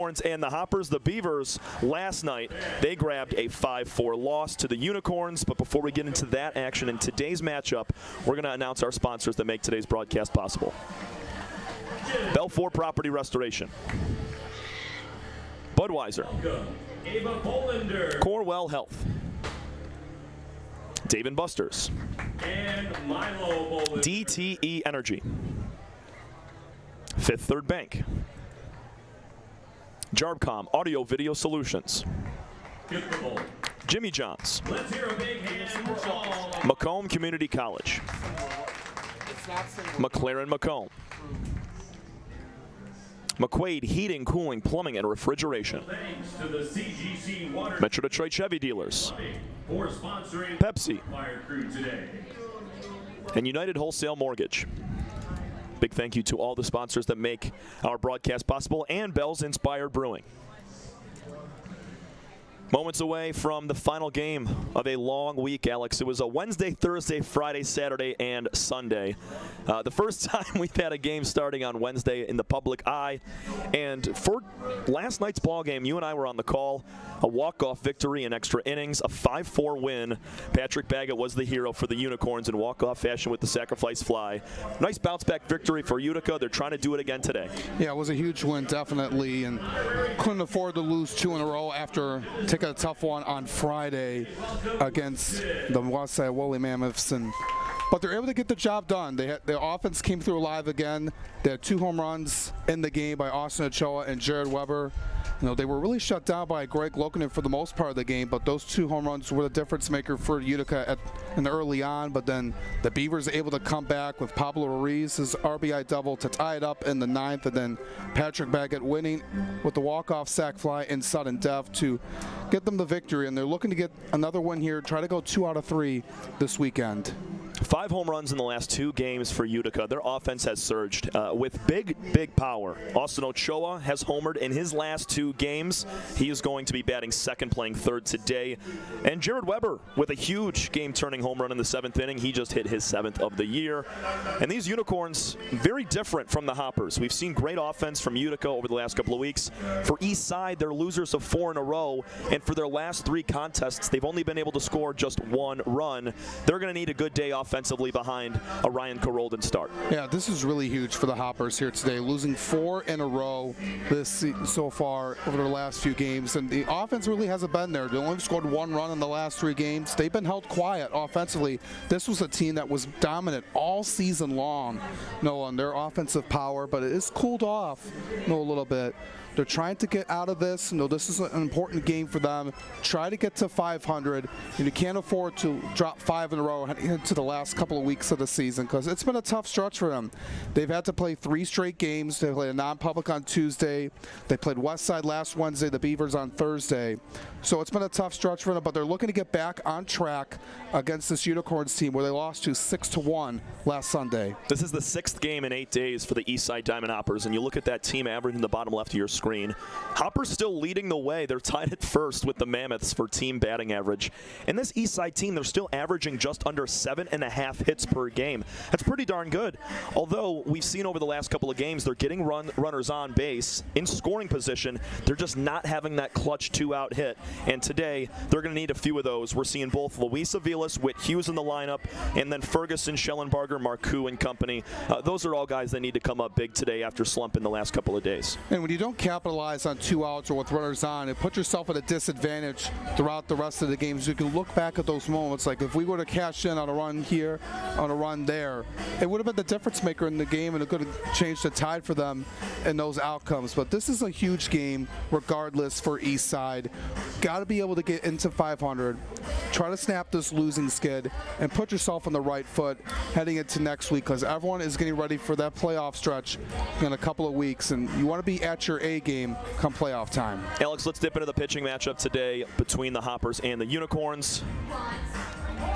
And the Hoppers, the Beavers, last night, they grabbed a 5-4 loss to the Unicorns. But before we get into that action in today's matchup, we're going to announce our sponsors that make today's broadcast possible. Belfour Property Restoration, Budweiser, Corewell Health, Dave & Buster's, and Milo DTE Energy, Fifth Third Bank, Jarbcom Audio Video Solutions, Jimmy John's, Let's hear a big hand for all. Macomb Community College, McLaren Macomb, McQuaid Heating, Cooling, Plumbing, and Refrigeration, Thanks to the CGC Water Metro Detroit Chevy Dealers, for sponsoring Pepsi, Fire Crew today. and United Wholesale Mortgage. Big thank you to all the sponsors that make our broadcast possible, and Bell's Inspired Brewing. Moments away from the final game of a long week, Alex. It was a Wednesday, Thursday, Friday, Saturday, and Sunday. The first time we've had a game starting on Wednesday in the public eye. And for last night's ball game, you and I were on the call. A walk-off victory in extra innings, a 5-4 win. Patrick Baggett was the hero for the Unicorns in walk-off fashion with the sacrifice fly. Nice bounce-back victory for Utica. They're trying to do it again today. Yeah, it was a huge win, definitely, and couldn't afford to lose 2 in a row after taking a tough one on Friday against the Westside Woolly Mammoths. But they're able to get the job done. Their offense came through alive again. They had 2 home runs in the game by Austin Ochoa and Jared Weber. You know, they were really shut down by Greg Lokanen for the most part of the game, but those 2 home runs were the difference maker for Utica in the early on. But then the Beavers able to come back with Pablo Ruiz's RBI double to tie it up in the 9th, and then Patrick Baggett winning with the walk-off sac fly in sudden death to get them the victory. And they're looking to get another win here, try to go 2 out of 3 this weekend. 5 home runs in the last 2 games for Utica. Their offense has surged with big power. Austin Ochoa has homered in his last 2 games. He is going to be batting second, playing third today. And Jared Weber with a huge game-turning home run in the 7th inning. He just hit his 7th of the year. And these Unicorns, very different from the Hoppers. We've seen great offense from Utica over the last couple of weeks. For Eastside, they're losers of 4 in a row. And for their last 3 contests, they've only been able to score just 1 run. They're going to need a good day offensively behind a Ryan Carolden start. Yeah, this is really huge for the Hoppers here today, losing 4 in a row so far over the last few games, and the offense really hasn't been there. They only scored 1 run in the last 3 games. They've been held quiet offensively. This was a team that was dominant all season long, on their offensive power, but it is cooled off a little bit. They're trying to get out of this. This is an important game for them. Try to get to 500. And you can't afford to drop 5 in a row into the last couple of weeks of the season, because it's been a tough stretch for them. They've had to play 3 straight games. They played a non-public on Tuesday. They played Westside last Wednesday, the Beavers on Thursday. So it's been a tough stretch for them, but they're looking to get back on track against this Unicorns team where they lost to 6-1 last Sunday. This is the 6th game in 8 days for the Eastside Diamond Hoppers, and you look at that team average in the bottom left of your screen. Hoppers still leading the way. They're tied at first with the Mammoths for team batting average. And this Eastside team, they're still averaging just under 7.5 hits per game. That's pretty darn good. Although we've seen over the last couple of games, they're getting runners on base in scoring position. They're just not having that clutch 2-out hit. And today, they're going to need a few of those. We're seeing both Luis Aviles, Whit Hughes in the lineup, and then Ferguson, Schellenbarger, Marcoux, and company. Those are all guys that need to come up big today after slumping the last couple of days. And when you don't capitalize on 2 outs or with runners on, it puts yourself at a disadvantage throughout the rest of the games. You can look back at those moments, like if we were to cash in on a run here, on a run there, it would have been the difference maker in the game, and it could have changed the tide for them in those outcomes. But this is a huge game regardless for Eastside. Got to be able to get into 500, try to snap this losing skid, and put yourself on the right foot heading into next week, because everyone is getting ready for that playoff stretch in a couple of weeks, and you want to be at your A game come playoff time. Alex, let's dip into the pitching matchup today between the Hoppers and the Unicorns.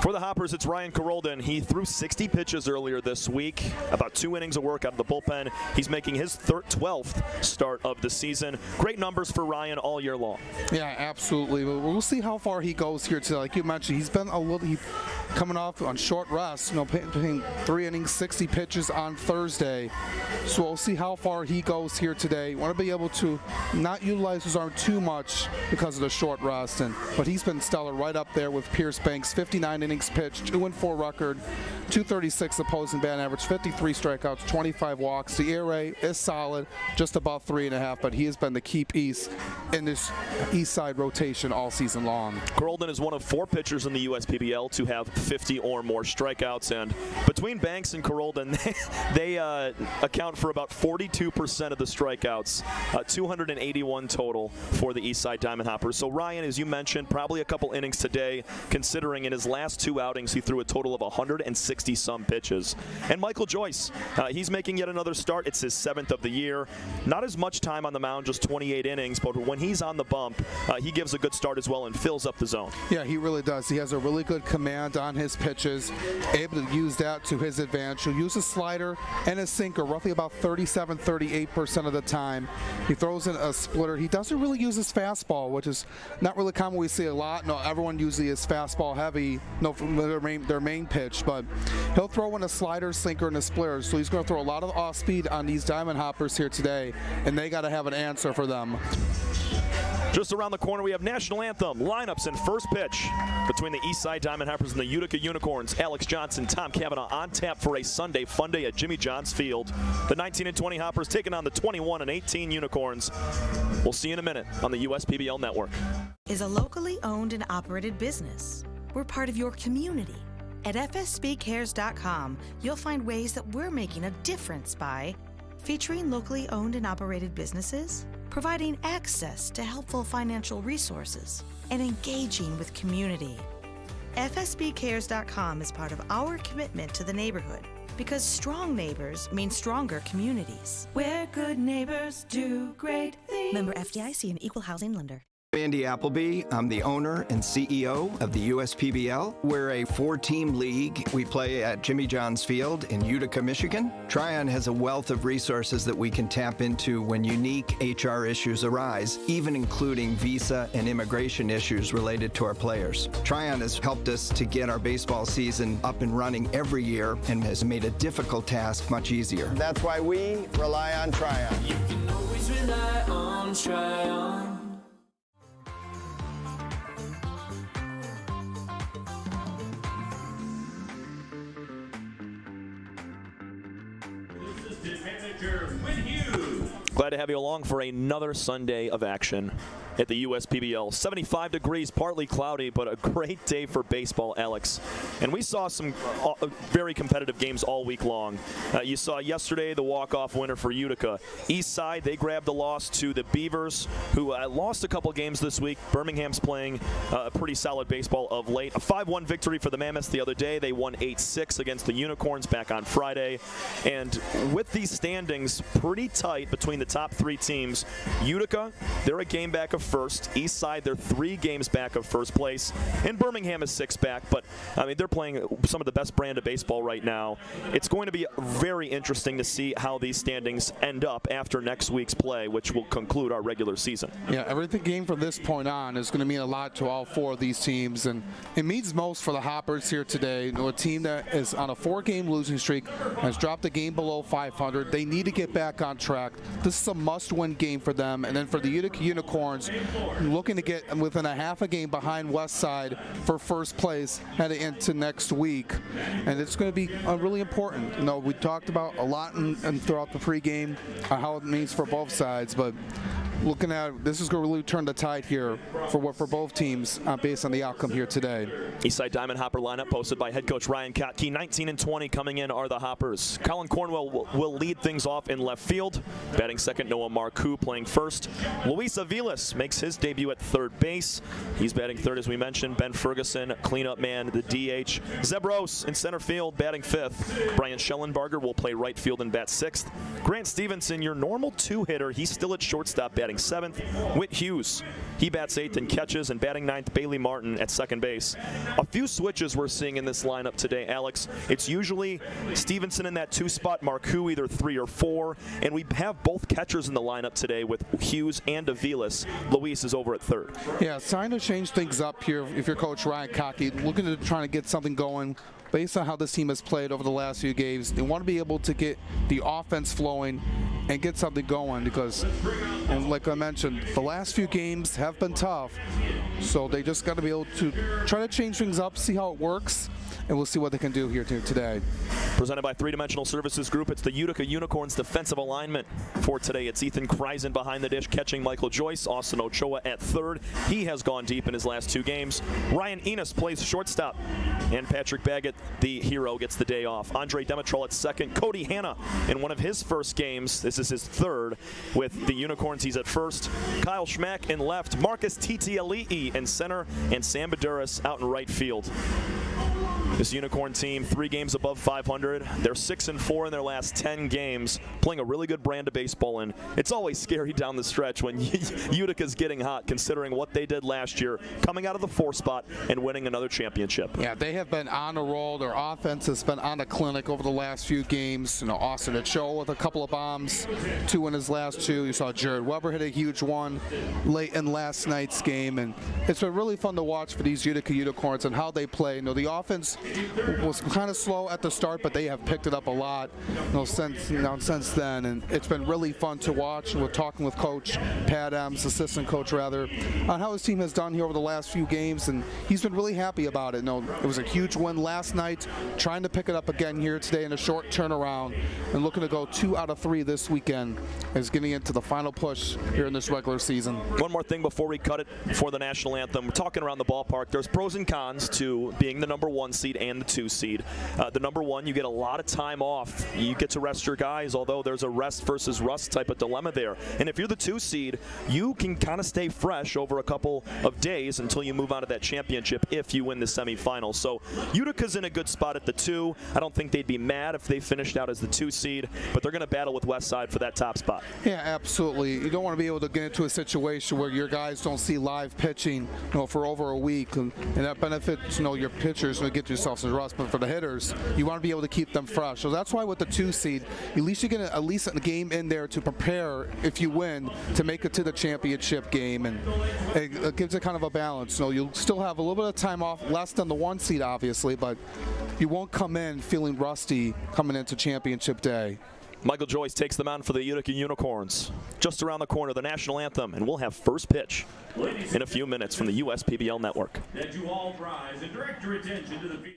For the Hoppers, it's Ryan Carolden. He threw 60 pitches earlier this week, about 2 innings of work out of the bullpen. He's making his 12th start of the season. Great numbers for Ryan all year long. Yeah, absolutely. We'll see how far he goes here today. Like you mentioned, he's been coming off on short rest, playing 3 innings, 60 pitches on Thursday. So we'll see how far he goes here today. Want to be able to not utilize his arm too much because of the short rest, but he's been stellar right up there with Pierce Banks. 59 innings pitched, 2-4 record, 236 opposing batting average, 53 strikeouts, 25 walks. The ERA is solid, just about 3.5, but he has been the key piece in this East Side rotation all season long. Carolden is one of 4 pitchers in the USPBL to have 50 or more strikeouts, and between Banks and Carolden, they account for about 42% of the strikeouts, 281 total for the Eastside Diamond Hoppers. So Ryan, as you mentioned, probably a couple innings today, considering in his last 2 outings he threw a total of 160-some pitches. And Michael Joyce, he's making yet another start. It's his 7th of the year. Not as much time on the mound, just 28 innings, but when he's on the bump, he gives a good start as well and fills up the zone. Yeah, he really does. He has a really good command on his pitches, able to use that to his advantage. He'll use a slider and a sinker roughly about 37-38% of the time. He throws in a splitter. He doesn't really use his fastball, which is not really common. We see a lot. No, everyone usually is fastball heavy, from their main pitch, but he'll throw in a slider, sinker, and a splitter. So he's going to throw a lot of off speed on these Diamond Hoppers here today, and they got to have an answer for them. Just around the corner, we have National Anthem lineups and first pitch between the Eastside Diamond Hoppers and the Utica Unicorns. Alex Johnson, Tom Cavanaugh on tap for a Sunday fun day at Jimmy John's Field. The 19-20 Hoppers taking on the 21-18 Unicorns. We'll see you in a minute on the USPBL Network. Is a locally owned and operated business. We're part of your community. At fsbcares.com, you'll find ways that we're making a difference by featuring locally owned and operated businesses, providing access to helpful financial resources, and engaging with community. FSBcares.com is part of our commitment to the neighborhood because strong neighbors mean stronger communities. Where good neighbors do great things. Member FDIC and Equal Housing Lender. Andy Appleby. I'm the owner and CEO of the USPBL. We're a 4-team league. We play at Jimmy John's Field in Utica, Michigan. Tryon has a wealth of resources that we can tap into when unique HR issues arise, even including visa and immigration issues related to our players. Tryon has helped us to get our baseball season up and running every year and has made a difficult task much easier. That's why we rely on Tryon. You can always rely on Tryon. Glad to have you along for another Sunday of action at the USPBL. 75 degrees, partly cloudy, but a great day for baseball, Alex. And we saw some very competitive games all week long. You saw yesterday the walk-off winner for Utica. Eastside, they grabbed the loss to the Beavers, who lost a couple games this week. Birmingham's playing a pretty solid baseball of late. A 5-1 victory for the Mammoths the other day. They won 8-6 against the Unicorns back on Friday. And with these standings pretty tight between the top 3 teams, Utica, they're a game back of first. Eastside, they're 3 games back of first place. And Birmingham is 6 back. But, I mean, they're playing some of the best brand of baseball right now. It's going to be very interesting to see how these standings end up after next week's play, which will conclude our regular season. Yeah, every game from this point on is going to mean a lot to all 4 of these teams. And it means most for the Hoppers here today. You know, a team that is on a 4-game losing streak, has dropped a game below 500. They need to get back on track. This is a must-win game for them. And then for the Utica Unicorns, looking to get within a half a game behind Westside for first place heading into next week. And it's going to be really important. You know, we talked about a lot and throughout the pregame how it means for both sides, but looking at this is going to really turn the tide here for both teams based on the outcome here today. Eastside Diamond Hopper lineup posted by head coach Ryan Kotke. 19-20 coming in are the Hoppers. Colin Cornwell will lead things off in left field. Batting second, Noah Marcoux playing first. Luis Aviles makes his debut at third base. He's batting third, as we mentioned. Ben Ferguson, cleanup man, the DH. Zeb Rose in center field, batting fifth. Brian Schellenbarger will play right field and bat sixth. Grant Stevenson, your normal 2-hitter. He's still at shortstop, batting batting 7th. Whit Hughes, he bats 8th and catches, and batting 9th, Bailey Martin at second base. A few switches we're seeing in this lineup today, Alex. It's usually Stevenson in that 2 spot, Marcoux either 3 or 4, and we have both catchers in the lineup today with Hughes and Aviles. Luis is over at 3rd. Yeah, it's time to change things up here if you're Coach Ryan Cockey, looking to try to get something going. Based on how this team has played over the last few games, they want to be able to get the offense flowing and get something going because, and like I mentioned, the last few games have been tough. So they just got to be able to try to change things up, see how it works, and we'll see what they can do here today. Presented by 3-Dimensional Services Group, it's the Utica Unicorns defensive alignment for today. It's Ethan Kreisen behind the dish, catching Michael Joyce. Austin Ochoa at 3rd. He has gone deep in his last 2 games. Ryan Enos plays shortstop. And Patrick Baggett, the hero, gets the day off. Andre Demitrol at 2nd. Cody Hanna in one of his first games. This is his 3rd with the Unicorns. He's at 1st. Kyle Schmack in left. Marcus Titialii in center. And Sam Baduras out in right field. This Unicorn team, 3 games above 500. They're 6-4 in their last 10 games, playing a really good brand of baseball. And it's always scary down the stretch when Utica's getting hot, considering what they did last year, coming out of the 4 spot and winning another championship. Yeah, they have been on a roll. Their offense has been on a clinic over the last few games. You know, Austin Ochoa with a couple of bombs, 2 in his last 2. You saw Jared Weber hit a huge one late in last night's game, and it's been really fun to watch for these Utica Unicorns and how they play. You know, the offense was kind of slow at the start, but they have picked it up a lot, since then, and it's been really fun to watch. And we're talking with Coach Pat Ems, assistant coach rather, on how his team has done here over the last few games, and he's been really happy about it. You know, it was a huge win last night, trying to pick it up again here today in a short turnaround, and looking to go 2 out of 3 this weekend, as getting into the final push here in this regular season. One more thing before we cut it for the national anthem. We're talking around the ballpark. There's pros and cons to being the number 1 seed and the 2 seed. The number 1, you get a lot of time off. You get to rest your guys, although there's a rest versus rust type of dilemma there. And if you're the 2 seed, you can kind of stay fresh over a couple of days until you move on to that championship if you win the semifinals. So Utica's in a good spot at the 2. I don't think they'd be mad if they finished out as the 2 seed, but they're going to battle with Westside for that top spot. Yeah, absolutely. You don't want to be able to get into a situation where your guys don't see live pitching, for over a week, and that benefits, your pitchers to get yourself some rust. But for the hitters, you want to be able to keep them fresh. So that's why with the 2 seed, at least you get at least a game in there to prepare if you win to make it to the championship game, and it gives it kind of a balance. You'll still have a little bit of time off, less than the 1 seed obviously, but you won't come in feeling rusty coming into championship day. Michael Joyce takes the mound for the Utica Unicorns. Just around the corner, the national anthem, and we'll have first pitch in a few minutes from the USPBL network. That you all rise and direct your attention to the field.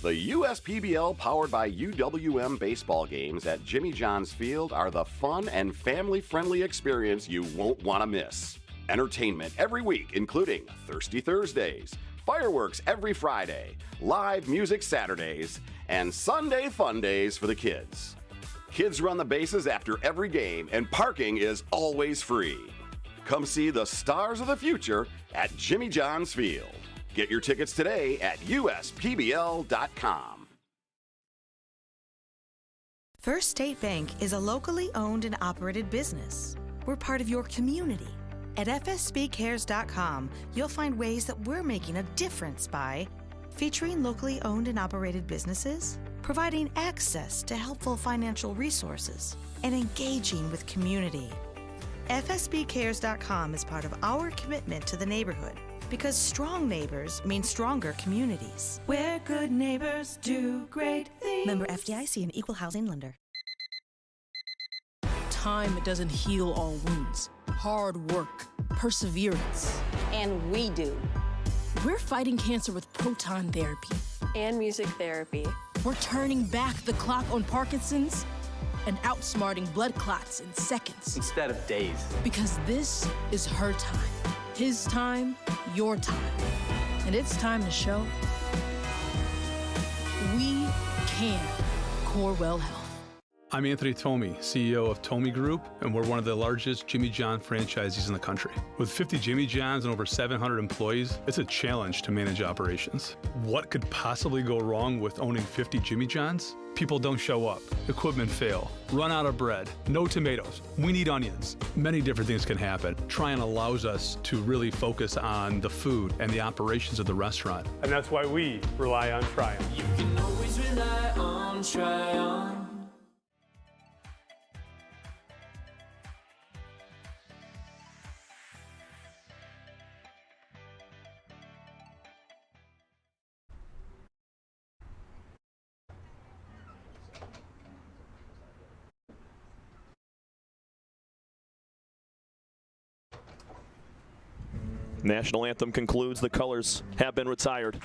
The USPBL powered by UWM baseball games at Jimmy John's Field are the fun and family-friendly experience you won't want to miss. Entertainment every week, including Thirsty Thursdays, fireworks every Friday, live music Saturdays, and Sunday fun days for the kids. Kids run the bases after every game, and parking is always free. Come see the stars of the future at Jimmy John's Field. Get your tickets today at USPBL.com. First State Bank is a locally owned and operated business. We're part of your community. At FSBCares.com, you'll find ways that we're making a difference by featuring locally owned and operated businesses, providing access to helpful financial resources, and engaging with community. FSBcares.com is part of our commitment to the neighborhood because strong neighbors mean stronger communities. Where good neighbors do great things. Member FDIC and Equal Housing Lender. Time doesn't heal all wounds. Hard work, perseverance. And we do. We're fighting cancer with proton therapy. And music therapy. We're turning back the clock on Parkinson's and outsmarting blood clots in seconds. Instead of days. Because this is her time. His time, your time. And it's time to show we can. Corewell Health. I'm Anthony Tomey, CEO of Tomey Group, and we're one of the largest Jimmy John franchisees in the country. With 50 Jimmy Johns and over 700 employees, it's a challenge to manage operations. What could possibly go wrong with owning 50 Jimmy Johns? People don't show up, equipment fail, run out of bread, no tomatoes, we need onions. Many different things can happen. Tryon allows us to really focus on the food and the operations of the restaurant. And that's why we rely on Tryon. You can always rely on Tryon. National anthem concludes. The colors have been retired,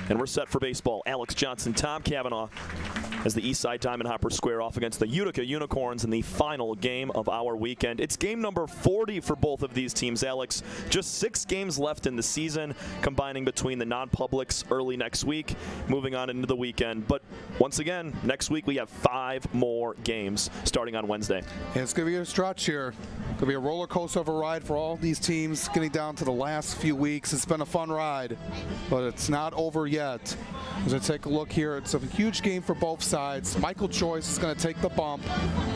and we're set for baseball. Alex Johnson, Tom Cavanaugh, as the Eastside Diamond Hoppers square off against the Utica Unicorns in the final game of our weekend. It's game number 40 for both of these teams, Alex. Just 6 games left in the season, combining between the non-publics early next week, moving on into the weekend. But once again, next week we have 5 more games starting on Wednesday. And it's going to be a stretch here. Going to be a roller coaster of a ride for all these teams getting down to the last few weeks. It's been a fun ride, but it's not over yet. As I take a look here, it's a huge game for both sides. Michael Joyce is going to take the bump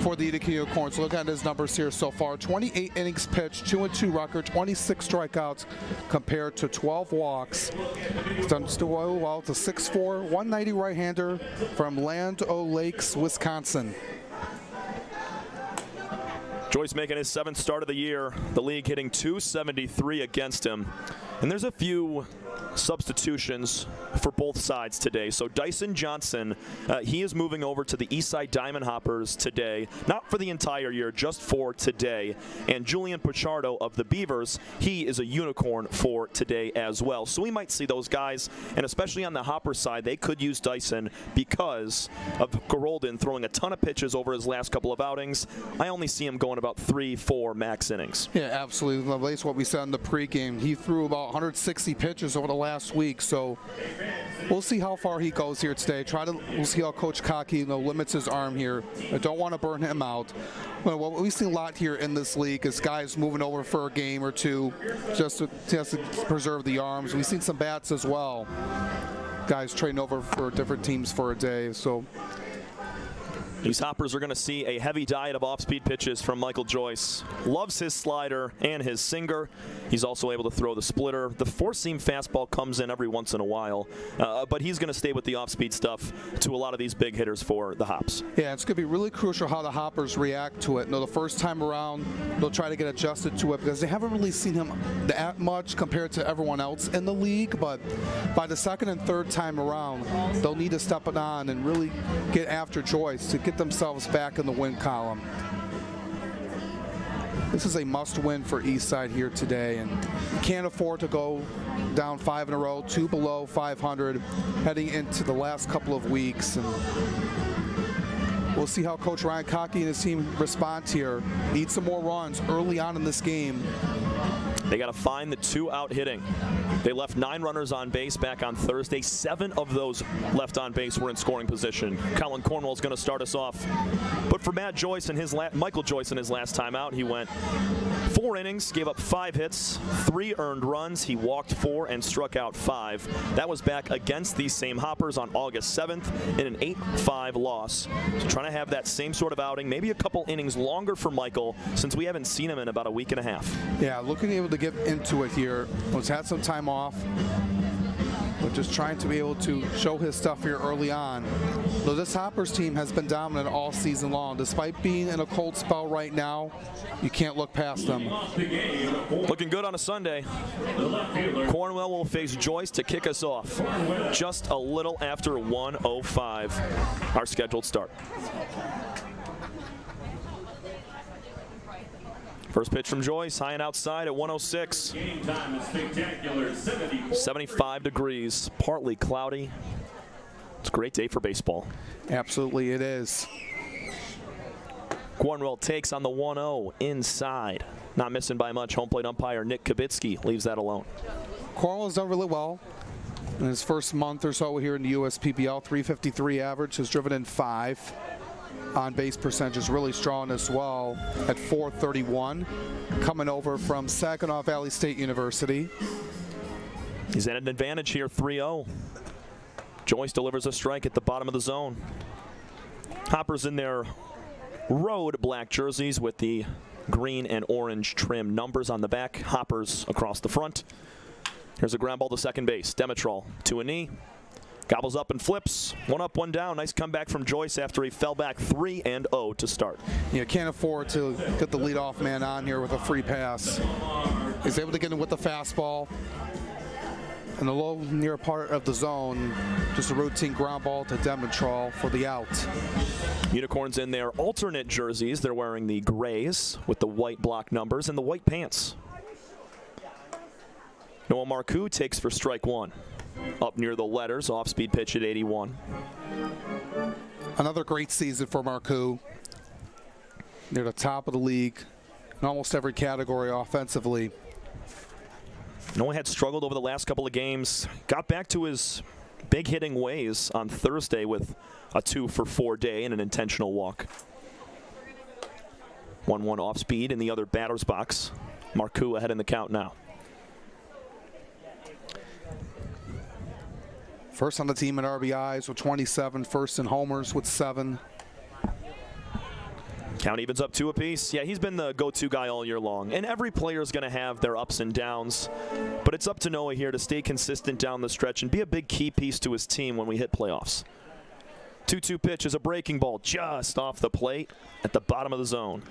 for the Utica Unicorns. Look at his numbers here so far. 28 innings pitched, 2-2 record, 26 strikeouts compared to 12 walks. He's done still well. It's a 6'4", 190 right-hander from Land O'Lakes, Wisconsin. Joyce making his 7th start of the year. The league hitting .273 against him. And there's a few substitutions for both sides today. So Dyson Johnson, he is moving over to the Eastside Diamond Hoppers today, not for the entire year, just for today. And Julian Pichardo of the Beavers, he is a Unicorn for today as well. So we might see those guys, and especially on the Hopper side, they could use Dyson because of Gerolden throwing a ton of pitches over his last couple of outings. I only see him going about 3-4 max innings. Yeah, absolutely. That's what we said in the pregame. He threw about 160 pitches over the last week, so we'll see how far he goes here today. We'll see how Coach Cocky limits his arm here. I don't want to burn him out. Well, what we've seen a lot here in this league is guys moving over for a game or two just to preserve the arms. We've seen some bats as well. Guys trading over for different teams for a day. So these Hoppers are going to see a heavy diet of off-speed pitches from Michael Joyce. Loves his slider and his sinker. He's also able to throw the splitter. The four-seam fastball comes in every once in a while, but he's going to stay with the off-speed stuff to a lot of these big hitters for the Hops. Yeah, it's going to be really crucial how the Hoppers react to it. The first time around, they'll try to get adjusted to it because they haven't really seen him that much compared to everyone else in the league, but by the second and third time around, they'll need to step it on and really get after Joyce to get themselves back in the win column. This is a must-win for Eastside here today, and you can't afford to go down 5 in a row, 2 below 500, heading into the last couple of weeks. And we'll see how Coach Ryan Cocky and his team respond here. Need some more runs early on in this game. They got to find the 2-out hitting. They left 9 runners on base back on Thursday. 7 of those left on base were in scoring position. Colin Cornwell is going to start us off. But for Michael Joyce in his last time out, he went 4 innings, gave up 5 hits, 3 earned runs. He walked 4 and struck out 5. That was back against these same Hoppers on August 7th in an 8-5 loss. So trying to have that same sort of outing, maybe a couple innings longer for Michael since we haven't seen him in about a week and a half. Yeah, looking able to get into it here. He's had some time off. but just trying to be able to show his stuff here early on. So this Hoppers team has been dominant all season long. Despite being in a cold spell right now, you can't look past them. Looking good on a Sunday. Cornwell will face Joyce to kick us off. Just a little after 1:05, our scheduled start. First pitch from Joyce, high and outside at 106. Game time is spectacular. 75 degrees, partly cloudy. It's a great day for baseball. Absolutely it is. Cornwell takes on the 1-0 inside. Not missing by much. Home plate umpire Nick Kabitsky leaves that alone. Cornwell's done really well in his first month or so here in the USPBL. 353 average, has driven in 5. On base percentage is really strong as well at 431. Coming over from Saginaw Valley State University. He's at an advantage here, 3-0. Joyce delivers a strike at the bottom of the zone. Hoppers in their road black jerseys with the green and orange trim numbers on the back. Hoppers across the front. Here's a ground ball to second base. Demetrol to a knee. Gobbles up and flips. 1 up, 1 down. Nice comeback from Joyce after he fell back 3-0 to start. You can't afford to get the leadoff man on here with a free pass. He's able to get in with the fastball. In the low near part of the zone, just a routine ground ball to Demetrol for the out. Unicorns in their alternate jerseys. They're wearing the grays with the white block numbers and the white pants. Noah Marcoux takes for strike 1. Up near the letters, off-speed pitch at 81. Another great season for Marcoux. Near the top of the league in almost every category offensively. Noah had struggled over the last couple of games. Got back to his big hitting ways on Thursday with a 2-for-4 day and an intentional walk. 1-1 off-speed in the other batter's box. Marcoux ahead in the count now. First on the team in RBIs with 27, first in homers with 7. Count evens up 2 apiece. Yeah, he's been the go-to guy all year long. And every player is going to have their ups and downs. But it's up to Noah here to stay consistent down the stretch and be a big key piece to his team when we hit playoffs. 2-2 pitch is a breaking ball just off the plate at the bottom of the zone.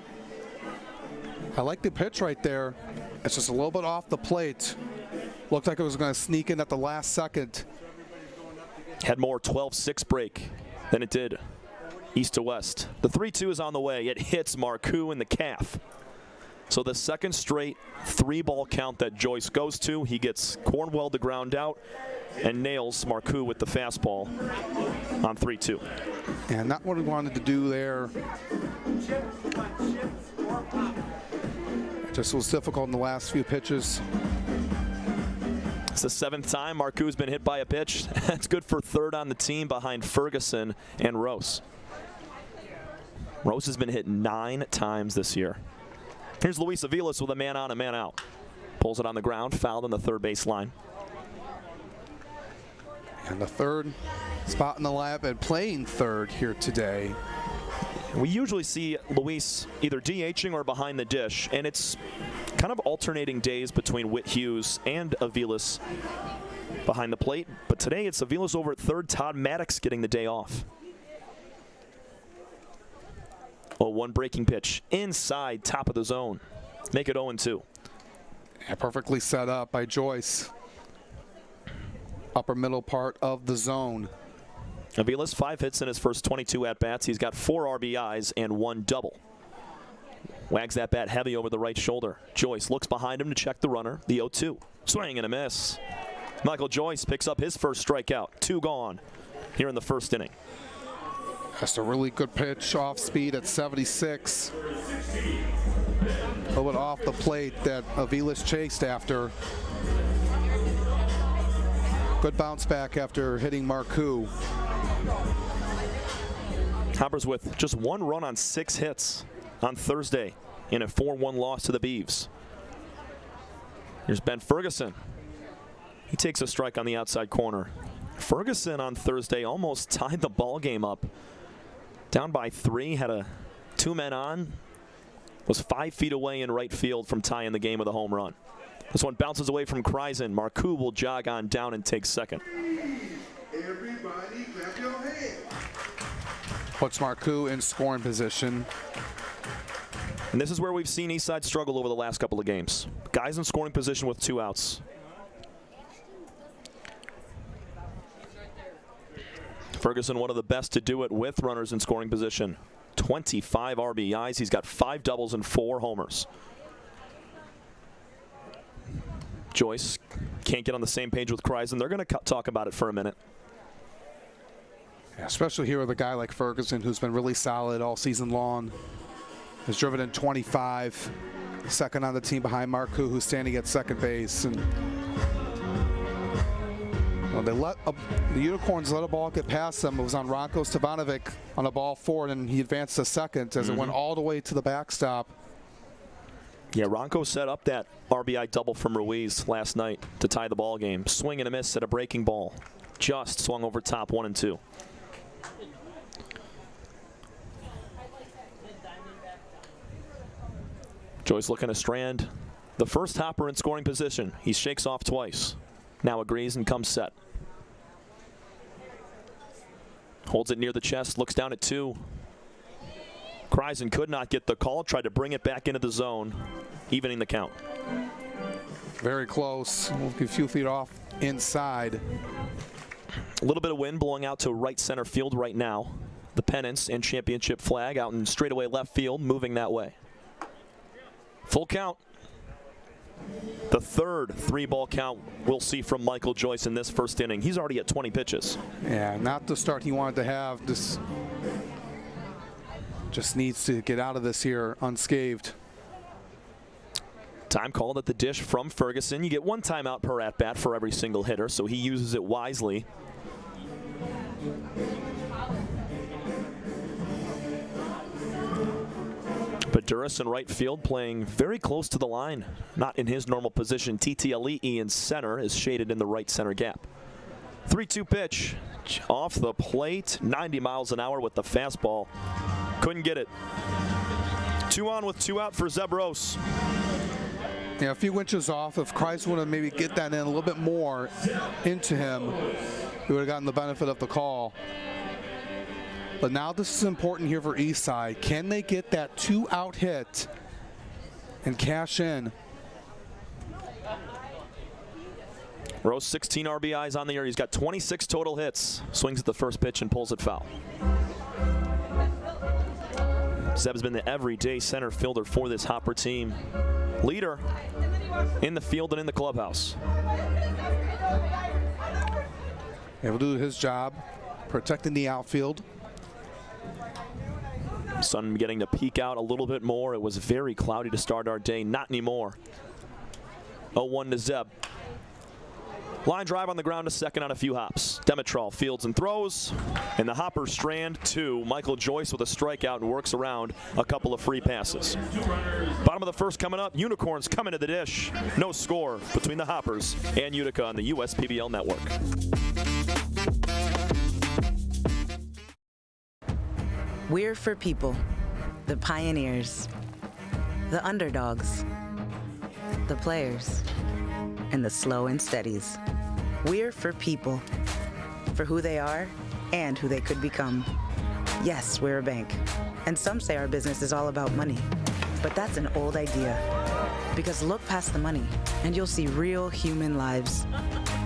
I like the pitch right there. It's just a little bit off the plate. Looked like it was going to sneak in at the last second. Had more 12-6 break than it did east to west. The 3-2 is on the way. It hits Marcoux in the calf. So the second straight 3-ball count that Joyce goes to, he gets Cornwell to ground out and nails Marcoux with the fastball on 3-2. And not what he wanted to do there. It just was difficult in the last few pitches. It's the 7th time Marcoux has been hit by a pitch. That's good for 3rd on the team behind Ferguson and Rose. Rose has been hit 9 times this year. Here's Luis Aviles with a man on, a man out. Pulls it on the ground, fouled on the third base line. And the third spot in the lab and playing third here today. We usually see Luis either DHing or behind the dish, and it's kind of alternating days between Whit Hughes and Aviles behind the plate. But today it's Aviles over at third, Todd Maddox getting the day off. 0-1 breaking pitch inside, top of the zone. Make it 0-2. Yeah, perfectly set up by Joyce. Upper middle part of the zone. Aviles 5 hits in his first 22 at-bats. He's got 4 RBIs and 1 double. Wags that bat heavy over the right shoulder. Joyce looks behind him to check the runner. The 0-2. Swing and a miss. Michael Joyce picks up his first strikeout. 2 gone here in the first inning. That's a really good pitch off speed at 76. A little bit off the plate that Aviles chased after. Good bounce back after hitting Marcoux. Hoppers with just 1 run on 6 hits on Thursday in a 4-1 loss to the Beavs. Here's Ben Ferguson. He takes a strike on the outside corner. Ferguson on Thursday almost tied the ball game up. Down by 3, had a 2 men on, was 5 feet away in right field from tying the game with a home run. This one bounces away from Kreisen. Marcoux will jog on down and take second. Everybody clap your hands. Puts Marcoux in scoring position. And this is where we've seen Eastside struggle over the last couple of games. Guys in scoring position with 2 outs. Ferguson, one of the best to do it with runners in scoring position. 25 RBIs. He's got 5 doubles and 4 homers. Joyce can't get on the same page with Kreisen. They're going to talk about it for a minute. Yeah, especially here with a guy like Ferguson, who's been really solid all season long. Has driven in 25, second on the team behind Marcoux, who's standing at second base. And well, the Unicorns let a ball get past them. It was on Ranko Stevanovic on a ball forward, and he advanced to second as it went all the way to the backstop. Yeah, Ranko set up that RBI double from Ruiz last night to tie the ball game. Swing and a miss at a breaking ball. Just swung over top 1 and 2. Joyce looking to strand the first hopper in scoring position. He shakes off twice. Now agrees and comes set. Holds it near the chest, looks down at 2. Kreisen could not get the call, tried to bring it back into the zone, evening the count. Very close, a few feet off inside. A little bit of wind blowing out to right center field right now. The pennants and championship flag out in straightaway left field, moving that way. Full count. The third 3-ball count we'll see from Michael Joyce in this first inning. He's already at 20 pitches. Yeah, not the start he wanted to have. Just needs to get out of this here unscathed. Time called at the dish from Ferguson. You get 1 timeout per at-bat for every single hitter, so he uses it wisely. Baduras in right field playing very close to the line. Not in his normal position. TTLE in center is shaded in the right center gap. 3-2 pitch off the plate. 90 miles an hour with the fastball. Couldn't get it. 2 on with 2 out for Zebros. Yeah, a few inches off. If Kreisen would have maybe get that in a little bit more into him, he would have gotten the benefit of the call. But now this is important here for Eastside. Can they get that 2-out hit and cash in? Rose 16 RBIs on the year. He's got 26 total hits. Swings at the first pitch and pulls it foul. Zeb's been the everyday center fielder for this Hopper team. Leader in the field and in the clubhouse. He'll do his job, protecting the outfield. Sun getting to peek out a little bit more. It was very cloudy to start our day. Not anymore. 0-1 to Zeb. Line drive on the ground to second on a few hops. Demetral fields and throws. And the Hoppers strand 2. Michael Joyce with a strikeout and works around a couple of free passes. Bottom of the first coming up. Unicorns coming to the dish. No score between the Hoppers and Utica on the USPBL network. We're for people, the pioneers, the underdogs, the players, and the slow and steadies. We're for people, for who they are and who they could become. Yes, we're a bank, and some say our business is all about money, but that's an old idea. Because look past the money, and you'll see real human lives.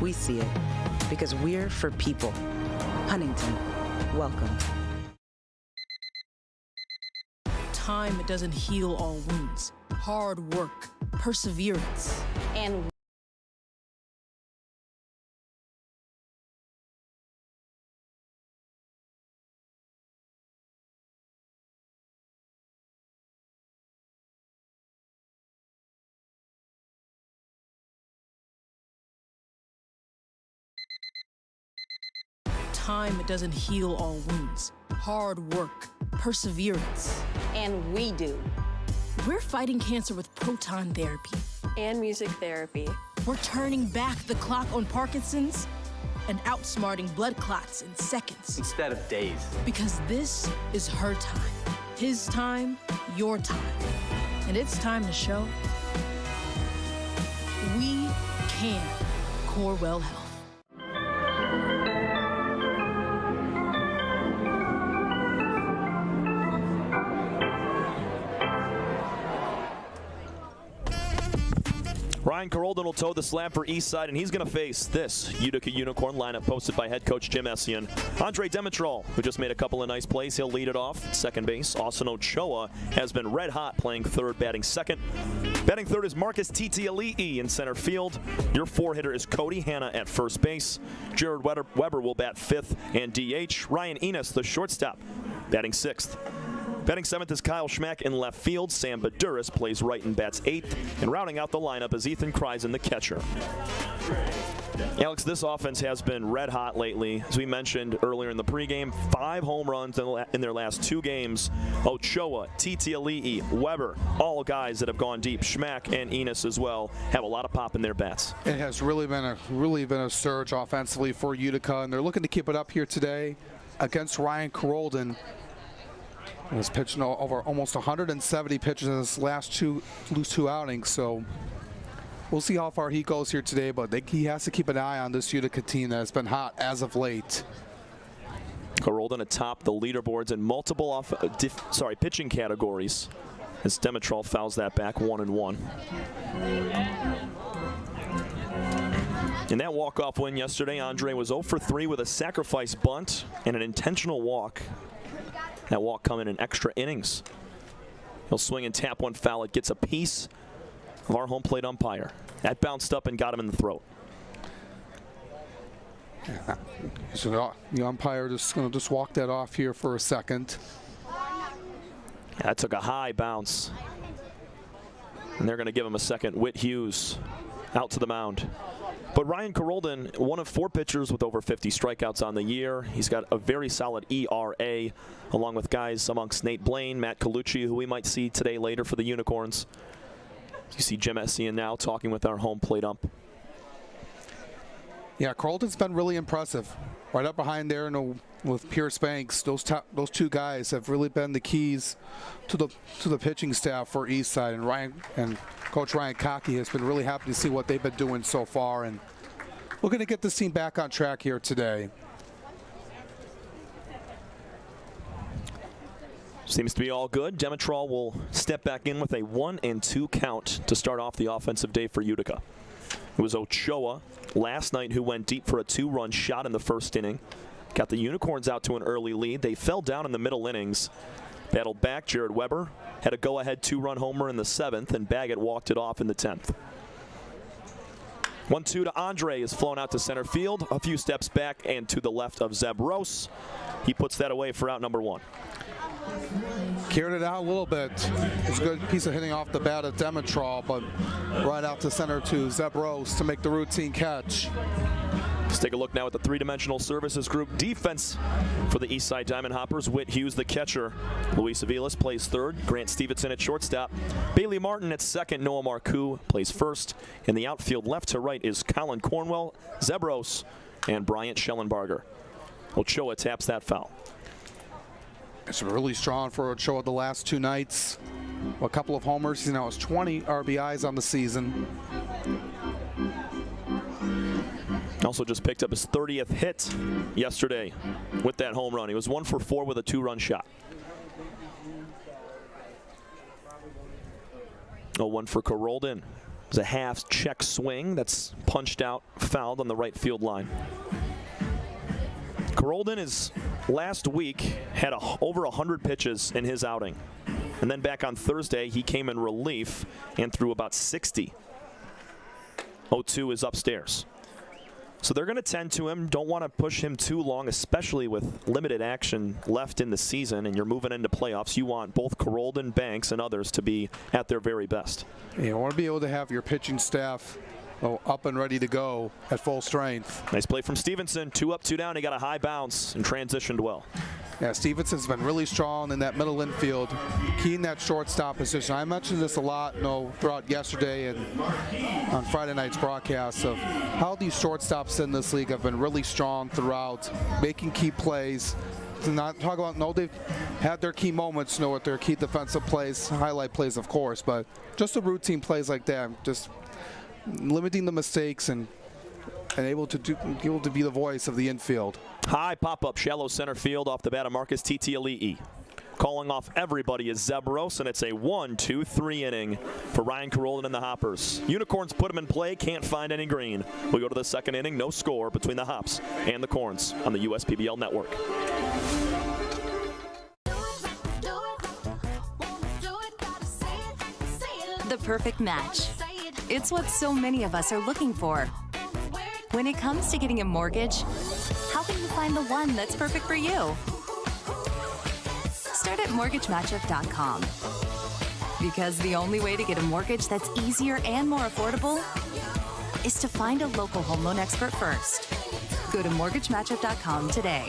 We see it, because we're for people. Huntington, welcome. Time doesn't heal all wounds. Hard work, perseverance, and time doesn't heal all wounds. Hard work, perseverance, and we do. We're fighting cancer with proton therapy and music therapy. We're turning back the clock on Parkinson's and outsmarting blood clots in seconds instead of days. Because this is her time, his time, your time. And it's time to show we can. Corewell Health. Ryan Carolden will toe the slab for Eastside, and he's going to face this Utica Unicorn lineup posted by head coach Jim Essian. Andre Demetral, who just made a couple of nice plays, he'll lead it off at second base. Austin Ochoa has been red hot, playing third, batting second. Batting third is Marcus Titiali'i in center field. Your four-hitter is Cody Hanna at first base. Jared Weber will bat fifth and DH. Ryan Enos, the shortstop, batting sixth. Batting seventh is Kyle Schmack in left field. Sam Baduris plays right and bats eighth. And rounding out the lineup is Ethan Kreisen, the catcher. Alex, this offense has been red hot lately. As we mentioned earlier in the pregame, 5 home runs in their last 2 games. Ochoa, Titiali'i, Weber, all guys that have gone deep. Schmack and Enos as well have a lot of pop in their bats. It has really been a surge offensively for Utica, and they're looking to keep it up here today against Ryan Carolden. He's pitching over almost 170 pitches in his last two outings, so we'll see how far he goes here today, but he has to keep an eye on this Utica team that has been hot as of late. Carolden atop the leaderboards in multiple pitching categories as Demetral fouls that back 1-1. In that walk-off win yesterday, Andre was 0 for 3 with a sacrifice bunt and an intentional walk. That walk coming in extra innings. He'll swing and tap one foul. It gets a piece of our home plate umpire. That bounced up and got him in the throat. Yeah, so the umpire just going to walk that off here for a second. That took a high bounce. And they're going to give him a second. Whit Hughes out to the mound. But Ryan Carolden, one of 4 pitchers with over 50 strikeouts on the year. He's got a very solid ERA, along with guys amongst Nate Blaine, Matt Colucci, who we might see today later for the Unicorns. You see Jim Essian now talking with our home plate ump. Yeah, Carolden's been really impressive. Right up behind there with Pierce Banks, those 2 guys have really been the keys to the pitching staff for Eastside, and Coach Ryan Cockey has been really happy to see what they've been doing so far, and we're going to get this team back on track here today. Seems to be all good. Demetral will step back in with a 1-2 count to start off the offensive day for Utica. It was Ochoa last night who went deep for a 2-run shot in the first inning. Got the Unicorns out to an early lead. They fell down in the middle innings. Battled back. Jared Weber had a go-ahead 2-run homer in the 7th, and Baggett walked it off in the 10th. 1-2 to Andre is flown out to center field. A few steps back and to the left of Zeb Rose. He puts that away for out number 1. Carried it out a little bit. It was a good piece of hitting off the bat at Demetral, but right out to center to Zeb Rose to make the routine catch. Let's take a look now at the 3-dimensional services group defense for the Eastside Diamond Hoppers. Whit Hughes, the catcher. Luis Aviles plays third. Grant Stevenson at shortstop. Bailey Martin at second. Noah Marcoux plays first. In the outfield, left to right, is Colin Cornwell, Zeb Rose, and Bryant Schellenbarger. Ochoa taps that foul. It's really strong for Ochoa the last 2 nights. A couple of homers. He now has 20 RBIs on the season. Also just picked up his 30th hit yesterday with that home run. He was 1 for 4 with a 2-run shot. 0-1 for Carolden. It was a half check swing that's punched out, fouled on the right field line. Carolden is last week had over 100 pitches in his outing. And then back on Thursday, he came in relief and threw about 60. 0-2 is upstairs. So they're going to tend to him, don't want to push him too long, especially with limited action left in the season, and you're moving into playoffs. You want both Carolden, Banks, and others to be at their very best. You want to be able to have your pitching staff up and ready to go at full strength. Nice play from Stevenson. 2 up, 2 down. He got a high bounce and transitioned well. Yeah, Stevenson's been really strong in that middle infield, key in that shortstop position. I mentioned this a lot, throughout yesterday and on Friday night's broadcast of how these shortstops in this league have been really strong throughout, making key plays. To not talk about, they've had their key moments, with their key defensive plays, highlight plays, of course, but just the routine plays like that, just limiting the mistakes and able to be the voice of the infield. High pop-up, shallow center field off the bat of Marcus Titiali'i. Calling off everybody is Zebros, and it's a 1-2-3 inning for Ryan Carolden and the Hoppers. Unicorns put him in play, can't find any green. We go to the second inning, no score between the Hops and the Corns on the USPBL network. The perfect match. It's what so many of us are looking for. When it comes to getting a mortgage, how can you find the one that's perfect for you? Start at mortgagematchup.com. Because the only way to get a mortgage that's easier and more affordable is to find a local home loan expert first. Go to mortgagematchup.com today.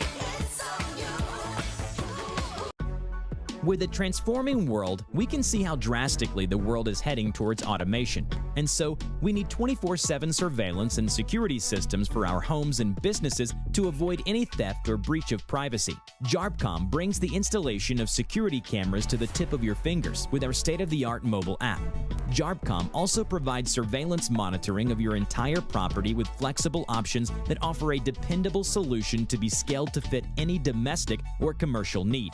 With a transforming world, we can see how drastically the world is heading towards automation. And so, we need 24/7 surveillance and security systems for our homes and businesses to avoid any theft or breach of privacy. JARPCOM brings the installation of security cameras to the tip of your fingers with our state-of-the-art mobile app. JARPCOM also provides surveillance monitoring of your entire property with flexible options that offer a dependable solution to be scaled to fit any domestic or commercial need.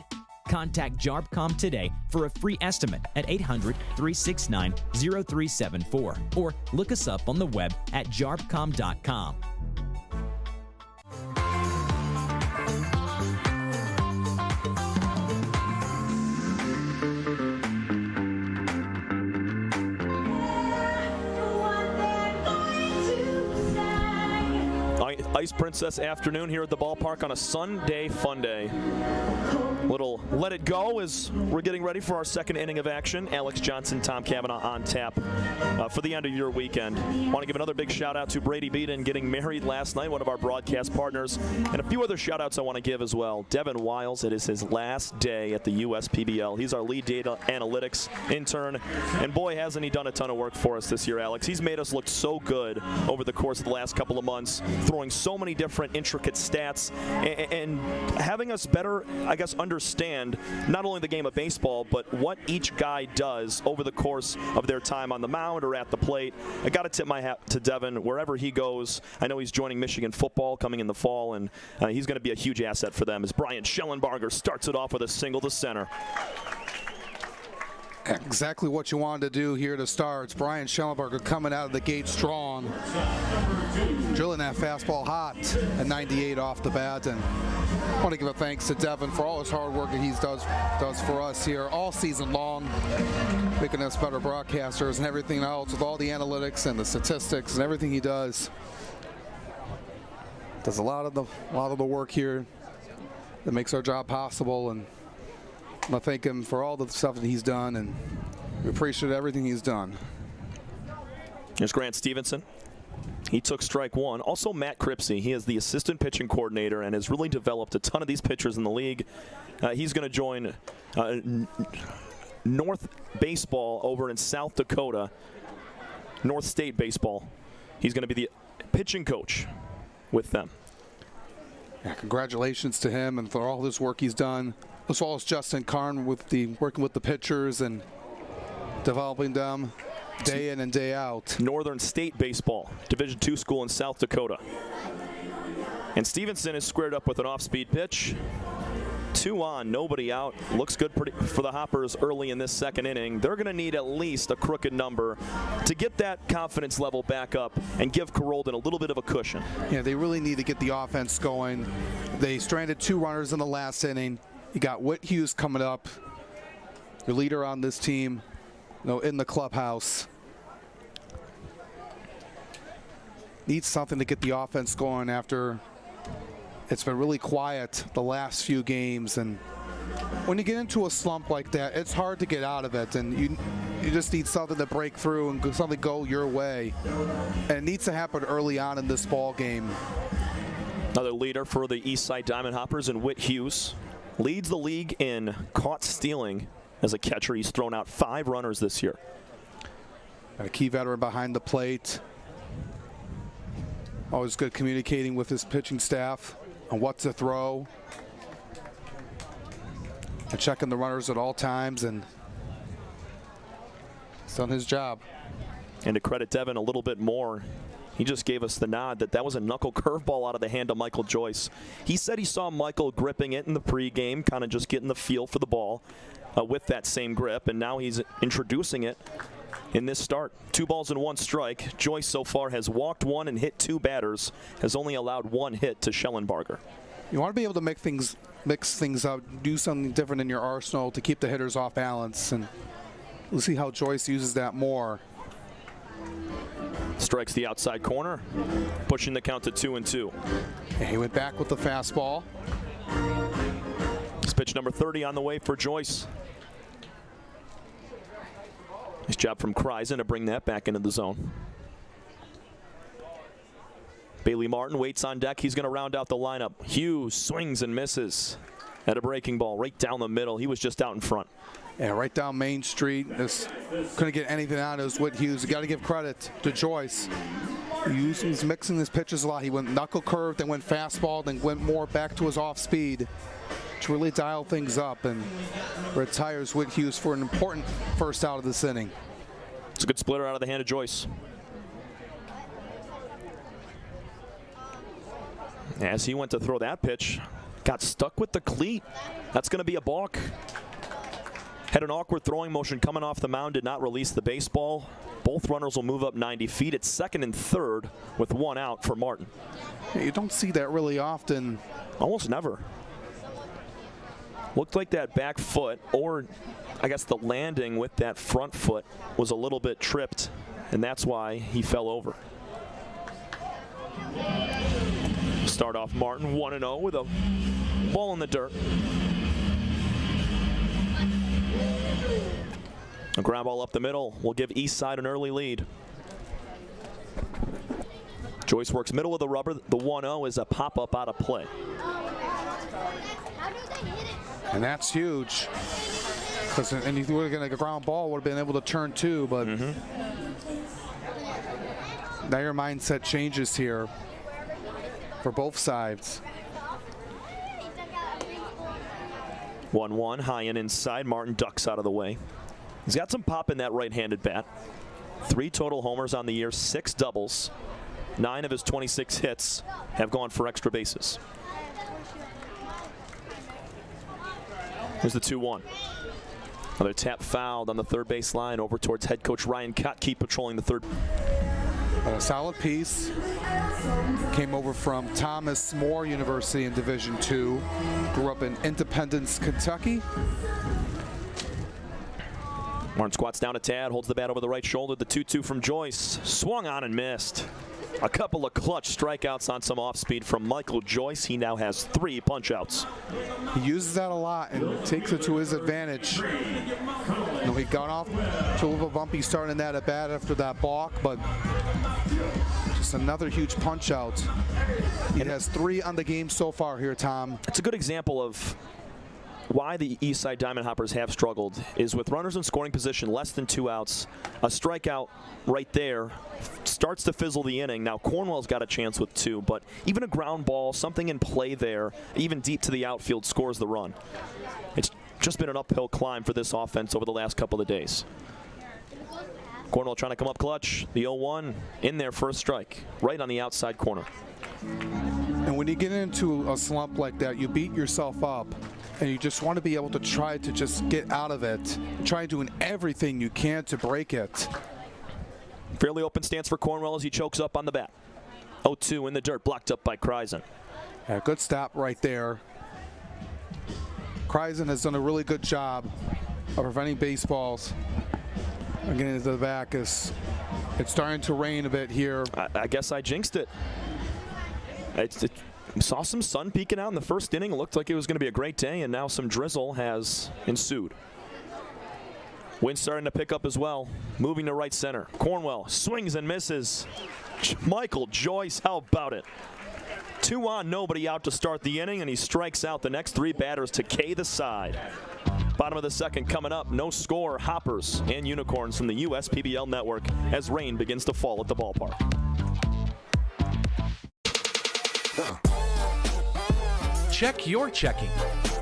Contact JARPCOM today for a free estimate at 800-369-0374 or look us up on the web at jarpcom.com. Ice Princess afternoon here at the ballpark on a Sunday fun day. Little let it go as we're getting ready for our second inning of action. Alex Johnson, Tom Cavanaugh on tap for the end of your weekend. Want to give another big shout out to Brady Beaton getting married last night, one of our broadcast partners, and a few other shout outs I want to give as well. Devin Wiles, it is his last day at the USPBL. He's our lead data analytics intern, and boy hasn't he done a ton of work for us this year, Alex. He's made us look so good over the course of the last couple of months, throwing so many different intricate stats and having us better, I guess, understand not only the game of baseball, but what each guy does over the course of their time on the mound or at the plate. I got to tip my hat to Devin wherever he goes. I know he's joining Michigan football coming in the fall, and he's going to be a huge asset for them as Brian Schellenbarger starts it off with a single to center. Exactly what you wanted to do here to start. Brian Schellenbarger coming out of the gate strong, drilling that fastball hot at 98 off the bat. And I want to give a thanks to Devin for all his hard work that he does for us here all season long, making us better broadcasters and everything else with all the analytics and the statistics and everything he does. Does a lot of the work here that makes our job possible, and I thank him for all the stuff that he's done, and we appreciate everything he's done. Here's Grant Stevenson. He took strike one. Also Matt Cripsey. He is the assistant pitching coordinator and has really developed a ton of these pitchers in the league. He's going to join North Baseball over in South Dakota, North State Baseball. He's going to be the pitching coach with them. Yeah, congratulations to him and for all this work he's done, as well as Justin Karn working with the pitchers and developing them day in and day out. Northern State Baseball, Division II school in South Dakota. And Stevenson is squared up with an off-speed pitch. 2 on, nobody out. Looks good for the Hoppers early in this second inning. They're going to need at least a crooked number to get that confidence level back up and give Carolden a little bit of a cushion. Yeah, they really need to get the offense going. They stranded 2 runners in the last inning. You got Whit Hughes coming up, your leader on this team, in the clubhouse. Needs something to get the offense going after it's been really quiet the last few games. And when you get into a slump like that, it's hard to get out of it. And you just need something to break through and something go your way. And it needs to happen early on in this ball game. Another leader for the Eastside Diamond Hoppers and Whit Hughes. Leads the league in caught stealing as a catcher. He's thrown out 5 runners this year. Got a key veteran behind the plate. Always good communicating with his pitching staff on what to throw. And checking the runners at all times, and he's done his job. And to credit Devin a little bit more, he just gave us the nod that was a knuckle curveball out of the hand of Michael Joyce. He said he saw Michael gripping it in the pregame, kind of just getting the feel for the ball with that same grip, and now he's introducing it in this start. 2 balls and 1 strike. Joyce so far has walked 1 and hit 2 batters, has only allowed 1 hit to Schellenbarger. You want to be able to mix things up, do something different in your arsenal to keep the hitters off balance, and we'll see how Joyce uses that more. Strikes the outside corner, pushing the count to 2-2. And he went back with the fastball. It's pitch number 30 on the way for Joyce. Nice job from Kreisen to bring that back into the zone. Bailey Martin waits on deck. He's going to round out the lineup. Hughes swings and misses at a breaking ball right down the middle. He was just out in front. Yeah, right down Main Street. Just couldn't get anything out of his Whit Hughes. You got to give credit to Joyce. He's mixing his pitches a lot. He went knuckle curve, then went fastball, then went more back to his off speed to really dial things up, and retires Whit Hughes for an important first out of this inning. It's a good splitter out of the hand of Joyce. As he went to throw that pitch, got stuck with the cleat. That's going to be a balk. Had an awkward throwing motion coming off the mound, did not release the baseball. Both runners will move up 90 feet. It's second and third with 1 out for Martin. Yeah, you don't see that really often. Almost never. Looked like that back foot, or I guess the landing with that front foot was a little bit tripped, and that's why he fell over. Start off Martin 1-0 with a ball in the dirt. A ground ball up the middle will give Eastside an early lead. Joyce works middle of the rubber. The 1-0 is a pop-up out of play. And that's huge. And if you would have got a ground ball, would have been able to turn 2, but now your mindset changes here for both sides. 1-1, high and inside. Martin ducks out of the way. He's got some pop in that right-handed bat. 3 total homers on the year, 6 doubles. 9 of his 26 hits have gone for extra bases. Here's the 2-1. Another tap fouled on the third base line over towards head coach Ryan Kotke patrolling the third. A solid piece. Came over from Thomas More University in Division II. Grew up in Independence, Kentucky. Martin squats down a tad, holds the bat over the right shoulder. The 2-2 from Joyce. Swung on and missed. A couple of clutch strikeouts on some off-speed from Michael Joyce. He now has 3 punch-outs. He uses that a lot and takes it to his advantage. He got off to a little bumpy start in that at bat after that balk, but just another huge punch-out. He has 3 on the game so far here, Tom. It's a good example of why the Eastside Diamond Hoppers have struggled is with runners in scoring position, less than 2 outs. A strikeout right there starts to fizzle the inning. Now Cornwell's got a chance with 2, but even a ground ball, something in play there, even deep to the outfield, scores the run. It's just been an uphill climb for this offense over the last couple of days. Cornwell trying to come up clutch. The 0-1 in there for a strike, right on the outside corner. And when you get into a slump like that, you beat yourself up. And you just want to be able to try to just get out of it. Try doing everything you can to break it. Fairly open stance for Cornwell as he chokes up on the bat. 0-2 in the dirt, blocked up by Kreisen. Yeah, good stop right there. Kreisen has done a really good job of preventing baseballs. Getting into the back. It's starting to rain a bit here. I guess I jinxed it. Saw some sun peeking out in the first inning. It looked like it was going to be a great day, and now some drizzle has ensued. Wind starting to pick up as well. Moving to right center. Cornwell swings and misses. Michael Joyce, how about it? 2 on, nobody out to start the inning, and he strikes out the next 3 batters to K the side. Bottom of the second coming up. No score. Hoppers and Unicorns from the USPBL network as rain begins to fall at the ballpark. Check your checking.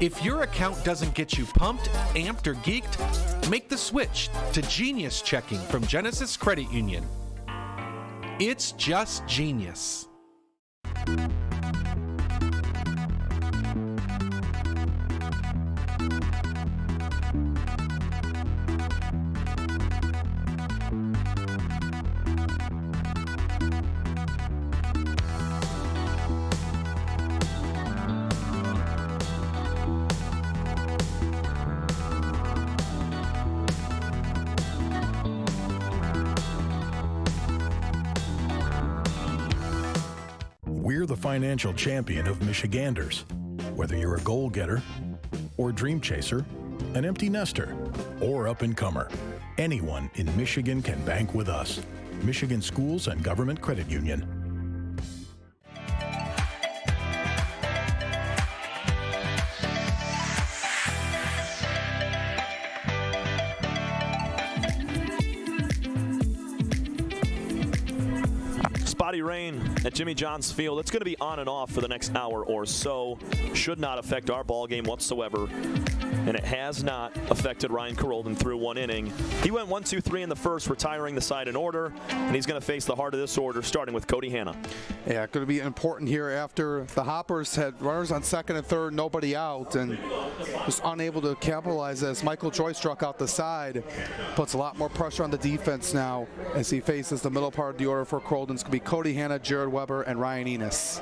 If your account doesn't get you pumped, amped, or geeked, Make the switch to Genius Checking from Genesis Credit Union. It's just genius. We're the financial champion of Michiganders. Whether you're a goal-getter or dream chaser, an empty nester or up-and-comer, anyone in Michigan can bank with us. Michigan Schools and Government Credit Union. Spotty rain at Jimmy John's Field. It's going to be on and off for the next hour or so. Should not affect our ball game whatsoever. And it has not affected Ryan Carolden through one inning. He went 1-2-3 in the first, retiring the side in order. And he's going to face the heart of this order, starting with Cody Hanna. Yeah, going to be important here after the Hoppers had runners on second and third, nobody out, and was unable to capitalize as Michael Joyce struck out the side. Puts a lot more pressure on the defense now as he faces the middle part of the order for Carolden. It's going to be Cody Hanna, Jared Weber, and Ryan Enos.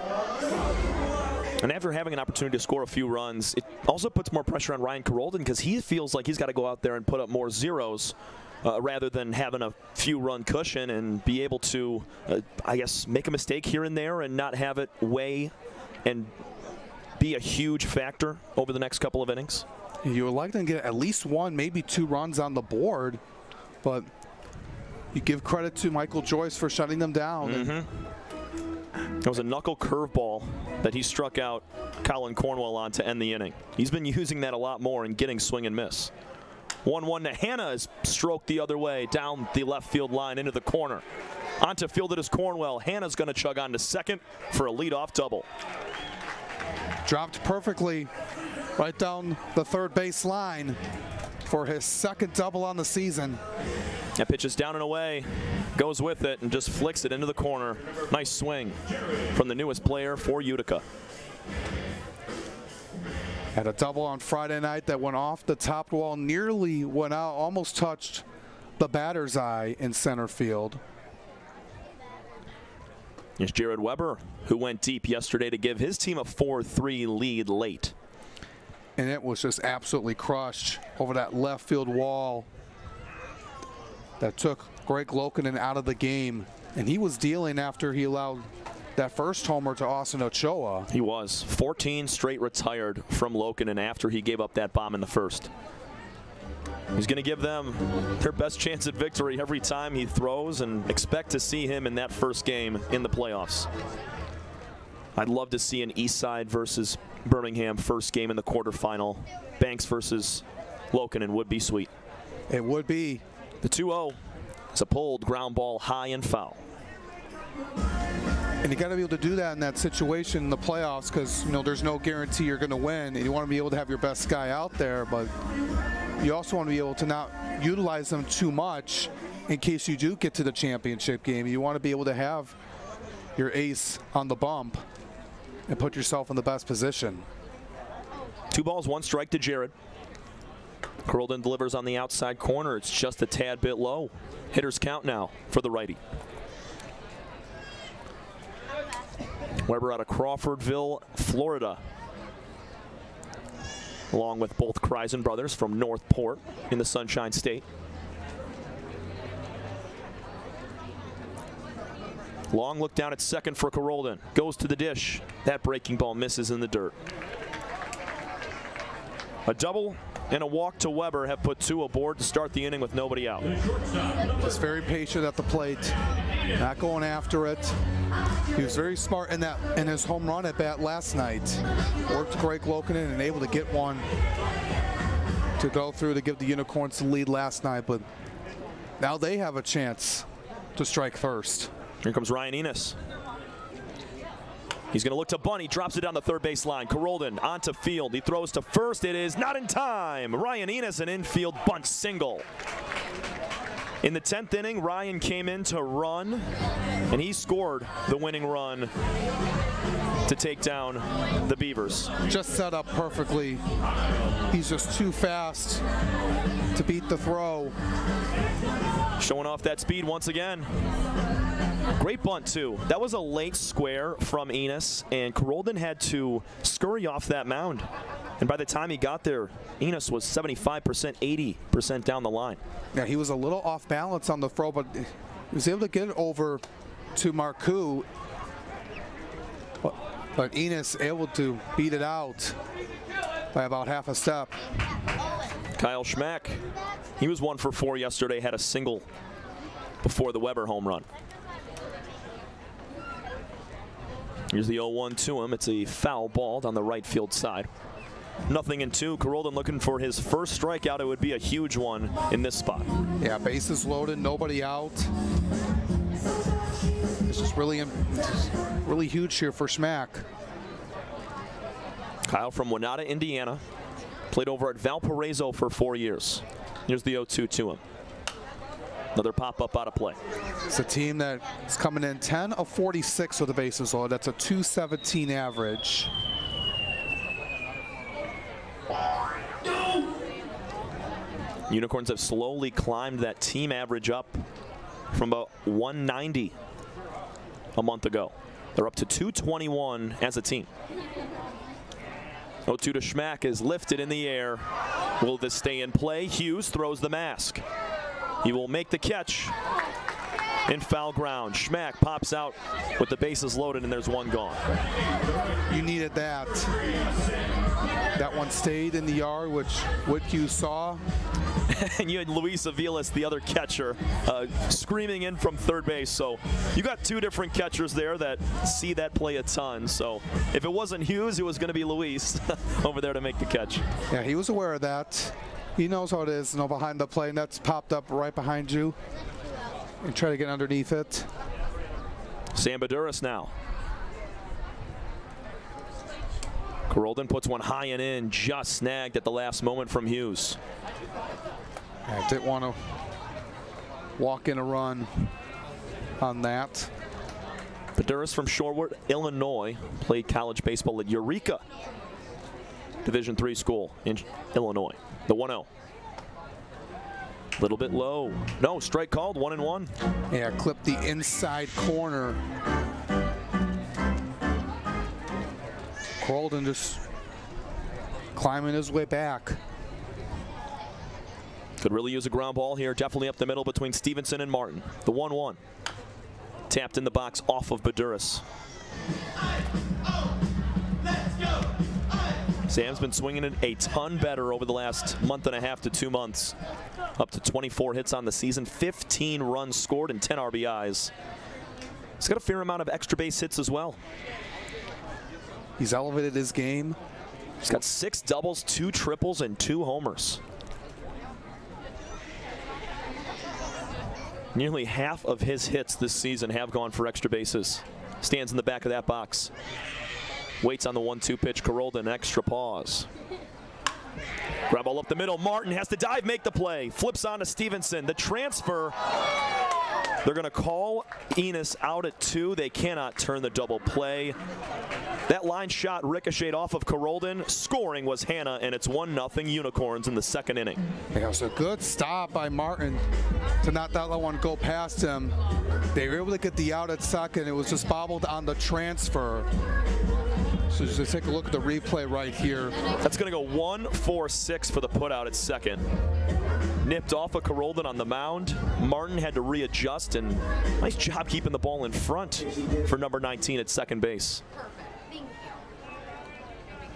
And after having an opportunity to score a few runs, it also puts more pressure on Ryan Carolden because he feels like he's got to go out there and put up more zeros rather than having a few run cushion and be able to, I guess, make a mistake here and there and not have it weigh and be a huge factor over the next couple of innings. You would like to get at least one, maybe two runs on the board, but you give credit to Michael Joyce for shutting them down. It was a knuckle curveball that he struck out Colin Cornwell on to end the inning. He's been using that a lot more and getting swing and miss. 1-1 to Hanna is stroked the other way down the left field line into the corner. Onto field it is Cornwell. Hanna's going to chug on to second for a leadoff double. Dropped perfectly right down the third base line for his second double on the season. That pitch is down and away, goes with it and just flicks it into the corner. Nice swing from the newest player for Utica. Had a double on Friday night that went off the top wall, nearly went out, almost touched the batter's eye in center field. Here's Jared Weber, who went deep yesterday to give his team a 4-3 lead late. And it was just absolutely crushed over that left field wall that took Greg Lokinen out of the game. And he was dealing after he allowed that first homer to Austin Ochoa. He was. 14 straight retired from Lokinen after he gave up that bomb in the first. He's going to give them their best chance at victory every time he throws and expect to see him in that first game in the playoffs. I'd love to see an Eastside versus Birmingham first game in the quarterfinal. Banks versus Lokinen would be sweet. It would be. The 2-0 is a pulled ground ball high and foul. And you got to be able to do that in that situation in the playoffs because, you know, there's no guarantee you're going to win. And you want to be able to have your best guy out there, but you also want to be able to not utilize them too much in case you do get to the championship game. You want to be able to have your ace on the bump and put yourself in the best position. 2 balls, 1 strike to Jared. Carolden delivers on the outside corner. It's just a tad bit low. Hitters count now for the righty. Weber out of Crawfordville, Florida, along with both Kreisen brothers from Northport in the Sunshine State. Long look down at second for Carolden. Goes to the dish. That breaking ball misses in the dirt. A double and a walk to Weber have put 2 aboard to start the inning with nobody out. Just very patient at the plate, not going after it. He was very smart in his home run at bat last night. Worked Greg Lokinen and able to get one to go through to give the Unicorns the lead last night, but now they have a chance to strike first. Here comes Ryan Enos. He's going to look to bunt. He drops it down the third base line. Carolden onto field. He throws to first. It is not in time. Ryan Enos, an infield bunt single. In the 10th inning, Ryan came in to run, and he scored the winning run to take down the Beavers. Just set up perfectly. He's just too fast to beat the throw. Showing off that speed once again. Great bunt, too. That was a late square from Enos, and Carolden had to scurry off that mound. And by the time he got there, Enos was 75%, 80% down the line. Yeah, he was a little off balance on the throw, but he was able to get it over to Marcoux. But Enos able to beat it out by about half a step. Kyle Schmack, he was 1 for 4 yesterday, had a single before the Weber home run. Here's the 0-1 to him. It's a foul ball down the right field side. 0-2. Carolden looking for his first strikeout. It would be a huge one in this spot. Yeah, bases loaded, nobody out. This is really huge here for Schmack. Kyle from Winona, Indiana. Played over at Valparaiso for 4 years. Here's the 0-2 to him. Another pop-up out of play. It's a team that is coming in 10 of 46 with the bases loaded. That's a .217 average. Unicorns have slowly climbed that team average up from about 190 a month ago. They're up to 221 as a team. 0-2 to Schmack is lifted in the air. Will this stay in play? Hughes throws the mask. He will make the catch in foul ground. Schmack pops out with the bases loaded, and there's one gone. You needed that. That one stayed in the yard, which you saw. And you had Luis Aviles, the other catcher, screaming in from third base. So you got two different catchers there that see that play a ton. So if it wasn't Hughes, it was going to be Luis over there to make the catch. Yeah, he was aware of that. He knows how it is, behind the play, and that's popped up right behind you. And try to get underneath it. Sam Baduras now. Carolden puts one high and in, just snagged at the last moment from Hughes. I didn't want to walk in a run on that. Baduras from Shorewood, Illinois, played college baseball at Eureka Division III school in Illinois. The 1-0. Little bit low. No, strike called, 1-1. Yeah, clipped the inside corner. Carolden just climbing his way back. Could really use a ground ball here. Definitely up the middle between Stevenson and Martin. The 1-1. Tapped in the box off of Baduras. Sam's been swinging it a ton better over the last month and a half to 2 months. Up to 24 hits on the season, 15 runs scored and 10 RBIs. He's got a fair amount of extra base hits as well. He's elevated his game. He's got 6 doubles, 2 triples, and 2 homers. Nearly half of his hits this season have gone for extra bases. Stands in the back of that box. Waits on the 1-2 pitch. Carolden, extra pause. Grab ball up the middle. Martin has to dive, make the play. Flips on to Stevenson. The transfer. They're going to call Enos out at 2. They cannot turn the double play. That line shot ricocheted off of Carolden. Scoring was Hannah, and it's 1-0 Unicorns in the second inning. Yeah, it was a good stop by Martin to not let that one go past him. They were able to get the out at second. It was just bobbled on the transfer. So just take a look at the replay right here. That's going to go 1-4-6 for the putout at second. Nipped off of Carolden on the mound. Martin had to readjust, and nice job keeping the ball in front for number 19 at second base.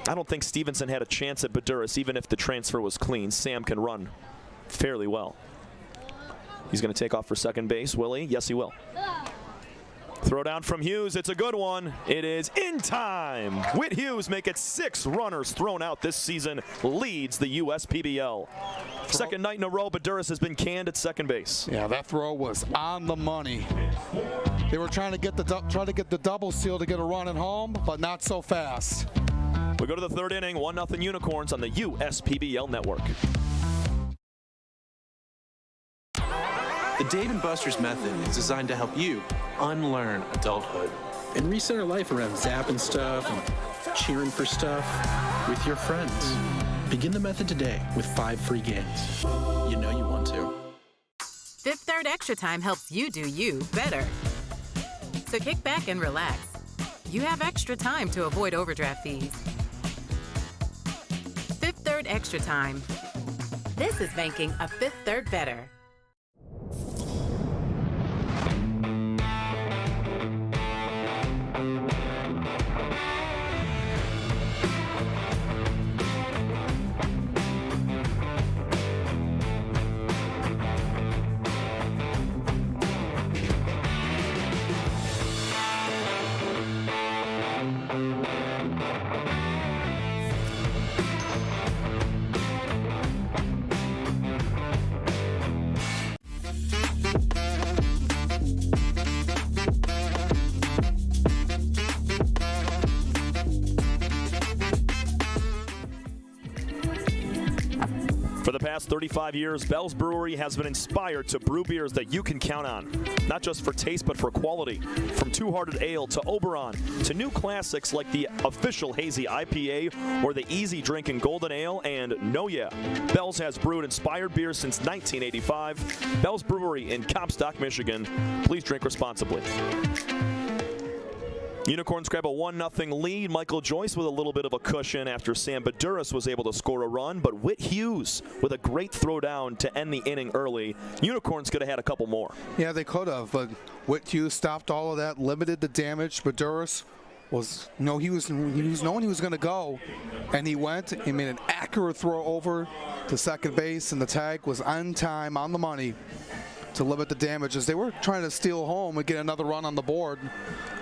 I don't think Stevenson had a chance at Baduras, even if the transfer was clean. Sam can run fairly well. He's going to take off for second base. Will he? Yes, he will. Throw down from Hughes. It's a good one. It is in time. Whit Hughes make it 6 runners thrown out this season. Leads the USPBL. Second night in a row, Baduras has been canned at second base. Yeah, that throw was on the money. They were trying to get the double steal to get a run at home, but not so fast. We go to the third inning, 1-0 Unicorns on the USPBL network. The Dave & Buster's method is designed to help you unlearn adulthood and reset our life around zapping stuff and cheering for stuff with your friends. Begin the method today with 5 free games. You know you want to. Fifth Third Extra Time helps you do you better. So kick back and relax. You have extra time to avoid overdraft fees. Fifth Third Extra Time. This is banking a Fifth Third better. For the past 35 years, Bell's Brewery has been inspired to brew beers that you can count on. Not just for taste, but for quality. From Two-Hearted Ale to Oberon to new classics like the official Hazy IPA or the easy drinking Golden Ale and No Yeah. Bell's has brewed inspired beers since 1985. Bell's Brewery in Comstock, Michigan. Please drink responsibly. Unicorns grab a 1-0 lead. Michael Joyce with a little bit of a cushion after Sam Baduras was able to score a run, but Whit Hughes with a great throwdown to end the inning early. Unicorns could have had a couple more. Yeah, they could have, but Whit Hughes stopped all of that, limited the damage. Baduras was, he was knowing he was going to go, and he went. He made an accurate throw over to second base, and the tag was on time, on the money, to limit the damages. They were trying to steal home and get another run on the board,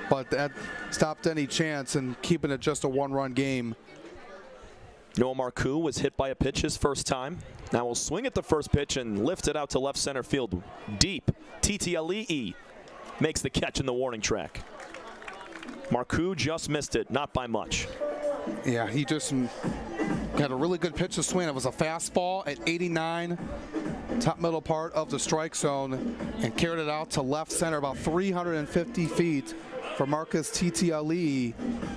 but that stopped any chance in keeping it just a one-run game. Noah Marcoux was hit by a pitch his first time. Now will swing at the first pitch and lift it out to left center field deep. TTLEE makes the catch in the warning track. Marcoux just missed it, not by much. Yeah, he just had a really good pitch to swing. It was a fastball at 89, top middle part of the strike zone, and carried it out to left center about 350 feet for Marcus TTLE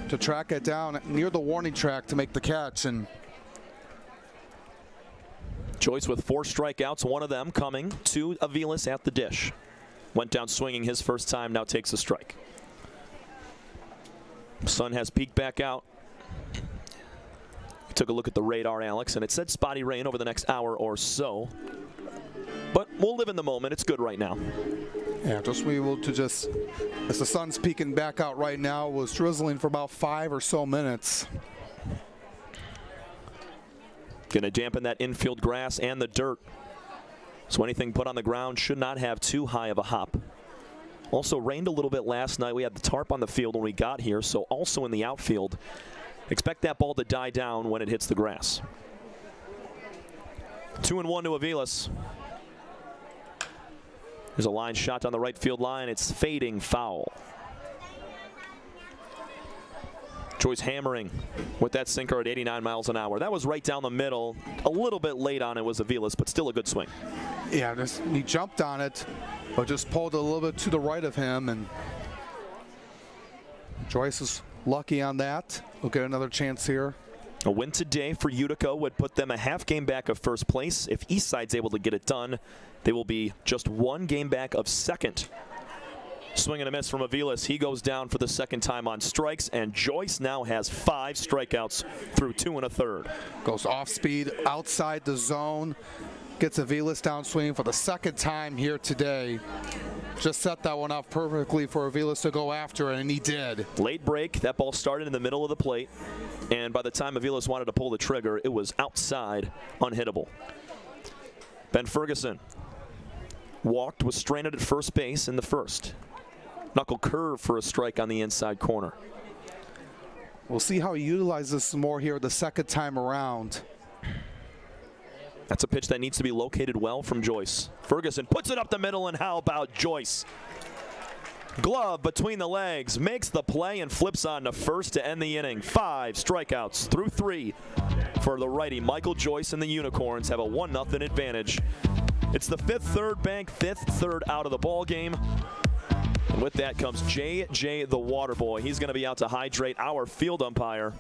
to track it down near the warning track to make the catch. And Joyce with 4 strikeouts, one of them coming to Aviles at the dish. Went down swinging his first time, now takes a strike. Sun has peeked back out. We took a look at the radar, Alex, and it said spotty rain over the next hour or so. But we'll live in the moment. It's good right now. Yeah, just we will to just, as the sun's peeking back out right now, was drizzling for about 5 or so minutes. Going to dampen that infield grass and the dirt. So anything put on the ground should not have too high of a hop. Also rained a little bit last night. We had the tarp on the field when we got here, so also in the outfield. Expect that ball to die down when it hits the grass. 2-1 to Aviles. There's a line shot on the right field line. It's fading foul. Joyce hammering with that sinker at 89 miles an hour. That was right down the middle. A little bit late on it was Aviles, but still a good swing. Yeah, he jumped on it, but just pulled a little bit to the right of him, and Joyce is lucky on that. We'll get another chance here. A win today for Utica would put them a half game back of first place. If Eastside's able to get it done, they will be just 1 game back of second. Swing and a miss from Aviles. He goes down for the second time on strikes, and Joyce now has 5 strikeouts through 2 1/3. Goes off speed outside the zone. Gets Aviles down swinging for the second time here today. Just set that one up perfectly for Aviles to go after it, and he did. Late break. That ball started in the middle of the plate, and by the time Aviles wanted to pull the trigger, it was outside, unhittable. Ben Ferguson walked, was stranded at first base in the first. Knuckle curve for a strike on the inside corner. We'll see how he utilizes this more here the second time around. That's a pitch that needs to be located well from Joyce. Ferguson puts it up the middle, and how about Joyce? Glove between the legs, makes the play and flips on to first to end the inning. 5 strikeouts through 3 for the righty. Michael Joyce and the Unicorns have a 1-0 advantage. It's the fifth third bank, fifth third out of the ball game. And with that comes JJ the Water Boy. He's going to be out to hydrate our field umpire.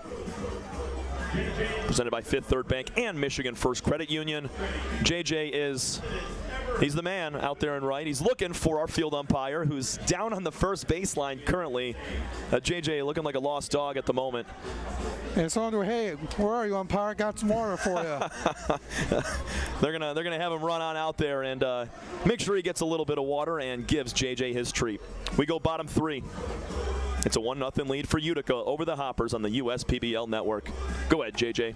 Presented by Fifth Third Bank and Michigan First Credit Union. JJ he's the man out there in right. He's looking for our field umpire, who's down on the first baseline currently. JJ looking like a lost dog at the moment. And so, hey, where are you, umpire? Got some water for you. They're gonna have him run on out there and make sure he gets a little bit of water and gives JJ his treat. We go bottom 3. It's a 1-0 lead for Utica over the Hoppers on the USPBL network. Go ahead, JJ.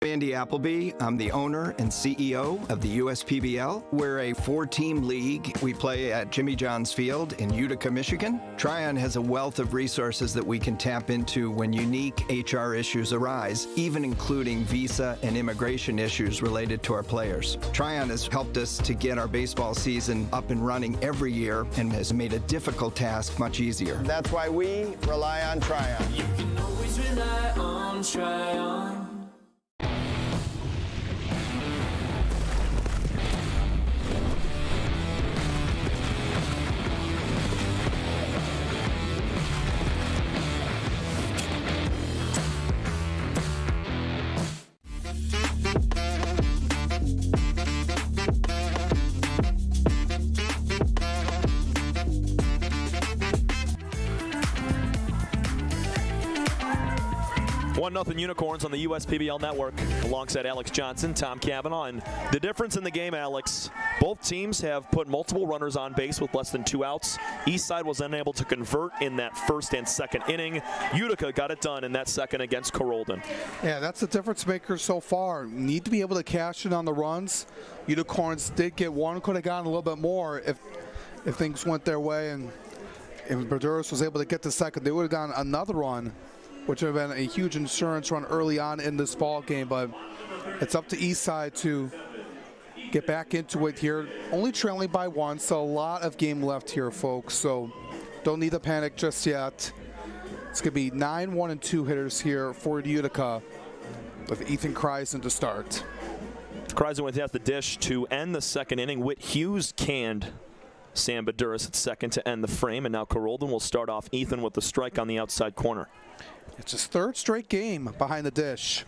Andy Appleby. I'm the owner and CEO of the USPBL. We're a 4-team league. We play at Jimmy John's Field in Utica, Michigan. Tryon has a wealth of resources that we can tap into when unique HR issues arise, even including visa and immigration issues related to our players. Tryon has helped us to get our baseball season up and running every year and has made a difficult task much easier. That's why we rely on Tryon. You can always rely on Tryon. Nothing Unicorns on the USPBL network alongside Alex Johnson, Tom Cavanaugh. And the difference in the game, Alex, both teams have put multiple runners on base with less than 2 outs. Eastside was unable to convert in that first and second inning. Utica got it done in that second against Corolden. Yeah, that's the difference maker so far. Need to be able to cash in on the runs. Unicorns did get one, could have gotten a little bit more if things went their way, and if Berduris was able to get the second, they would have gotten another run, which would have been a huge insurance run early on in this ball game. But it's up to Eastside to get back into it here. Only trailing by 1, so a lot of game left here, folks. So don't need to panic just yet. It's going to be 9, 1, and 2 hitters here for Utica with Ethan Kreisen to start. Kreisen went at the dish to end the second inning. Whit Hughes canned Sam Berduris at second to end the frame. And now Corolden will start off Ethan with the strike on the outside corner. It's his 3rd straight game behind the dish.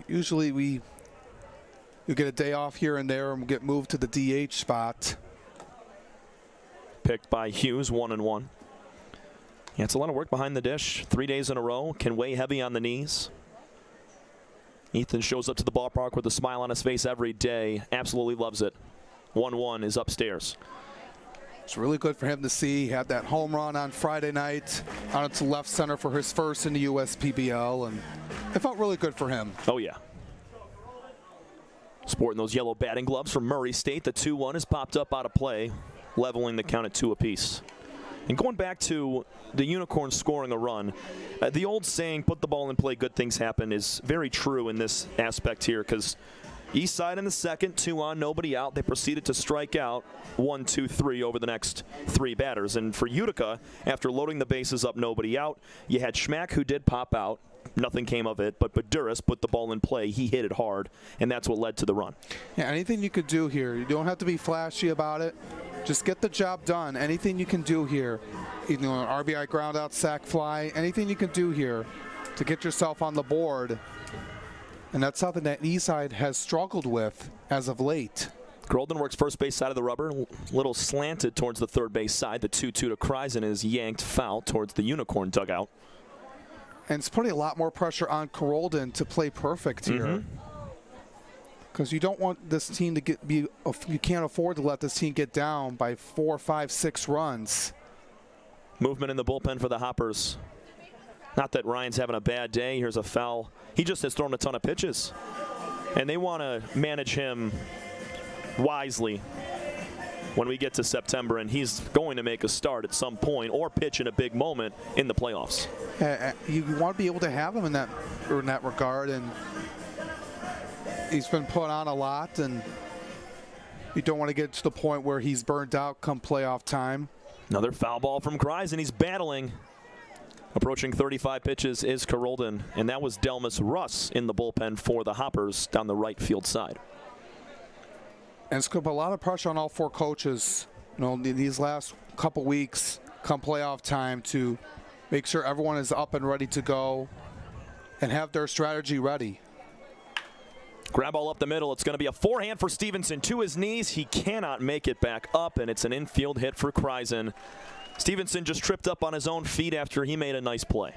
Usually you get a day off here and there and get moved to the DH spot. Picked by Hughes, 1-1. Yeah, it's a lot of work behind the dish. 3 days in a row, can weigh heavy on the knees. Ethan shows up to the ballpark with a smile on his face every day. Absolutely loves it. 1-1 is upstairs. It's really good for him to see. He had that home run on Friday night out to left center for his first in the USPBL, and it felt really good for him. Oh, yeah. Sporting those yellow batting gloves from Murray State. The 2-1 is popped up out of play, leveling the count at 2 apiece. And going back to the Unicorns scoring a run, the old saying, put the ball in play, good things happen, is very true in this aspect here, because Eastside in the second, 2 on, nobody out. They proceeded to strike out 1, 2, 3 over the next 3 batters. And for Utica, after loading the bases up, nobody out, you had Schmack, who did pop out. Nothing came of it, but Berduris put the ball in play. He hit it hard, and that's what led to the run. Yeah, anything you could do here. You don't have to be flashy about it. Just get the job done. Anything you can do here, an RBI ground out, sac fly, anything you can do here to get yourself on the board. And that's something that Eastside has struggled with as of late. Corolden works first base side of the rubber, a little slanted towards the third base side. The 2-2 to Kreisen is yanked foul towards the Unicorn dugout. And it's putting a lot more pressure on Corolden to play perfect here. Because you don't want this team to you can't afford to let this team get down by 4, 5, 6 runs. Movement in the bullpen for the Hoppers. Not that Ryan's having a bad day. Here's a foul. He just has thrown a ton of pitches. And they want to manage him wisely. when we get to September, and he's going to make a start at some point or pitch in a big moment in the playoffs. You want to be able to have him in that regard, and he's been put on a lot, and you don't want to get to the point where he's burnt out come playoff time. Another foul ball from Kreis, and he's battling. Approaching 35 pitches is Carolden, and that was Delmas Russ in the bullpen for the Hoppers down the right field side. And it's going to put a lot of pressure on all four coaches, these last couple weeks come playoff time to make sure everyone is up and ready to go and have their strategy ready. Grab ball up the middle. It's going to be a forehand for Stevenson to his knees. He cannot make it back up, and it's an infield hit for Kreisen. Stevenson just tripped up on his own feet after he made a nice play.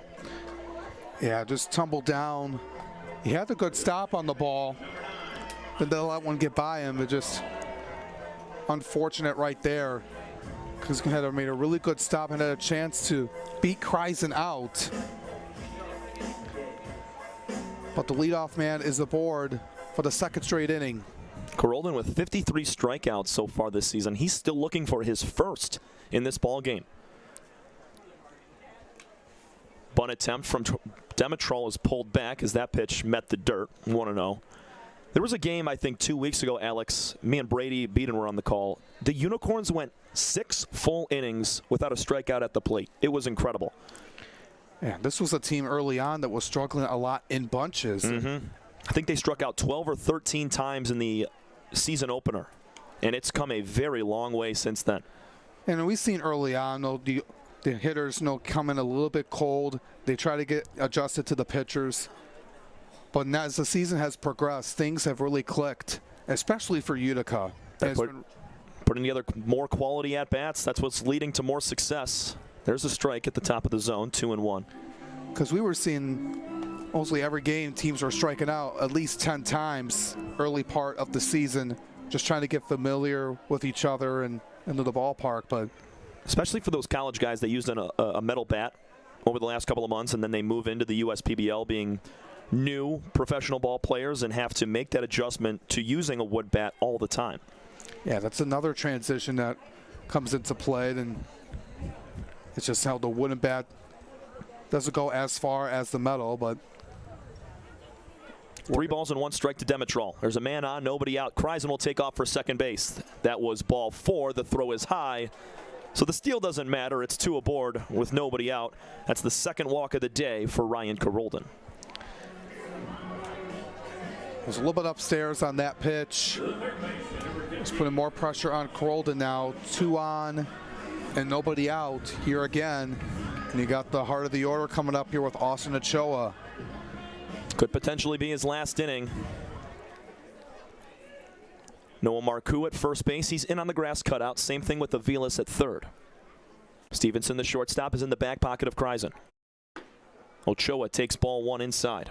Yeah, just tumbled down. He had a good stop on the ball, but they'll let one get by him. It just unfortunate right there, because he had made a really good stop and had a chance to beat Kreisen out. But the leadoff man is aboard for the second straight inning. Carolden with 53 strikeouts so far this season. He's still looking for his first in this ball game. Bunt attempt from Demetrol is pulled back as that pitch met the dirt. 1-0. There was a game, I think, 2 weeks ago, Alex. Me and Brady Beaton were on the call. The Unicorns went 6 full innings without a strikeout at the plate. It was incredible. Yeah, this was a team early on that was struggling a lot in bunches. I think they struck out 12 or 13 times in the season opener, and it's come a very long way since then. And we've seen early on, the hitters come in a little bit cold. They try to get adjusted to the pitchers. But now, as the season has progressed, things have really clicked, especially for Utica. Putting together more quality at-bats, that's what's leading to more success. There's a strike at the top of the zone, 2-1. Because we were seeing mostly every game, teams were striking out at least 10 times early part of the season, just trying to get familiar with each other and into the ballpark. But especially for those college guys that used a metal bat over the last couple of months, and then they move into the USPBL being new professional ball players and have to make that adjustment to using a wood bat all the time. Yeah, that's another transition that comes into play, and it's just how the wooden bat doesn't go as far as the metal. But 3 balls and 1 strike to Demetrol. There's a man on, nobody out. Kreisen will take off for second base. That was ball 4. The throw is high, so the steal doesn't matter. It's 2 aboard with nobody out. That's the second walk of the day for Ryan Carolden. There's a little bit upstairs on that pitch. It's putting more pressure on Carolden now. 2 on and nobody out here again. And you got the heart of the order coming up here with Austin Ochoa. Could potentially be his last inning. Noah Marcoux at first base. He's in on the grass cutout. Same thing with Aviles at third. Stevenson, the shortstop, is in the back pocket of Kreisen. Ochoa takes ball 1 inside.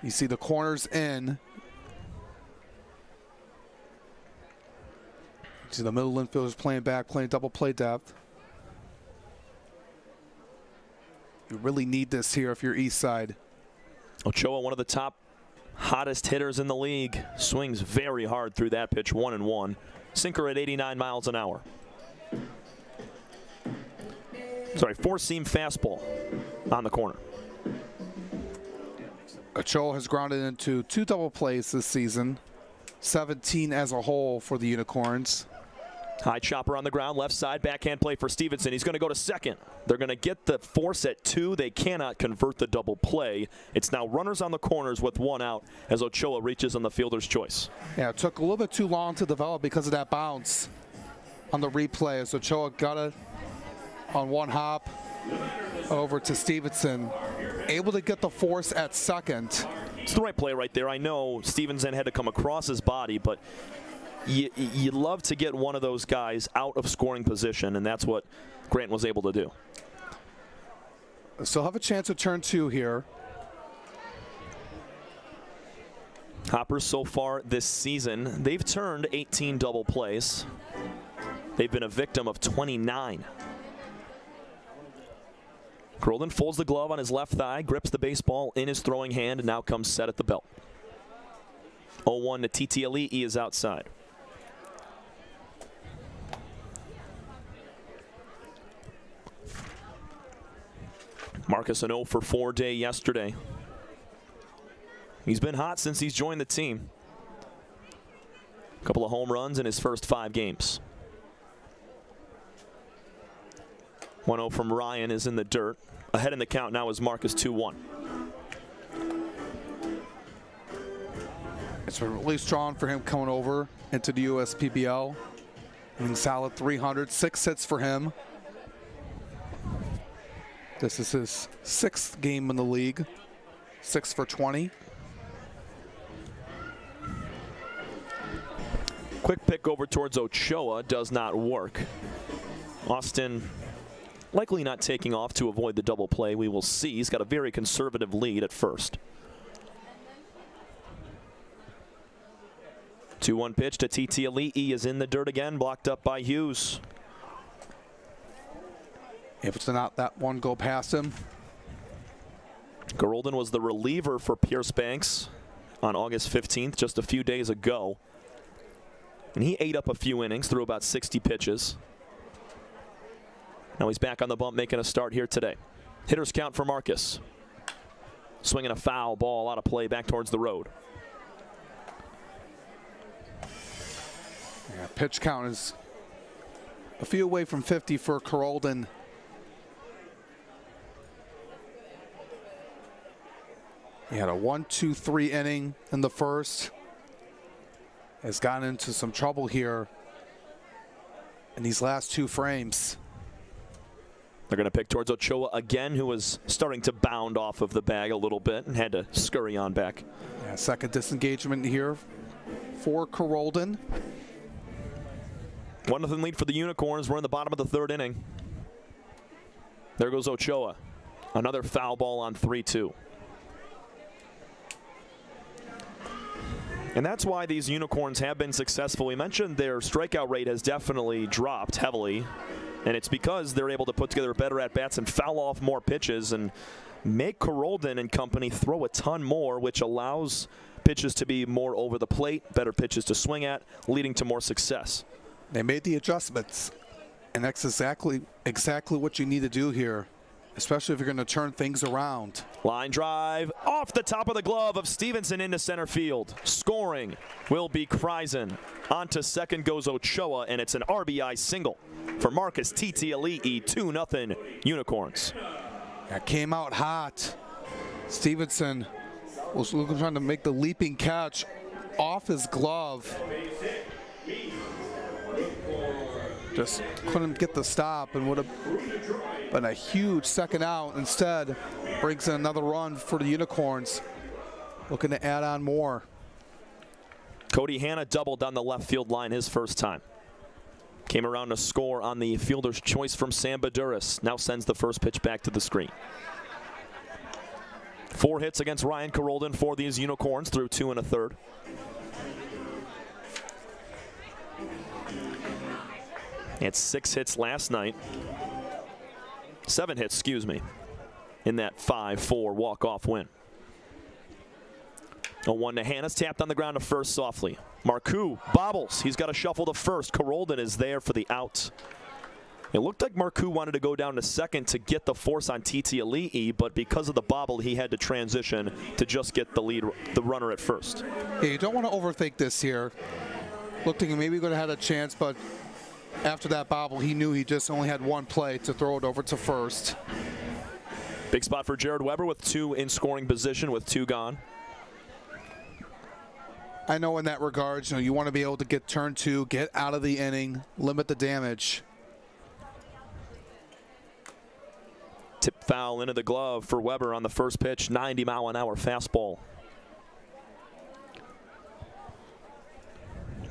You see the corners in. You see the middle infielders playing back, playing double play depth. You really need this here if you're Eastside. Ochoa, one of the top hottest hitters in the league, swings very hard through that pitch, 1-1. Sinker at 89 miles an hour. Sorry, 4-seam fastball on the corner. Ochoa has grounded into 2 double plays this season, 17 as a whole for the Unicorns. High chopper on the ground, left side, backhand play for Stevenson. He's going to go to second. They're going to get the force at 2. They cannot convert the double play. It's now runners on the corners with 1 out as Ochoa reaches on the fielder's choice. Yeah, it took a little bit too long to develop because of that bounce on the replay as Ochoa got it on 1 hop over to Stevenson. Able to get the force at second. It's the right play right there. I know Stevenson had to come across his body, but you love to get one of those guys out of scoring position, and that's what Grant was able to do. Still have a chance to turn 2 here. Hoppers so far this season, they've turned 18 double plays. They've been a victim of 29. Carolden folds the glove on his left thigh, grips the baseball in his throwing hand, and now comes set at the belt. 0-1 to TTLE is outside. Marcus an 0 for 4 day yesterday. He's been hot since he's joined the team. A couple of home runs in his first 5 games. 1-0 from Ryan is in the dirt. Ahead in the count now is Marcus 2-1. It's been really strong for him coming over into the USPBL. Hitting solid 300, 6 hits for him. This is his 6th game in the league, 6 for 20. Quick pick over towards Ochoa does not work. Austin likely not taking off to avoid the double play. We will see. He's got a very conservative lead at first. 2-1 pitch to TT Elite is in the dirt again, blocked up by Hughes. If it's not that one, go past him. Gerolden was the reliever for Pierce Banks on August 15th, just a few days ago. And he ate up a few innings, threw about 60 pitches. Now he's back on the bump, making a start here today. Hitters count for Marcus. Swinging a foul ball out of play back towards the road. Yeah, pitch count is a few away from 50 for Gerolden. He had a 1-2-3 inning in the first. Has gotten into some trouble here in these last 2 frames. They're going to pick towards Ochoa again, who was starting to bound off of the bag a little bit and had to scurry on back. Yeah, second disengagement here for Gerolden. 1-0 lead for the Unicorns. We're in the bottom of the 3rd inning. There goes Ochoa. Another foul ball on 3-2. And that's why these Unicorns have been successful. We mentioned their strikeout rate has definitely dropped heavily, and it's because they're able to put together better at-bats and foul off more pitches and make Gerolden and company throw a ton more, which allows pitches to be more over the plate, better pitches to swing at, leading to more success. They made the adjustments, and that's exactly what you need to do here, especially if you're going to turn things around. Line drive off the top of the glove of Stevenson into center field. Scoring will be Kreisen. On to second goes Ochoa, and it's an RBI single for Marcus TT Elite. 2-0 Unicorns. That came out hot. Stevenson was trying to make the leaping catch off his glove. Just couldn't get the stop, and would have been a huge second out. Instead, brings in another run for the Unicorns, looking to add on more. Cody Hanna doubled on the left field line his first time. Came around to score on the fielder's choice from Sam Baduras. Now sends the first pitch back to the screen. 4 hits against Ryan Gerolden for these Unicorns through 2 1/3. He had 6 hits last night. 7 hits, excuse me, in that 5-4 walk-off win. 0-1 to Hanna's, tapped on the ground to first softly. Marcoux bobbles. He's got to shuffle to first. Gerolden is there for the out. It looked like Marcoux wanted to go down to second to get the force on TT Elite, but because of the bobble, he had to transition to just get the lead, the runner at first. Yeah, you don't want to overthink this here. Looked like he maybe could have had a chance, but after that bobble, he knew he just only had one play to throw it over to first. Big spot for Jared Weber with 2 in scoring position with 2 gone. I know in that regard, you want to be able to get turn 2, get out of the inning, limit the damage. Tip foul into the glove for Weber on the first pitch, 90-mile-an-hour fastball.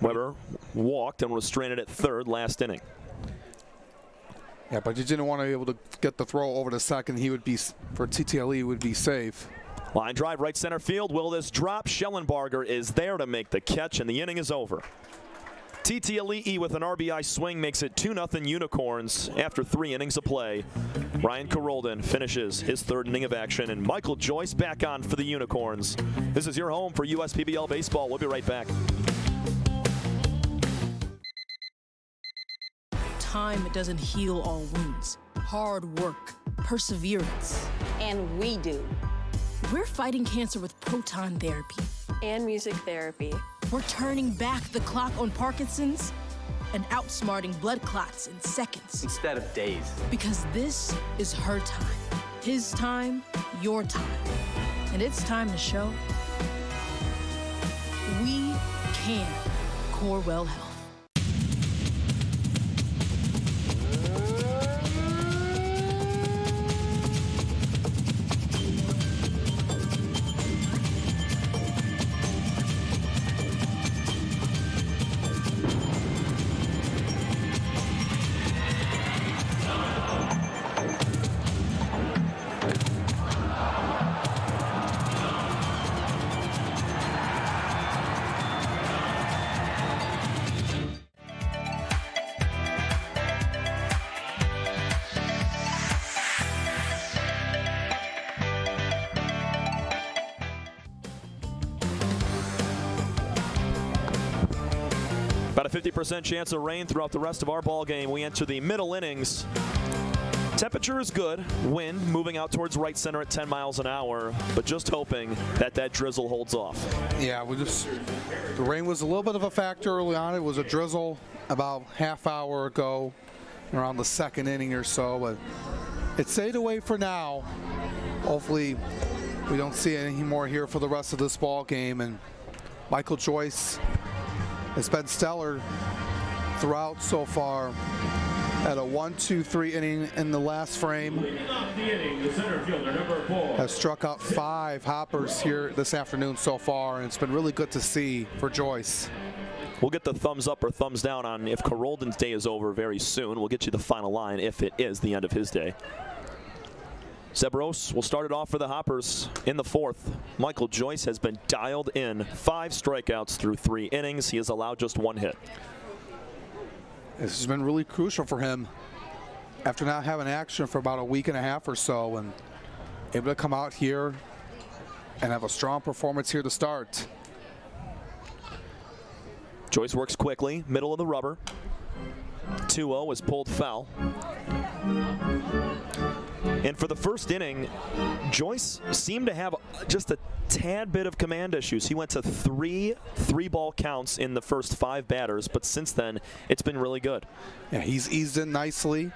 Weber walked and was stranded at third last inning. Yeah, but you didn't want to be able to get the throw over to second. He would be, for TTLE, he would be safe. Line drive right center field. Will this drop? Schellenbarger is there to make the catch, and the inning is over. TT Elite with an RBI swing makes it 2-0 Unicorns after 3 innings of play. Ryan Gerolden finishes his 3rd inning of action, and Michael Joyce back on for the Unicorns. This is your home for USPBL baseball. We'll be right back. Time doesn't heal all wounds. Hard work, perseverance, And we do. We're fighting cancer with proton therapy. And music therapy. We're turning back the clock on Parkinson's and outsmarting blood clots in seconds. Instead of days. Because this is her time. His time, your time. And it's time to show we can. Corewell Health. About a 50% chance of rain throughout the rest of our ball game. We enter the middle innings. Temperature is good. Wind moving out towards right center at 10 miles an hour, but just hoping that that drizzle holds off. Yeah, the rain was a little bit of a factor early on. It was a drizzle about half hour ago, around the second inning or so, but it stayed away for now. Hopefully we don't see any more here for the rest of this ball game. And Michael Joyce has been stellar throughout so far. At a 1-2-3 inning in the last frame. Has struck out 5 hoppers here this afternoon so far, and it's been really good to see for Joyce. We'll get the thumbs up or thumbs down on if Carolden's day is over very soon. We'll get you the final line if it is the end of his day. Zebros will start it off for the Hoppers in the 4th. Michael Joyce has been dialed in. 5 strikeouts through 3 innings. He has allowed just 1 hit. This has been really crucial for him after not having action for about a week and a half or so, and able to come out here and have a strong performance here to start. Joyce works quickly, middle of the rubber. 2-0 is pulled foul. And for the first inning, Joyce seemed to have just a tad bit of command issues. He went to 3 3-ball counts in the first 5 batters, but since then, it's been really good. Yeah, he's eased in nicely.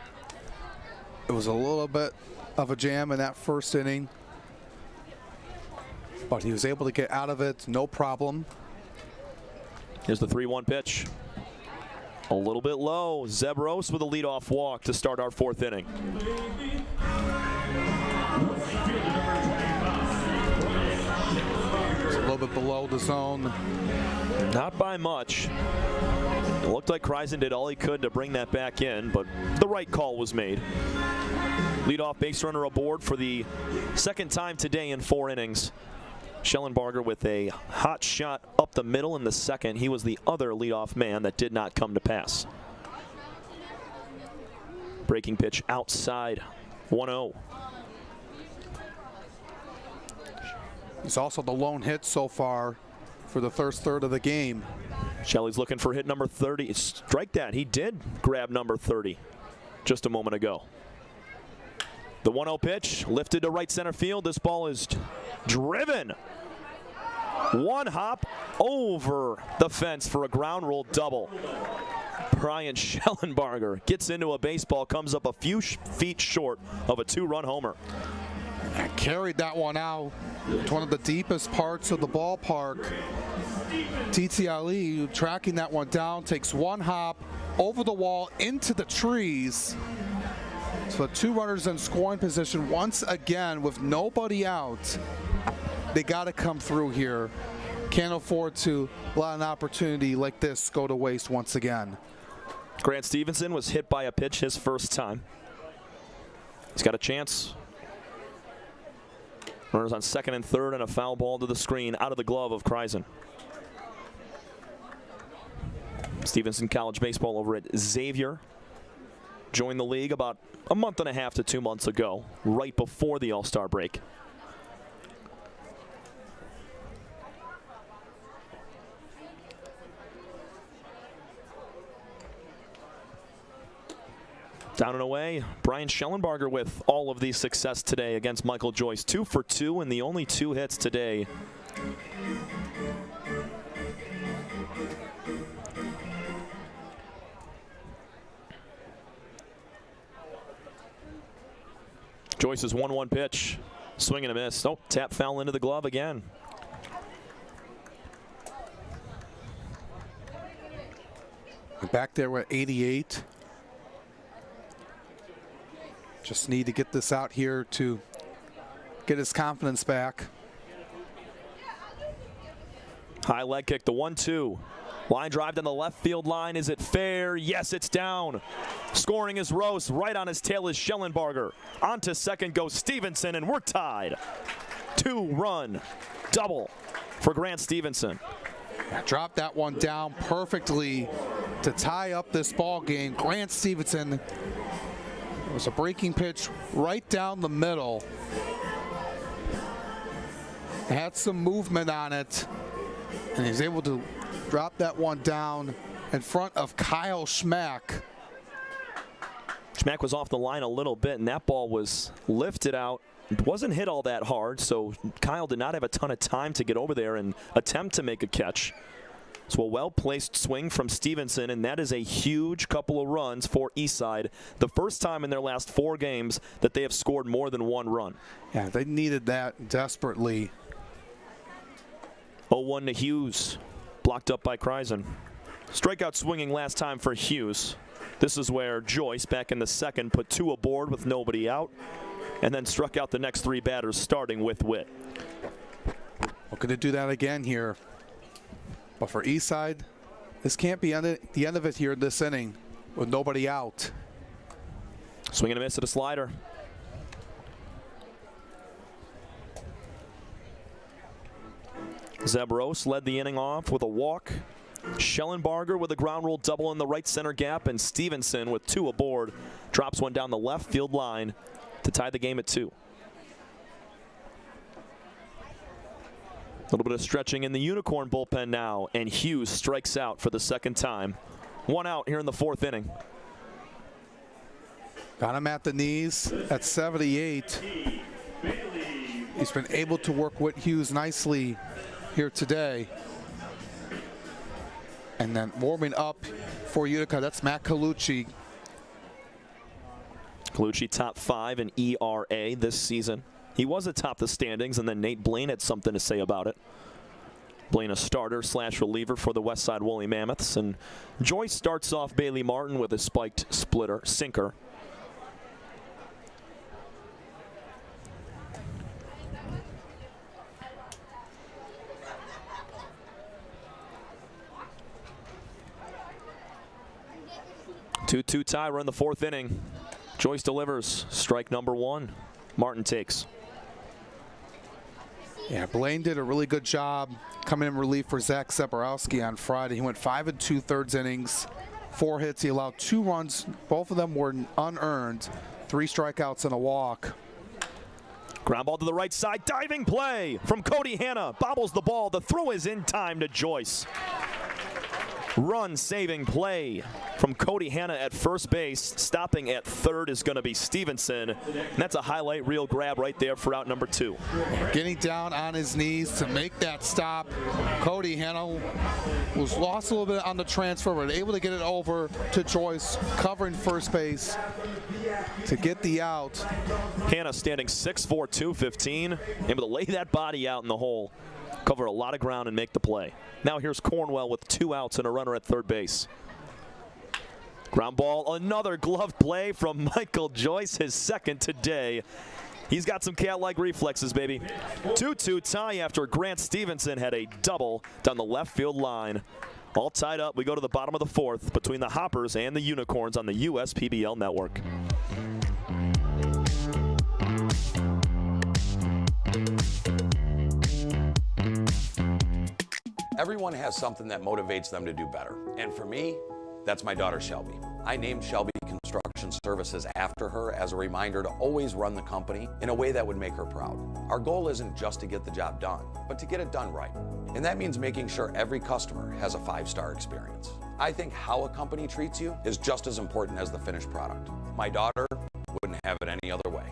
It was a little bit of a jam in that first inning, but he was able to get out of it, no problem. Here's the 3-1 pitch. A little bit low. Zebros with a leadoff walk to start our 4th inning. It's a little bit below the zone. Not by much. It looked like Kreisen did all he could to bring that back in, but the right call was made. Leadoff base runner aboard for the 2nd time today in 4 innings. Schellenbarger with a hot shot up the middle in the 2nd. He was the other leadoff man that did not come to pass. Breaking pitch outside, 1-0. He's also the lone hit so far for the first third of the game. Shelley's looking for hit number 30. Strike that. He did grab number 30 just a moment ago. The 1-0 pitch lifted to right center field. This ball is driven. 1 hop over the fence for a ground rule double. Brian Schellenbarger gets into a baseball, comes up a few feet short of a 2-run homer. And carried that one out to one of the deepest parts of the ballpark. TT Ali tracking that one down, takes 1 hop over the wall into the trees. So 2 runners in scoring position once again with nobody out. They got to come through here. Can't afford to let an opportunity like this go to waste once again. Grant Stevenson was hit by a pitch his first time. He's got a chance. Runners on 2nd and 3rd, and a foul ball to the screen out of the glove of Kreisen. Stevenson college baseball over at Xavier. Joined the league about a month and a half to 2 months ago, right before the All-Star break. Down and away, Brian Schellenbarger with all of the success today against Michael Joyce. 2 for 2 and the only 2 hits today. Joyce's 1-1 pitch. Swing and a miss. Oh, tap foul into the glove again. Back there with 88. Just need to get this out here to get his confidence back. High leg kick, the 1-2. Line drive down the left field line. Is it fair? Yes, it's down. Scoring is Rose. Right on his tail is Schellenbarger. On to second goes Stevenson, and we're tied. 2-run double for Grant Stevenson. Dropped that one down perfectly to tie up this ball game. Grant Stevenson, it was a breaking pitch right down the middle. Had some movement on it, and he's able to drop that one down in front of Kyle Schmack. Schmack was off the line a little bit, and that ball was lifted out. It wasn't hit all that hard, so Kyle did not have a ton of time to get over there and attempt to make a catch. So a well-placed swing from Stevenson, and that is a huge couple of runs for Eastside. The first time in their last 4 games that they have scored more than 1 run. Yeah, they needed that desperately. 0-1 to Hughes, blocked up by Kreisen. Strikeout swinging last time for Hughes. This is where Joyce, back in the second, put 2 aboard with nobody out, and then struck out the next 3 batters, starting with Witt. Looking to do that again here. But for Eastside, this can't be the end of it here in this inning with nobody out. Swing and a miss at a slider. Zebros led the inning off with a walk. Schellenbarger with a ground rule double in the right center gap, and Stevenson with 2 aboard drops one down the left field line to tie the game at 2. A little bit of stretching in the Unicorn bullpen now, and Hughes strikes out for the second time. 1 out here in the 4th inning. Got him at the knees at 78. He's been able to work with Hughes nicely here today. And then warming up for Utica, that's Matt Colucci. Colucci top 5 in ERA this season. He was atop the standings, and then Nate Blaine had something to say about it. Blaine, a starter / reliever for the Westside Woolly Mammoths. And Joyce starts off Bailey Martin with a spiked sinker. Two-two tie. We're in the 4th inning. Joyce delivers. Strike number 1. Martin takes. Yeah, Blaine did a really good job coming in relief for Zach Zeborowski on Friday. He went 5 2/3 innings, 4 hits. He allowed 2 runs. Both of them were unearned. 3 strikeouts and a walk. Ground ball to the right side. Diving play from Cody Hanna. Bobbles the ball. The throw is in time to Joyce. Run-saving play from Cody Hanna at first base. Stopping at third is going to be Stevenson. And that's a highlight reel grab right there for out number 2. Getting down on his knees to make that stop. Cody Hanna was lost a little bit on the transfer, but able to get it over to Joyce, covering first base to get the out. Hanna standing 6'4", 215, able to lay that body out in the hole, cover a lot of ground and make the play. Now here's Cornwell with 2 outs and a runner at third base. Ground ball, another glove play from Michael Joyce, his second today. He's got some cat-like reflexes, baby. 2-2 tie after Grant Stevenson had a double down the left field line. All tied up. We go to the bottom of the 4th between the Hoppers and the Unicorns on the USPBL network. Everyone has something that motivates them to do better. And for me, that's my daughter Shelby. I named Shelby Construction Services after her as a reminder to always run the company in a way that would make her proud. Our goal isn't just to get the job done, but to get it done right. And that means making sure every customer has a 5-star experience. I think how a company treats you is just as important as the finished product. My daughter wouldn't have it any other way.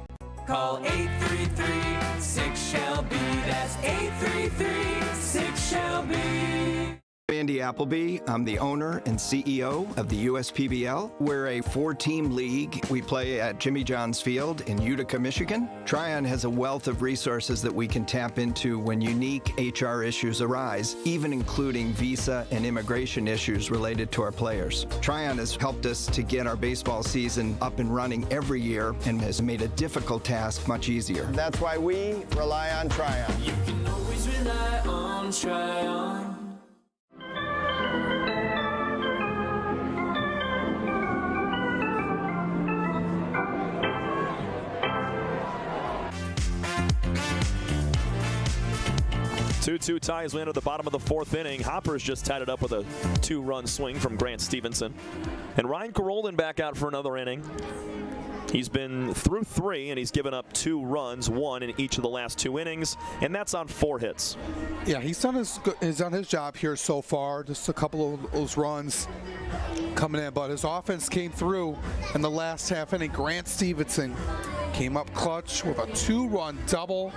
Call 833-6-SHELBY. That's 833-6-SHELBY. Andy Appleby. I'm the owner and CEO of the USPBL. We're a 4-team league. We play at Jimmy John's Field in Utica, Michigan. Tryon has a wealth of resources that we can tap into when unique HR issues arise, even including visa and immigration issues related to our players. Tryon has helped us to get our baseball season up and running every year and has made a difficult task much easier. That's why we rely on Tryon. You can always rely on Tryon. 2-2 tie as we enter the bottom of the 4th inning. Hoppers just tied it up with a 2-run swing from Grant Stevenson. And Ryan Carolden back out for another inning. He's been through 3, and he's given up 2 runs, 1 in each of the last 2 innings, and that's on 4 hits. Yeah, he's done his job here so far. Just a couple of those runs coming in, but his offense came through in the last half inning. Grant Stevenson came up clutch with a 2-run double,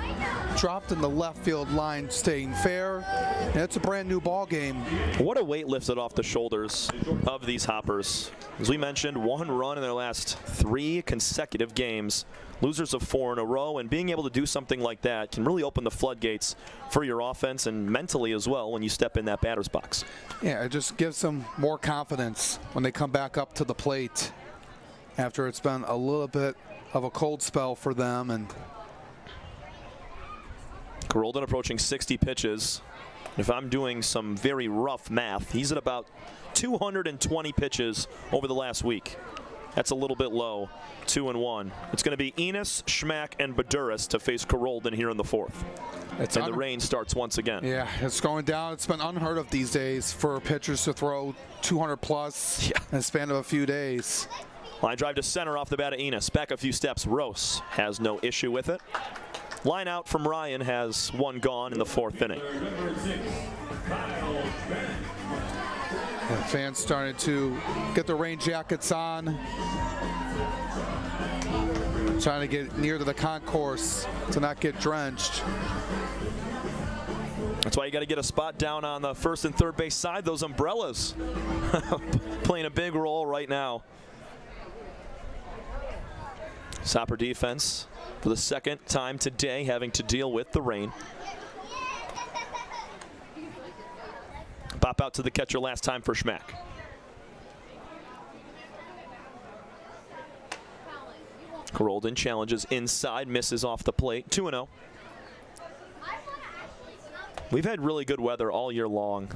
dropped in the left field line, staying fair, and it's a brand new ball game. What a weight lifted off the shoulders of these Hoppers. As we mentioned, 1 run in their last 3 consecutive games, losers of 4 in a row, and being able to do something like that can really open the floodgates for your offense and mentally as well when you step in that batter's box. Yeah, it just gives them more confidence when they come back up to the plate after it's been a little bit of a cold spell for them. And Carolden approaching 60 pitches. If I'm doing some very rough math, he's at about 220 pitches over the last week. That's a little bit low. 2-1. It's going to be Enos, Schmack, and Baduras to face Carolden here in the 4th. And the rain starts once again. Yeah, it's going down. It's been unheard of these days for pitchers to throw 200 plus in the span of a few days. Line drive to center off the bat of Enos. Back a few steps. Rose has no issue with it. Line out from Ryan has 1 gone in the 4th inning. Yeah, fans started to get the rain jackets on, trying to get near to the concourse to not get drenched. That's why you got to get a spot down on the 1st and 3rd base side. Those umbrellas playing a big role right now. Hopper defense for the 2nd time today having to deal with the rain. Pop out to the catcher last time for Schmack. Carolden challenges inside, misses off the plate. 2-0. We've had really good weather all year long.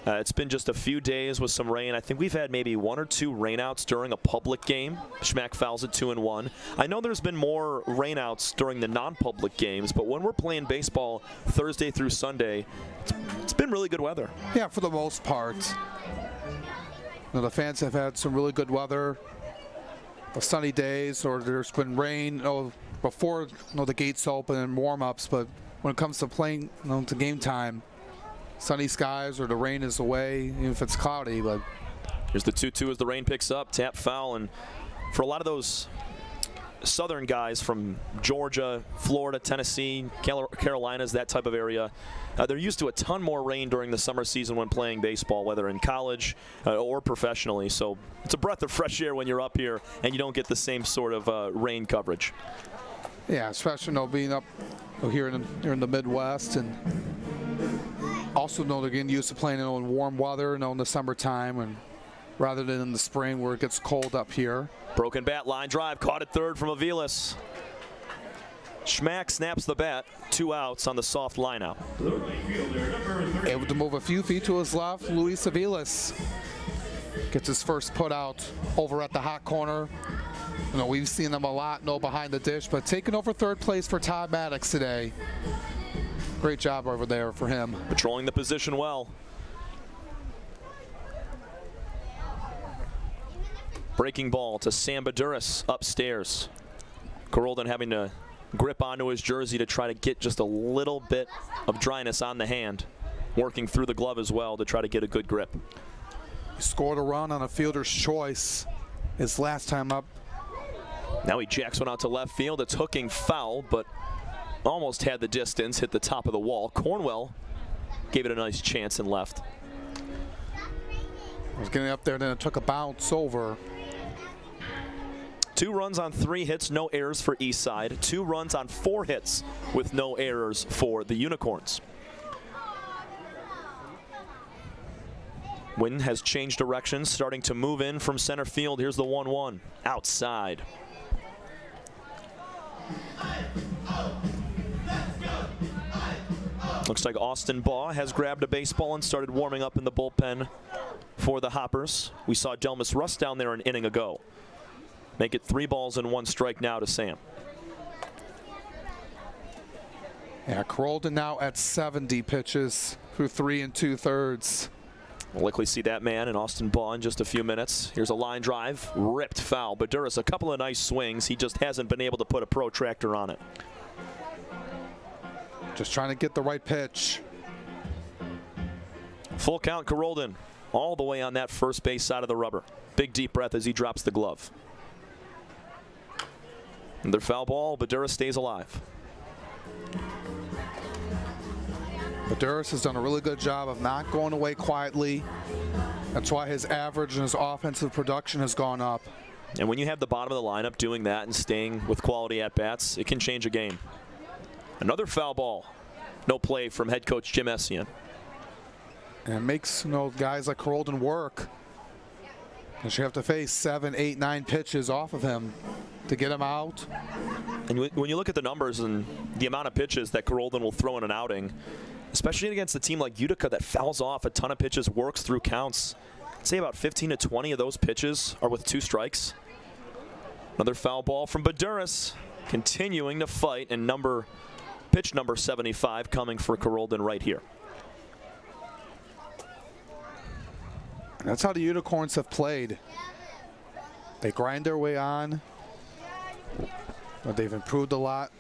It's been just a few days with some rain. I think we've had maybe 1 or 2 rainouts during a public game. Schmack fouls it 2-1. I know there's been more rainouts during the non-public games, but when we're playing baseball Thursday through Sunday, it's been really good weather. Yeah, for the most part. The fans have had some really good weather, sunny days, or there's been rain before the gates open and warm-ups, but when it comes to playing to game time, sunny skies or the rain is away, even if it's cloudy. But here's the 2-2 as the rain picks up, tap foul, and for a lot of those southern guys from Georgia, Florida, Tennessee, Carolinas, that type of area, they're used to a ton more rain during the summer season when playing baseball, whether in college or professionally. So it's a breath of fresh air when you're up here and you don't get the same sort of rain coverage. Yeah, especially being up here in the Midwest, and also they're getting used to playing in warm weather, in the summertime, and rather than in the spring where it gets cold up here. Broken bat, line drive, caught at 3rd from Aviles. Schmack snaps the bat, 2 outs on the soft line out. Able to move a few feet to his left, Luis Aviles gets his first put out over at the hot corner. We've seen them a lot, behind the dish, but taking over 3rd place for Todd Maddox today. Great job over there for him. Patrolling the position well. Breaking ball to Sam Baduras upstairs. Carolden having to grip onto his jersey to try to get just a little bit of dryness on the hand. Working through the glove as well to try to get a good grip. He scored a run on a fielder's choice his last time up Now he jacks one out to left field. It's hooking foul, but almost had the distance, hit the top of the wall. Cornwell gave it a nice chance and left. It was getting up there, then it took a bounce over. 2 runs on 3 hits, no errors for Eastside. 2 runs on 4 hits with no errors for the Unicorns. Wind has changed direction, starting to move in from center field. Here's the 1-1 outside. Looks like Austin Baugh has grabbed a baseball and started warming up in the bullpen for the Hoppers. We saw Delmas Rust down there an inning ago. Make it 3 balls and 1 strike now to Sam. Yeah, Carolden now at 70 pitches through 3 2/3. We'll likely see that man in Austin Baugh in just a few minutes. Here's a line drive, ripped foul. Baduras, a couple of nice swings. He just hasn't been able to put a protractor on it. Just trying to get the right pitch. Full count, Carolden, all the way on that first base side of the rubber. Big deep breath as he drops the glove. Another foul ball, Baduras stays alive. Baduras has done a really good job of not going away quietly. That's why his average and his offensive production has gone up. And when you have the bottom of the lineup doing that and staying with quality at-bats, it can change a game. Another foul ball. No play from head coach Jim Essian. And it makes guys like Carolden work. Because you have to face 7, 8, 9 pitches off of him to get him out. And when you look at the numbers and the amount of pitches that Carolden will throw in an outing, especially against a team like Utica that fouls off a ton of pitches, works through counts, I'd say about 15 to 20 of those pitches are with 2 strikes. Another foul ball from Baduras, continuing to fight, and pitch number 75 coming for Carolden right here. That's how the Unicorns have played. They grind their way on, but they've improved a lot.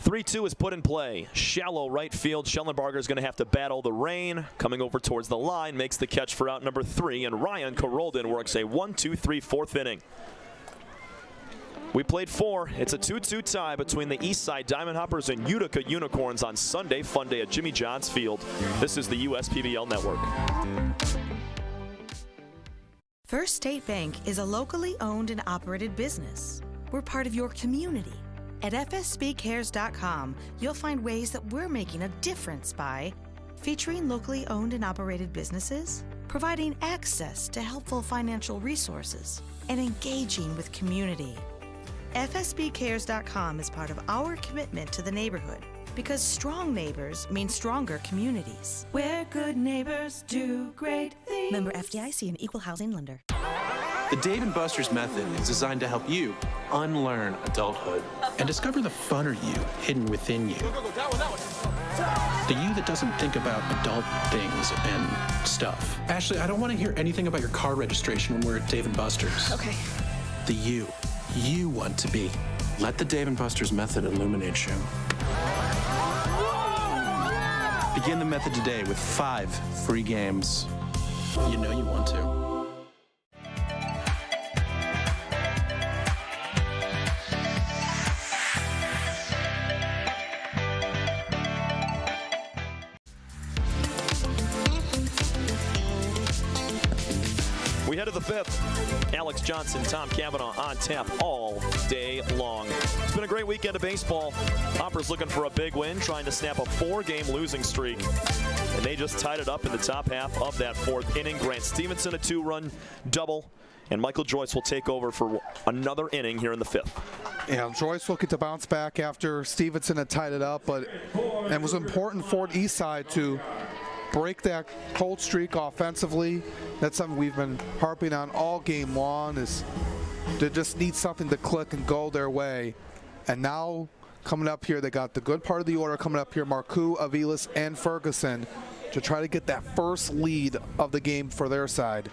3-2 is put in play. Shallow right field. Schellenbarger is going to have to battle the rain. Coming over towards the line, makes the catch for out number 3, and Ryan Carolden works a 1-2-3 4th inning. We played 4. It's a 2-2 tie between the Eastside Diamond Hoppers and Utica Unicorns on Sunday, fun day at Jimmy John's Field. This is the USPBL Network. First State Bank is a locally owned and operated business. We're part of your community. At fsbcares.com, you'll find ways that we're making a difference by featuring locally owned and operated businesses, providing access to helpful financial resources, and engaging with community. fsbcares.com is part of our commitment to the neighborhood because strong neighbors mean stronger communities. Where good neighbors do great things. Member FDIC, an equal housing lender. The Dave & Buster's method is designed to help you unlearn adulthood and discover the funner you hidden within you. The you that doesn't think about adult things and stuff. Ashley, I don't want to hear anything about your car registration when we're at Dave & Buster's. Okay. The you want to be. Let the Dave & Buster's method illuminate you. Begin the method today with 5 free games. You know you want to. We head to the 5th. Alex Johnson, Tom Cavanaugh on tap all day long. It's been a great weekend of baseball. Hoppers looking for a big win, trying to snap a 4-game losing streak. And they just tied it up in the top half of that 4th inning. Grant Stevenson, a 2-run double. And Michael Joyce will take over for another inning here in the 5th. Yeah, Joyce will get to bounce back after Stevenson had tied it up, but it was important for Eastside to break that cold streak offensively. That's something we've been harping on all game long, is they just need something to click and go their way. And now coming up here, they got the good part of the order coming up here, Marcoux, Aviles, and Ferguson, to try to get that first lead of the game for their side.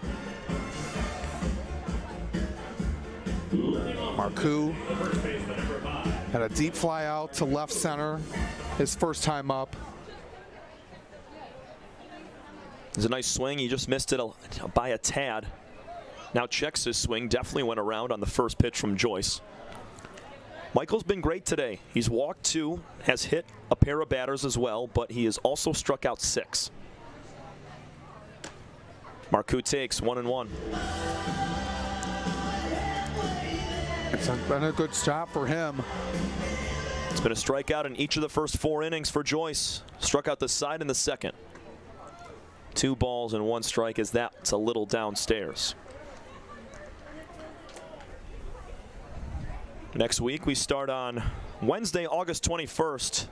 Marcoux had a deep fly out to left center his first time up. It's a nice swing. He just missed it by a tad. Now checks his swing, definitely went around on the first pitch from Joyce. Michael's been great today. He's walked 2, has hit a pair of batters as well, but he has also struck out 6. Marcoux takes 1-1. It's been a good stop for him. It's been a strikeout in each of the first 4 innings for Joyce. Struck out the side in the second. 2 balls and 1 strike as that's a little downstairs. Next week, we start on Wednesday, August 21st.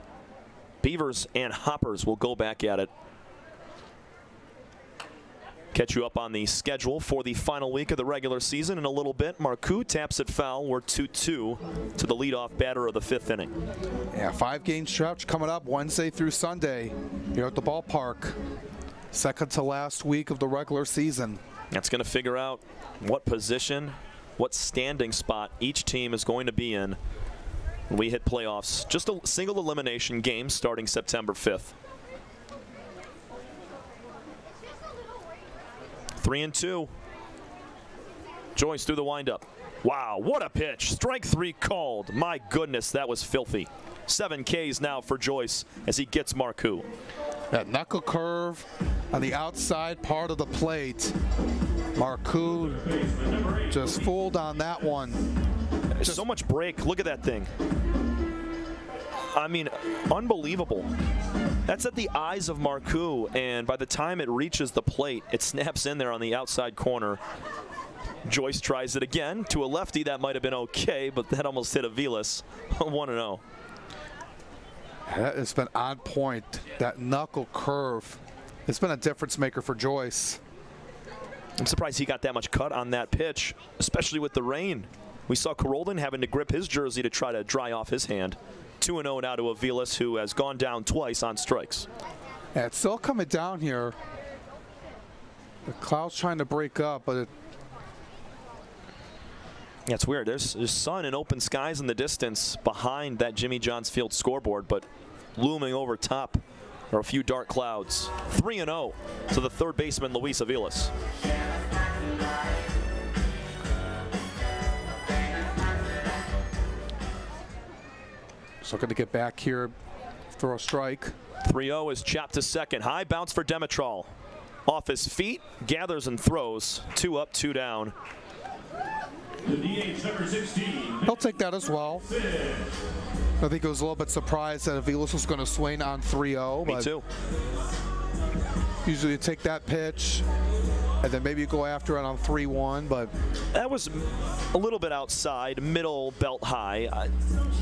Beavers and Hoppers will go back at it. Catch you up on the schedule for the final week of the regular season in a little bit. Marcoux taps it foul. We're 2-2 to the leadoff batter of the 5th inning. Yeah, 5-game stretch coming up Wednesday through Sunday here at the ballpark. Second to last week of the regular season. That's going to figure out what position, what standing spot each team is going to be in when we hit playoffs. Just a single elimination game starting September 5th. 3-2. Joyce through the windup. Wow, what a pitch. Strike 3 called. My goodness, that was filthy. 7 Ks now for Joyce as he gets Marcoux. That knuckle curve on the outside part of the plate. Marcoux just fooled on that one. So much break. Look at that thing. I mean, unbelievable. That's at the eyes of Marcoux, and by the time it reaches the plate, it snaps in there on the outside corner. Joyce tries it again to a lefty. That might have been okay, but that almost hit Aviles. 1-0. That has been on point. That knuckle curve. It's been a difference maker for Joyce. I'm surprised he got that much cut on that pitch, especially with the rain. We saw Carolden having to grip his jersey to try to dry off his hand. 2-0 now to Aviles, who has gone down twice on strikes. Yeah, it's still coming down here. The cloud's trying to break up, but Yeah, it's weird. There's sun and open skies in the distance behind that Jimmy Johns Field scoreboard, but looming over top are a few dark clouds. 3-0 to the third baseman, Luis Aviles. So going to get back here, throw a strike. 3-0 is chopped to second. High bounce for Demetral. Off his feet, gathers and throws. 2 up, 2 down. The DH number 16. He'll take that as well. I think he was a little bit surprised that Aviles was going to swing on 3-0. Me too. Usually you take that pitch, and then maybe you go after it on 3-1, but that was a little bit outside, middle belt high.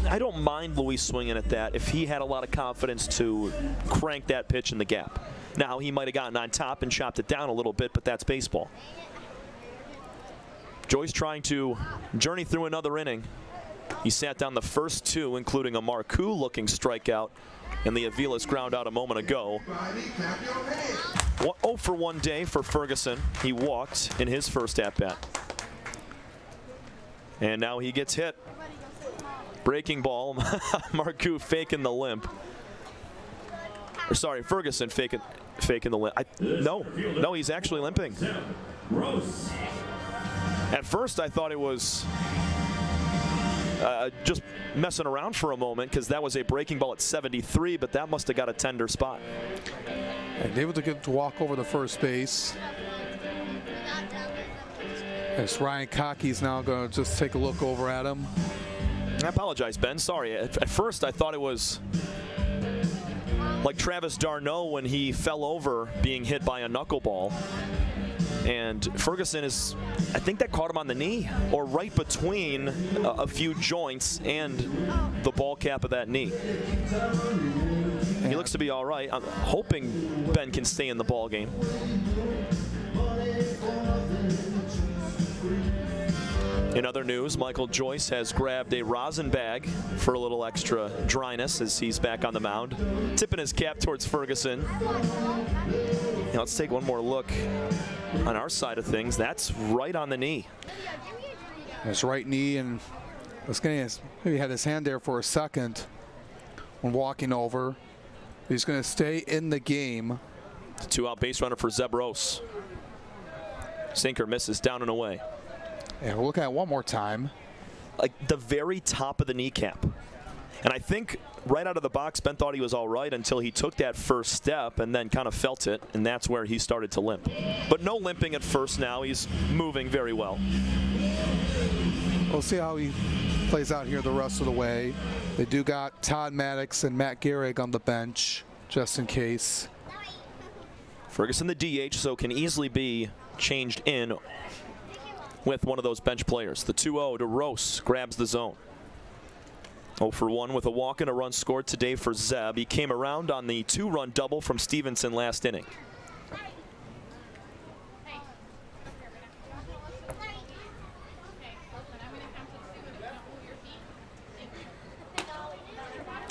I don't mind Luis swinging at that if he had a lot of confidence to crank that pitch in the gap. Now, he might have gotten on top and chopped it down a little bit, but that's baseball. Joyce trying to journey through another inning. He sat down the first 2, including a Marcoux-looking strikeout, and the Aviles ground out a moment ago. 0 for 1 day for Ferguson. He walked in his first at-bat. And now he gets hit. Breaking ball. Marcoux faking the limp. Or sorry, Ferguson faking the limp. No, he's actually limping. At first, I thought it was just messing around for a moment because that was a breaking ball at 73, but that must have got a tender spot. And able to get to walk over the first base. As Ryan Cocky's now going to just take a look over at him. I apologize, Ben. Sorry. At first, I thought it was like Travis d'Arnaud when he fell over being hit by a knuckleball. And Ferguson is, I think that caught him on the knee or right between a few joints and the ball cap of that knee. He looks to be all right. I'm hoping Ben can stay in the ball game. In other news, Michael Joyce has grabbed a rosin bag for a little extra dryness as he's back on the mound, tipping his cap towards Ferguson. Now let's take one more look on our side of things. That's right on the knee. His right knee, and maybe had his hand there for a second when walking over. He's going to stay in the game. The 2-out base runner for Zebros. Sinker misses down and away. And we're looking at one more time. Like the very top of the kneecap. And I think right out of the box, Ben thought he was all right until he took that first step and then kind of felt it, and that's where he started to limp. But no limping at first now. He's moving very well. We'll see how he plays out here the rest of the way. They do got Todd Maddox and Matt Gehrig on the bench, just in case. Ferguson the DH, so can easily be changed in with one of those bench players. The 2-0 to Rose grabs the zone. 0 for 1 with a walk and a run scored today for Zeb. He came around on the 2-run double from Stevenson last inning.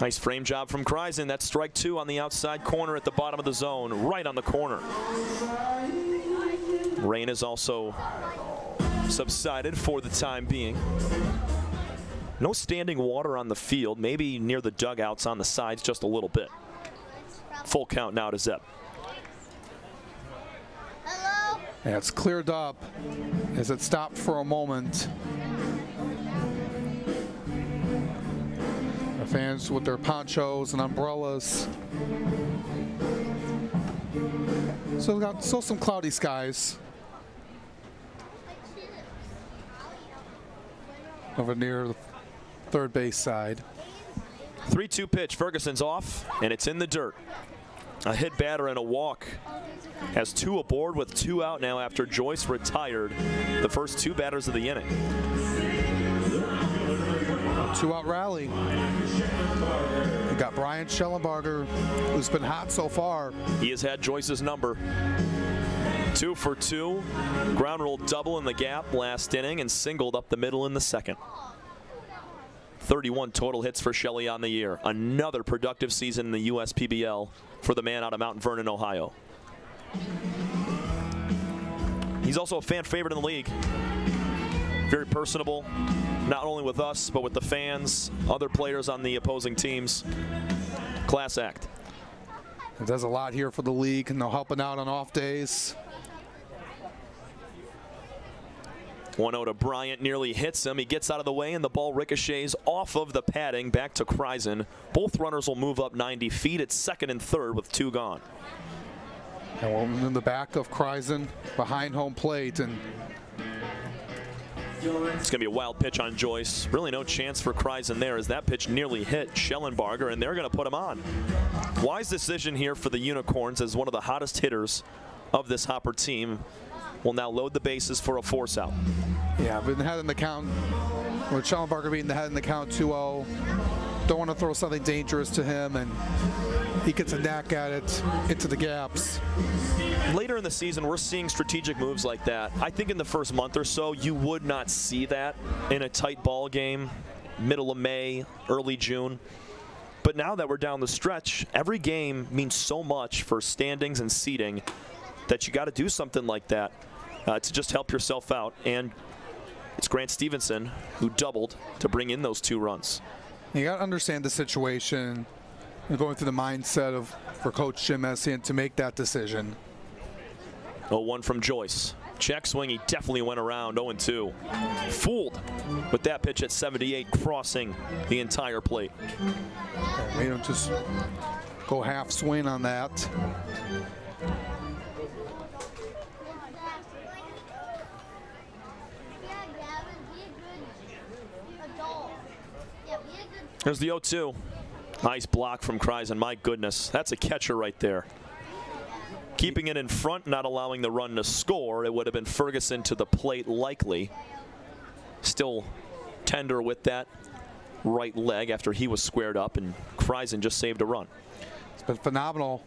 Nice frame job from Kreisen. That's strike 2 on the outside corner at the bottom of the zone, right on the corner. Rain is also subsided for the time being. No standing water on the field, maybe near the dugouts on the sides just a little bit. Full count now to Zeb. Yeah, it's cleared up as it stopped for a moment. The fans with their ponchos and umbrellas. So we got some cloudy skies over near the third base side. 3-2 pitch. Ferguson's off, and it's in the dirt. A hit batter and a walk. Has 2 aboard with 2 out now after Joyce retired the first 2 batters of the inning. 2-out rally. We got Brian Schellenbarger, who's been hot so far. He has had Joyce's number. 2 for 2. Ground rule double in the gap last inning and singled up the middle in the second. 31 total hits for Shelley on the year. Another productive season in the USPBL for the man out of Mount Vernon, Ohio. He's also a fan favorite in the league. Very personable, not only with us, but with the fans, other players on the opposing teams. Class act. It does a lot here for the league, and they're helping out on off days. 1-0 to Bryant, nearly hits him. He gets out of the way, and the ball ricochets off of the padding back to Kreisen. Both runners will move up 90 feet. It's second and third with 2 gone. And we're in the back of Kreisen, behind home plate, and it's going to be a wild pitch on Joyce. Really no chance for Kreisen there as that pitch nearly hit Schellenbarger, and they're going to put him on. Wise decision here for the Unicorns as one of the hottest hitters of this Hopper team will now load the bases for a force out. Yeah, been the head in the count. With Schellenbarger being the head in the count 2-0. Don't want to throw something dangerous to him, and he gets a knack at it into the gaps. Later in the season, we're seeing strategic moves like that. I think in the first month or so, you would not see that in a tight ball game, middle of May, early June. But now that we're down the stretch, every game means so much for standings and seeding that you got to do something like that to just help yourself out. And it's Grant Stevenson who doubled to bring in those 2 runs. You got to understand the situation and going through the mindset for Coach Jim Messian to make that decision. 0-1 from Joyce. Check swing, he definitely went around. 0-2. Fooled with that pitch at 78, crossing the entire plate. Yeah, made him just go half swing on that. There's the 0-2. Nice block from Kreisen. My goodness, that's a catcher right there. Keeping it in front, not allowing the run to score. It would have been Ferguson to the plate likely. Still tender with that right leg after he was squared up, and Kreisen just saved a run. It's been phenomenal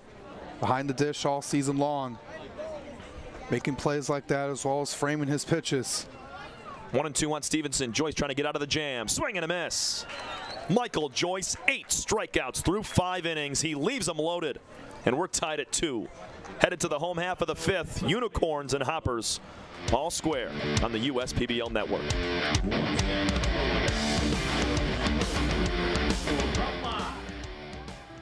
behind the dish all season long. Making plays like that as well as framing his pitches. 1-2 on Stevenson. Joyce trying to get out of the jam. Swing and a miss. Michael Joyce, 8 strikeouts through 5 innings. He leaves them loaded, and we're tied at 2. Headed to the home half of the 5th. Unicorns and Hoppers all square on the USPBL network.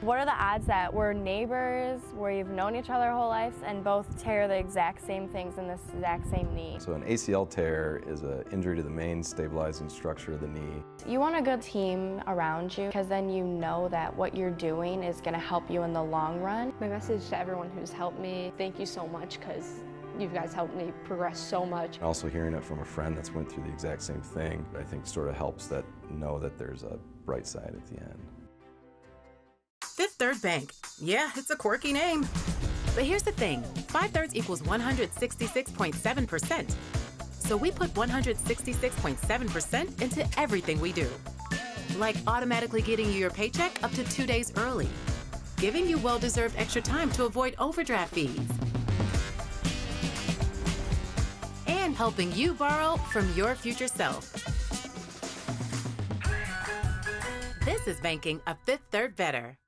What are the odds that we're neighbors, we've known each other our whole lives, and both tear the exact same things in this exact same knee? So an ACL tear is an injury to the main stabilizing structure of the knee. You want a good team around you, because then you know that what you're doing is going to help you in the long run. My message to everyone who's helped me, thank you so much, because you guys helped me progress so much. Also hearing it from a friend that's went through the exact same thing, I think sort of helps that know that there's a bright side at the end. Fifth Third Bank. Yeah, it's a quirky name. But here's the thing, 5/3 equals 166.7%. So we put 166.7% into everything we do. Like automatically getting you your paycheck up to 2 days early, giving you well-deserved extra time to avoid overdraft fees, and helping you borrow from your future self. This is banking a Fifth Third better.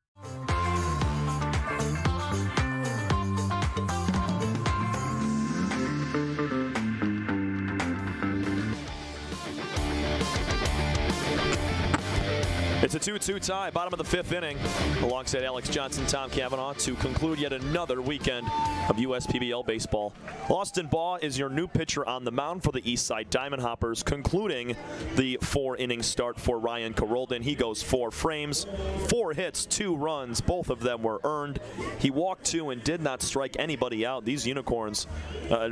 It's a 2-2 tie, bottom of the 5th inning. Alongside Alex Johnson, Tom Cavanaugh to conclude yet another weekend of USPBL baseball. Austin Baugh is your new pitcher on the mound for the Eastside Diamond Hoppers, concluding the 4-inning start for Ryan Carolden. He goes 4 frames, 4 hits, 2 runs. Both of them were earned. He walked 2 and did not strike anybody out. These Unicorns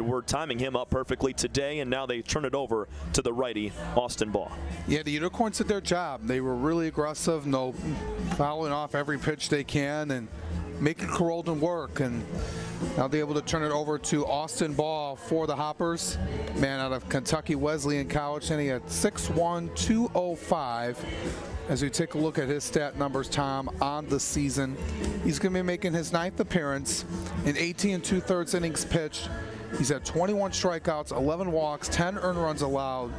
were timing him up perfectly today, and now they turn it over to the righty, Austin Baugh. Yeah, the Unicorns did their job. They were really aggressive, no fouling off every pitch they can and making Carolden work. And now they're able to turn it over to Austin Baugh for the Hoppers. Man out of Kentucky Wesleyan College, and he had 6'1", 205. As we take a look at his stat numbers, Tom, on the season, he's going to be making his 9th appearance in 18 2/3 innings pitched. He's had 21 strikeouts, 11 walks, 10 earned runs allowed,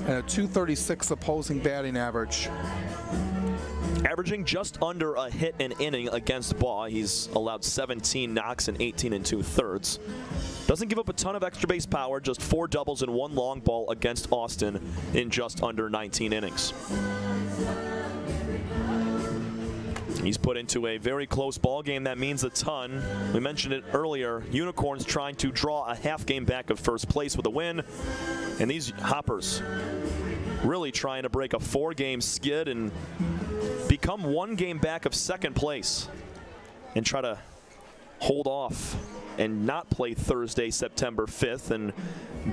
and a .236 opposing batting average. Averaging just under a hit an inning against Baugh. He's allowed 17 knocks in 18 2/3. Doesn't give up a ton of extra base power, just 4 doubles and 1 long ball against Austin in just under 19 innings. He's put into a very close ball game. That means a ton. We mentioned it earlier. Unicorns trying to draw a half game back of first place with a win. And these Hoppers really trying to break a 4-game skid and become 1 game back of second place and try to hold off and not play Thursday, September 5th, and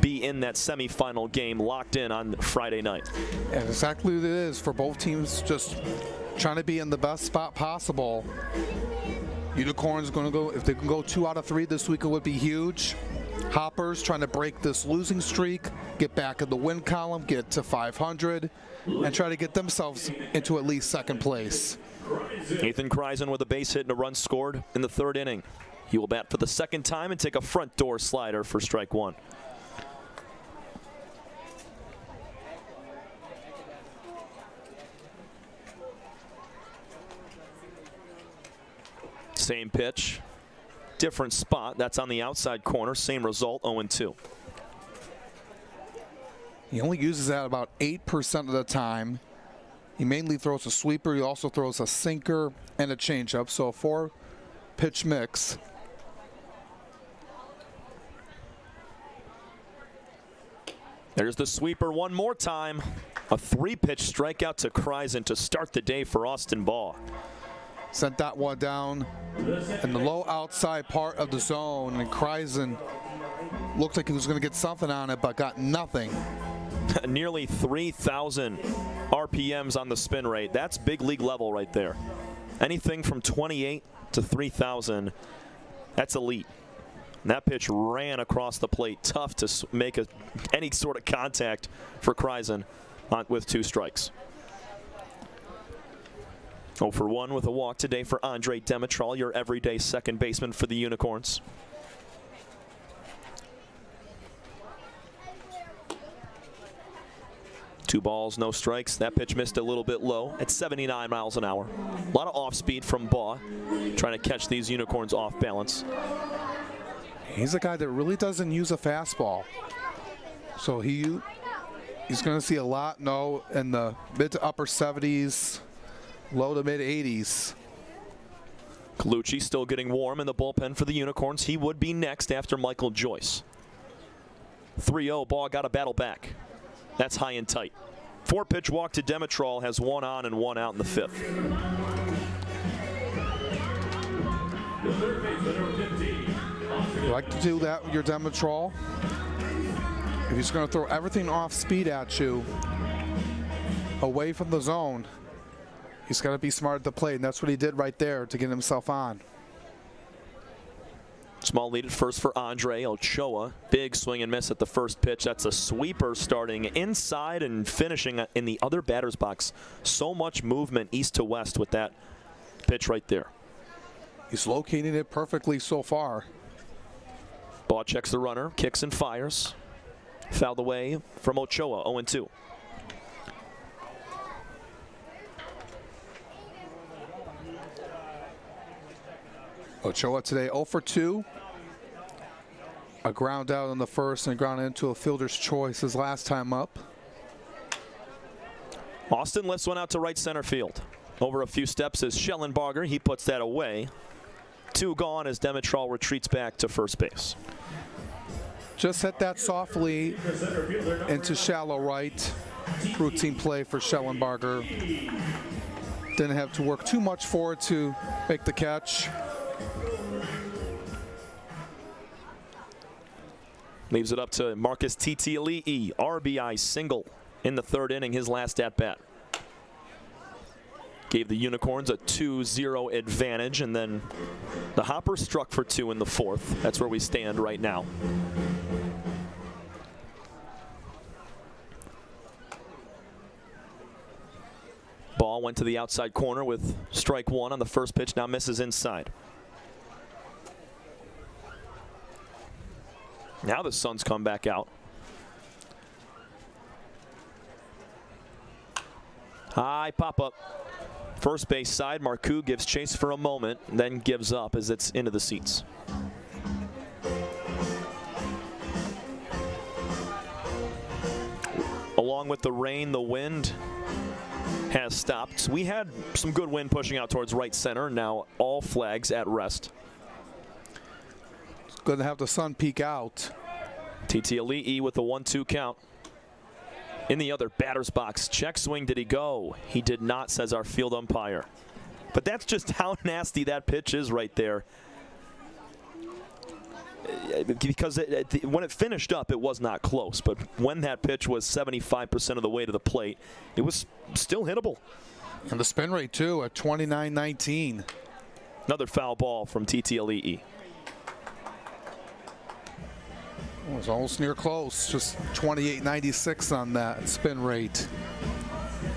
be in that semifinal game locked in on Friday night. And exactly what it is for both teams, just trying to be in the best spot possible. Unicorns going to go, if they can go 2 out of 3 this week, it would be huge. Hoppers trying to break this losing streak, get back in the win column, get to 500, and try to get themselves into at least second place. Nathan Kreisen with a base hit and a run scored in the 3rd inning. He will bat for the 2nd time and take a front door slider for strike 1. Same pitch, different spot. That's on the outside corner. Same result, 0-2. He only uses that about 8% of the time. He mainly throws a sweeper. He also throws a sinker and a changeup. So a 4-pitch mix. There's the sweeper one more time. A 3-pitch strikeout to Kreisen to start the day for Austin Baugh. Sent that one down in the low outside part of the zone, and Kreisen looked like he was going to get something on it, but got nothing. Nearly 3,000 RPMs on the spin rate. That's big league level right there. Anything from 28 to 3,000, that's elite. And that pitch ran across the plate. Tough to make any sort of contact for Kreisen with 2 strikes. 0 for 1 with a walk today for Andre Demetral, your everyday second baseman for the Unicorns. Two balls, no strikes. That pitch missed a little bit low at 79 miles an hour. A lot of off speed from Baugh, trying to catch these Unicorns off balance. He's a guy that really doesn't use a fastball. So he's going to see a lot, in the mid to upper 70s, low to mid 80s. Lucci still getting warm in the bullpen for the Unicorns. He would be next after Michael Joyce. 3-0, ball got a battle back. That's high and tight. 4-pitch walk to Demetrol, has 1 on and 1 out in the 5th. The third baseman, number 15. You like to do that with your Demetrol. If he's going to throw everything off speed at you, away from the zone, he's got to be smart at the plate, and that's what he did right there to get himself on. Small lead at first for Andre Ochoa. Big swing and miss at the first pitch. That's a sweeper starting inside and finishing in the other batter's box. So much movement east to west with that pitch right there. He's locating it perfectly so far. Ball checks the runner, kicks and fires. Fouled away from Ochoa, 0-2. Ochoa today 0 for 2. A ground out in the first and ground into a fielder's choice his last time up. Austin lifts one out to right center field. Over a few steps is Schellenbarger. He puts that away. 2 gone as Demetrol retreats back to first base. Just hit that softly into shallow right. Routine play for Schellenbarger. Didn't have to work too much for it to make the catch. Leaves it up to Marcus Titiali'i, RBI single in the 3rd inning, his last at-bat. Gave the Unicorns a 2-0 advantage, and then the Hoppers struck for 2 in the 4th. That's where we stand right now. Ball went to the outside corner with strike 1 on the first pitch, now misses inside. Now the Suns come back out. High pop-up. First base side, Marcoux gives chase for a moment, then gives up as it's into the seats. Along with the rain, the wind has stopped. We had some good wind pushing out towards right center. Now all flags at rest. It's good to have the sun peek out. Titiali'i with the 1-2 count. In the other batter's box, check swing, did he go? He did not, says our field umpire. But that's just how nasty that pitch is right there. Because when it finished up, it was not close. But when that pitch was 75% of the way to the plate, it was still hittable. And the spin rate, too, at 29.19. Another foul ball from Titiali'i. It was almost near close, just 28.96 on that spin rate.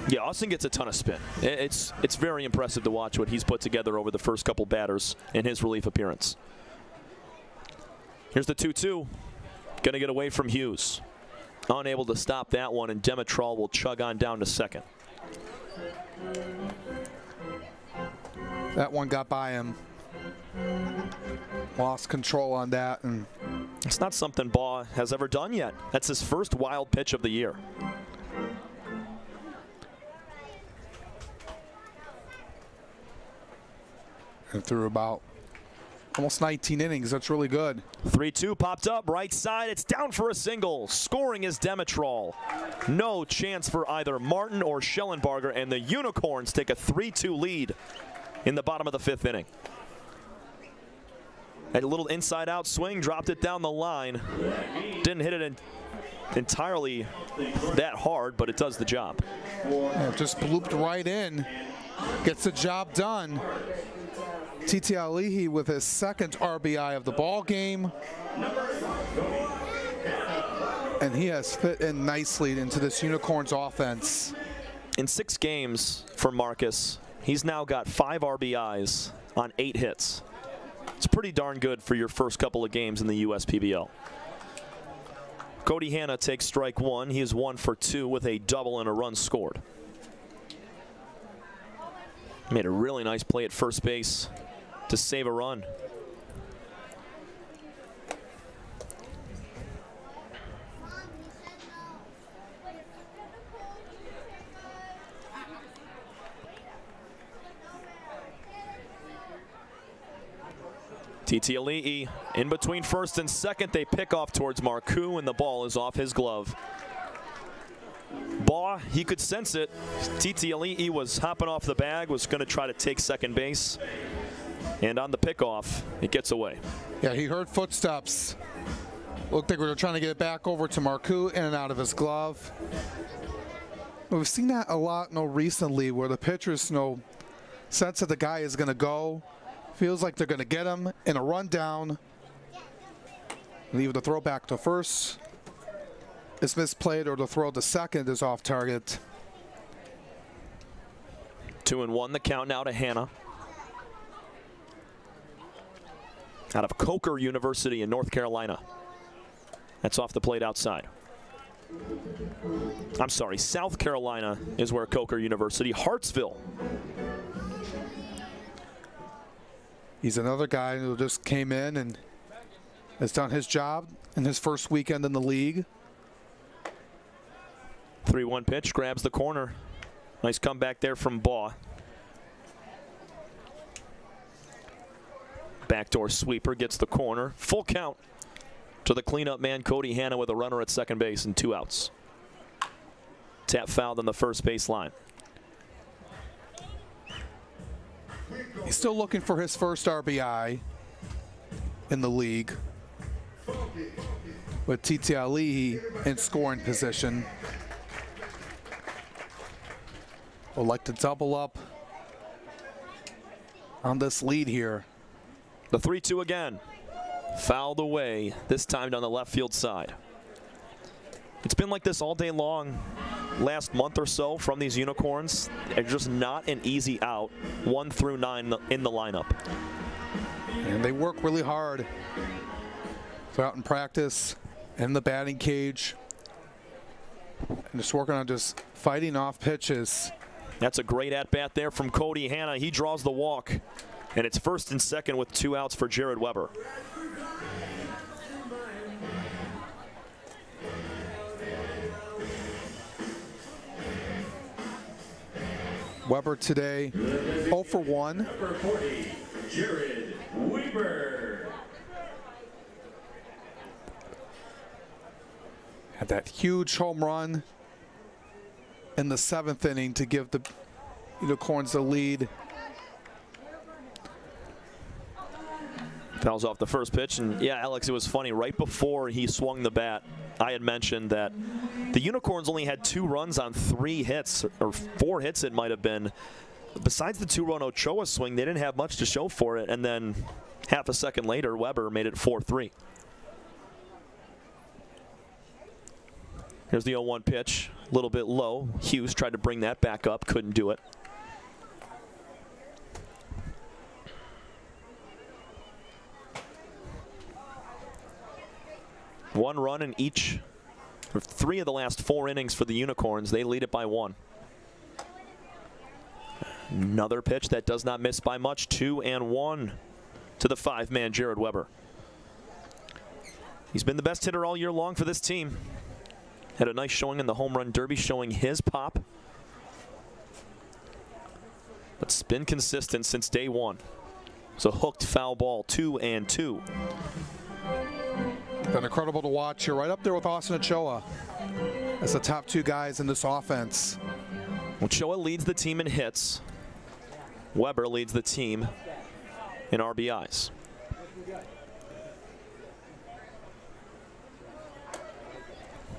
Yeah, Austin gets a ton of spin. It's very impressive to watch what he's put together over the first couple batters in his relief appearance. Here's the 2-2. Going to get away from Hughes. Unable to stop that one, and Demetrol will chug on down to second. That one got by him. Lost control on that, and it's not something Baugh has ever done yet. That's his first wild pitch of the year. And through about almost 19 innings, that's really good. 3-2 popped up, right side, it's down for a single. Scoring is Demetrol. No chance for either Martin or Schellenbarger, and the Unicorns take a 3-2 lead in the bottom of the 5th inning. A little inside-out swing, dropped it down the line. Didn't hit it entirely that hard, but it does the job. Yeah, just blooped right in. Gets the job done. Titiali'i with his 2nd RBI of the ball game. And he has fit in nicely into this Unicorns offense. In 6 games for Marcus, he's now got 5 RBIs on 8 hits. It's pretty darn good for your first couple of games in the USPBL. Cody Hanna takes strike 1. He is 1 for 2 with a double and a run scored. Made a really nice play at first base to save a run. TTLE in between first and second. They pick off towards Marcoux, and the ball is off his glove. Baugh, he could sense it. TTLE was hopping off the bag, was going to try to take second base. And on the pickoff, it gets away. Yeah, he heard footsteps. Looked like we were trying to get it back over to Marcoux, in and out of his glove. We've seen that a lot recently, where the pitchers sense that the guy is going to go. Feels like they're going to get him in a rundown. And either the throw back to first is misplayed, or the throw to second is off target. 2-1 the count now to Hannah. Out of Coker University in North Carolina. That's off the plate outside. I'm sorry, South Carolina is where Coker University, Hartsville. He's another guy who just came in and has done his job in his first weekend in the league. 3-1 pitch, grabs the corner. Nice comeback there from Baugh. Backdoor sweeper gets the corner. Full count to the cleanup man, Cody Hannah, with a runner at second base and 2 outs. Tap fouled on the first base line. He's still looking for his first RBI in the league, with TTLE in scoring position. Would like to double up on this lead here. The 3-2 again. Fouled away, this time down the left field side. It's been like this all day long. Last month or so from these Unicorns, they're just not an easy out. 1 through 9 in the lineup. And they work really hard. They're out in practice, in the batting cage, and just working on just fighting off pitches. That's a great at-bat there from Cody Hannah. He draws the walk, and it's first and second with 2 outs for Jared Weber. Weber today 0 for 1. Number 40, Jared Weber. Had that huge home run in the 7th inning to give the Unicorns the lead. Fouls off the first pitch, and yeah, Alex, it was funny. Right before he swung the bat, I had mentioned that the Unicorns only had 2 runs on 3 hits, or 4 hits it might have been. Besides the 2-run Ochoa swing, they didn't have much to show for it, and then half a second later, Weber made it 4-3. Here's the 0-1 pitch, a little bit low. Hughes tried to bring that back up, couldn't do it. One run in each, or 3 of the last 4 innings for the Unicorns. They lead it by 1. Another pitch that does not miss by much. 2-1 to the 5-man Jared Weber. He's been the best hitter all year long for this team. Had a nice showing in the home run derby, showing his pop. But it's been consistent since day 1. It's a hooked foul ball, 2-2. Been incredible to watch here, right up there with Austin Ochoa as the top 2 guys in this offense. Ochoa leads the team in hits. Weber leads the team in RBIs.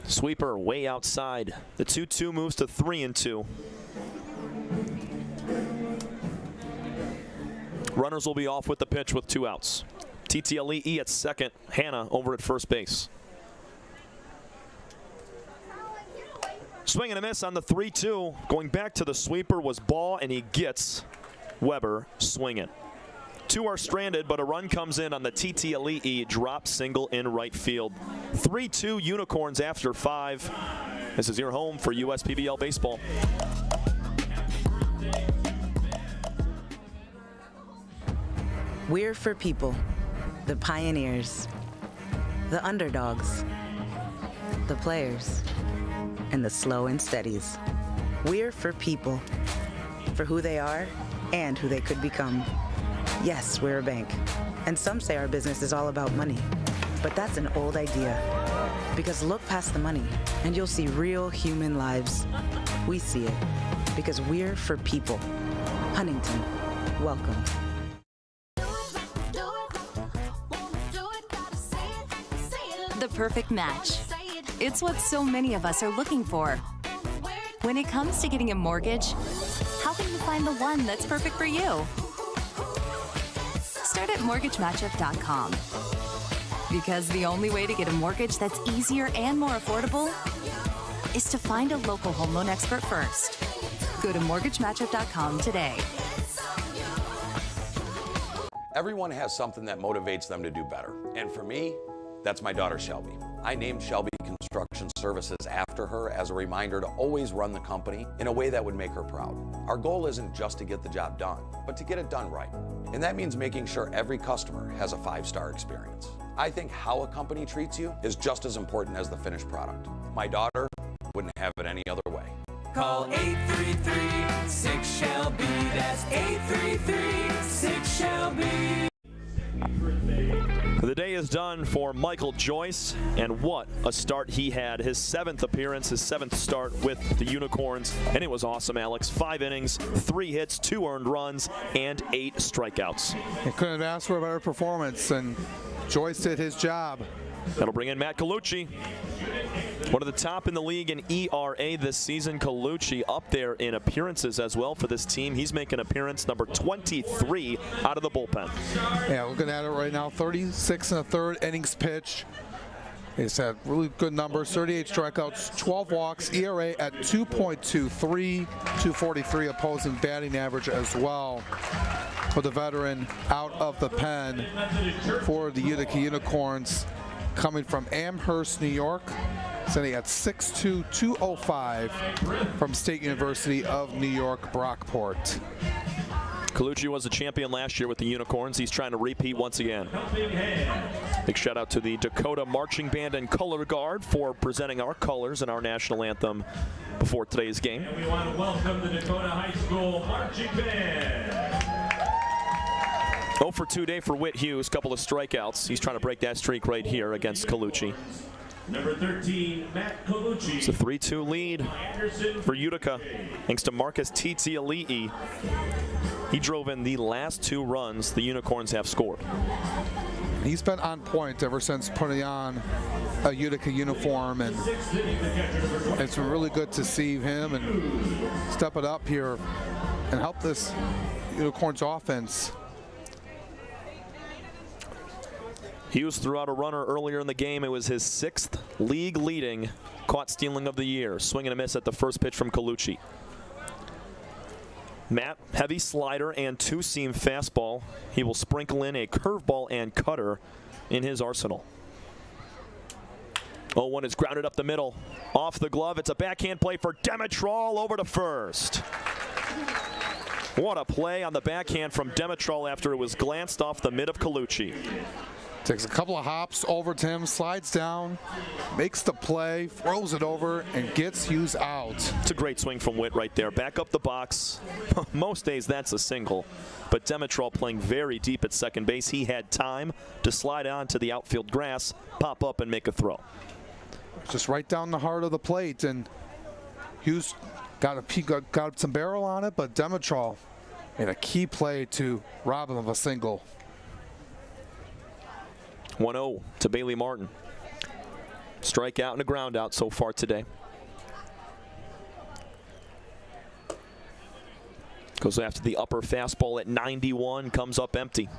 Sweeper way outside. The 2-2 moves to 3-2. Runners will be off with the pitch with 2 outs. TTLE at second, Hannah over at first base. Swing and a miss on the 3-2. Going back to the sweeper was Baugh, and he gets Weber swinging. 2 are stranded, but a run comes in on the TTLE drop single in right field. 3-2 Unicorns after 5. This is your home for USPBL baseball. We're for people, the pioneers, the underdogs, the players, and the slow and steadies. We're for people, for who they are and who they could become. Yes, we're a bank. And some say our business is all about money. But that's an old idea. Because look past the money, and you'll see real human lives. We see it. Because we're for people. Huntington, welcome. The perfect match. It's what so many of us are looking for. When it comes to getting a mortgage, how can you find the one that's perfect for you? Start at mortgagematchup.com. Because the only way to get a mortgage that's easier and more affordable is to find a local home loan expert first. Go to mortgagematchup.com today. Everyone has something that motivates them to do better. And for me, that's my daughter Shelby. I named Shelby Construction Services after her as a reminder to always run the company in a way that would make her proud. Our goal isn't just to get the job done, but to get it done right. And that means making sure every customer has a 5-star experience. I think how a company treats you is just as important as the finished product. My daughter wouldn't have it any other way. Call 833-6-SHELBY. That's 833-6-SHELBY. The day is done for Michael Joyce, and what a start he had. His 7th appearance, his 7th start with the Unicorns, and it was awesome, Alex. 5 innings, 3 hits, 2 earned runs, and 8 strikeouts. He couldn't have asked for a better performance, and Joyce did his job. That'll bring in Matt Colucci. One of the top in the league in ERA this season. Colucci up there in appearances as well for this team. He's making appearance number 23 out of the bullpen. Yeah, looking at it right now, 36 1/3 innings pitched. He's had really good numbers, 38 strikeouts, 12 walks, ERA at 2.23, 243 opposing batting average as well. For the veteran out of the pen for the Utica Unicorns, coming from Amherst, New York, sitting at 6'2", 205 from State University of New York, Brockport. Colucci was a champion last year with the Unicorns. He's trying to repeat once again. Big shout out to the Dakota Marching Band and Color Guard for presenting our colors and our national anthem before today's game. And we want to welcome the Dakota High School Marching Band. 0 for 2 day for Whit Hughes, couple of strikeouts. He's trying to break that streak right here against Colucci. Number 13, Matt Colucci. It's a 3-2 lead for Utica, thanks to Marcus Titiali'i. He drove in the last 2 runs the Unicorns have scored. He's been on point ever since putting on a Utica uniform, and it's really good to see him and step it up here and help this Unicorns offense. Hughes threw out a runner earlier in the game. It was his 6th league-leading caught stealing of the year. Swing and a miss at the first pitch from Colucci. Matt, heavy slider and 2-seam fastball. He will sprinkle in a curveball and cutter in his arsenal. 0-1 is grounded up the middle. Off the glove, it's a backhand play for Demetrol over to first. What a play on the backhand from Demetrol after it was glanced off the mid of Colucci. Takes a couple of hops over to him, slides down, makes the play, throws it over, and gets Hughes out. It's a great swing from Whit right there. Back up the box. Most days that's a single, but Demetrol playing very deep at second base. He had time to slide onto the outfield grass, pop up, and make a throw. Just right down the heart of the plate, and Hughes got some barrel on it, but Demetrol made a key play to rob him of a single. 1-0 to Bailey Martin. Strikeout and a ground out so far today. Goes after the upper fastball at 91, comes up empty.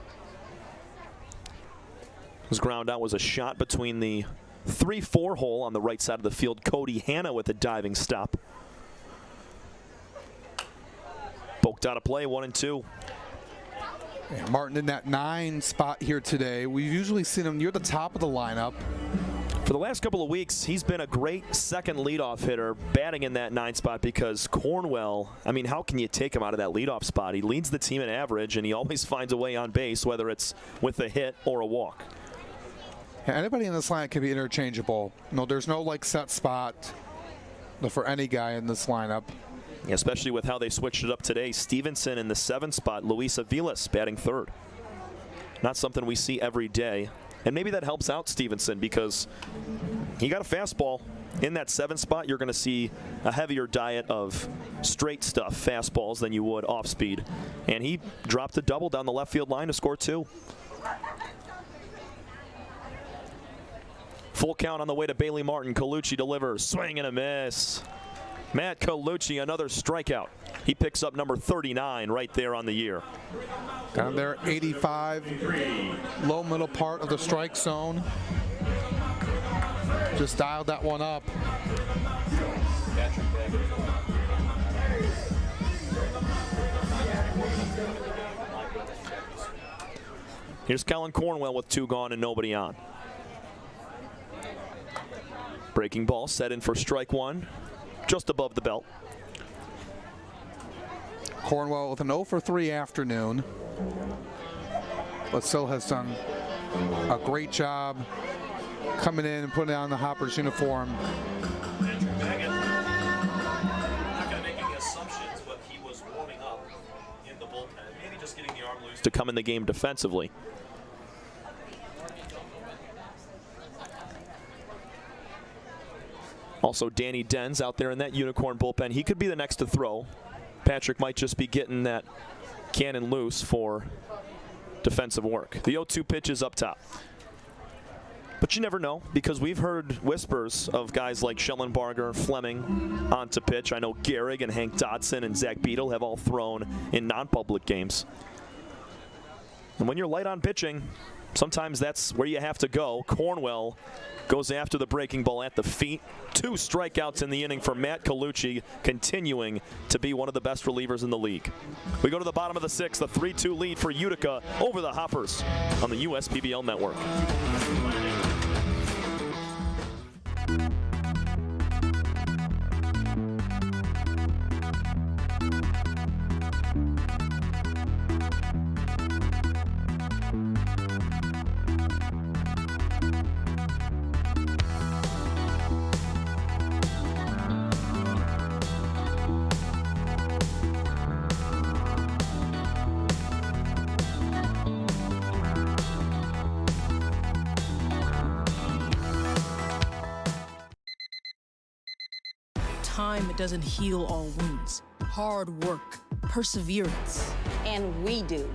His ground out was a shot between the 3-4 hole on the right side of the field. Cody Hanna with a diving stop. Poked out of play, 1-2. Yeah, Martin in that 9 spot here today. We've usually seen him near the top of the lineup. For the last couple of weeks, he's been a great second leadoff hitter, batting in that 9 spot because Cornwell, I mean, how can you take him out of that leadoff spot? He leads the team in average, and he always finds a way on base, whether it's with a hit or a walk. Yeah, anybody in this lineup can be interchangeable. No, there's no like set spot for any guy in this lineup. Especially with how they switched it up today. Stevenson in the 7 spot, Luis Aviles batting 3rd. Not something we see every day. And maybe that helps out Stevenson because he got a fastball. In that 7 spot, you're going to see a heavier diet of straight stuff, fastballs, than you would off speed. And he dropped a double down the left field line to score 2. Full count on the way to Bailey Martin. Colucci delivers. Swing and a miss. Matt Colucci, another strikeout. He picks up number 39 right there on the year. Down there, 85, low middle part of the strike zone. Just dialed that one up. Here's Kellen Cornwell with 2 gone and nobody on. Breaking ball set in for strike 1, just above the belt. Cornwell with an 0 for 3 afternoon, but still has done a great job coming in and putting on the Hoppers uniform. I'm not going to make any assumptions, but he was warming up in the bullpen. Maybe just getting the arm loose to come in the game defensively. Also, Danny Denz out there in that Unicorn bullpen. He could be the next to throw. Patrick might just be getting that cannon loose for defensive work. The 0-2 pitch is up top. But you never know, because we've heard whispers of guys like Schellenbarger, Fleming on to pitch. I know Gehrig and Hank Dodson and Zach Beadle have all thrown in non-public games. And when you're light on pitching, sometimes that's where you have to go. Cornwell goes after the breaking ball at the feet. 2 strikeouts in the inning for Matt Colucci, continuing to be one of the best relievers in the league. We go to the bottom of the 6th, a 3-2 lead for Utica over the Hoppers on the USPBL network. Time, it doesn't heal all wounds. Hard work, perseverance. And we do.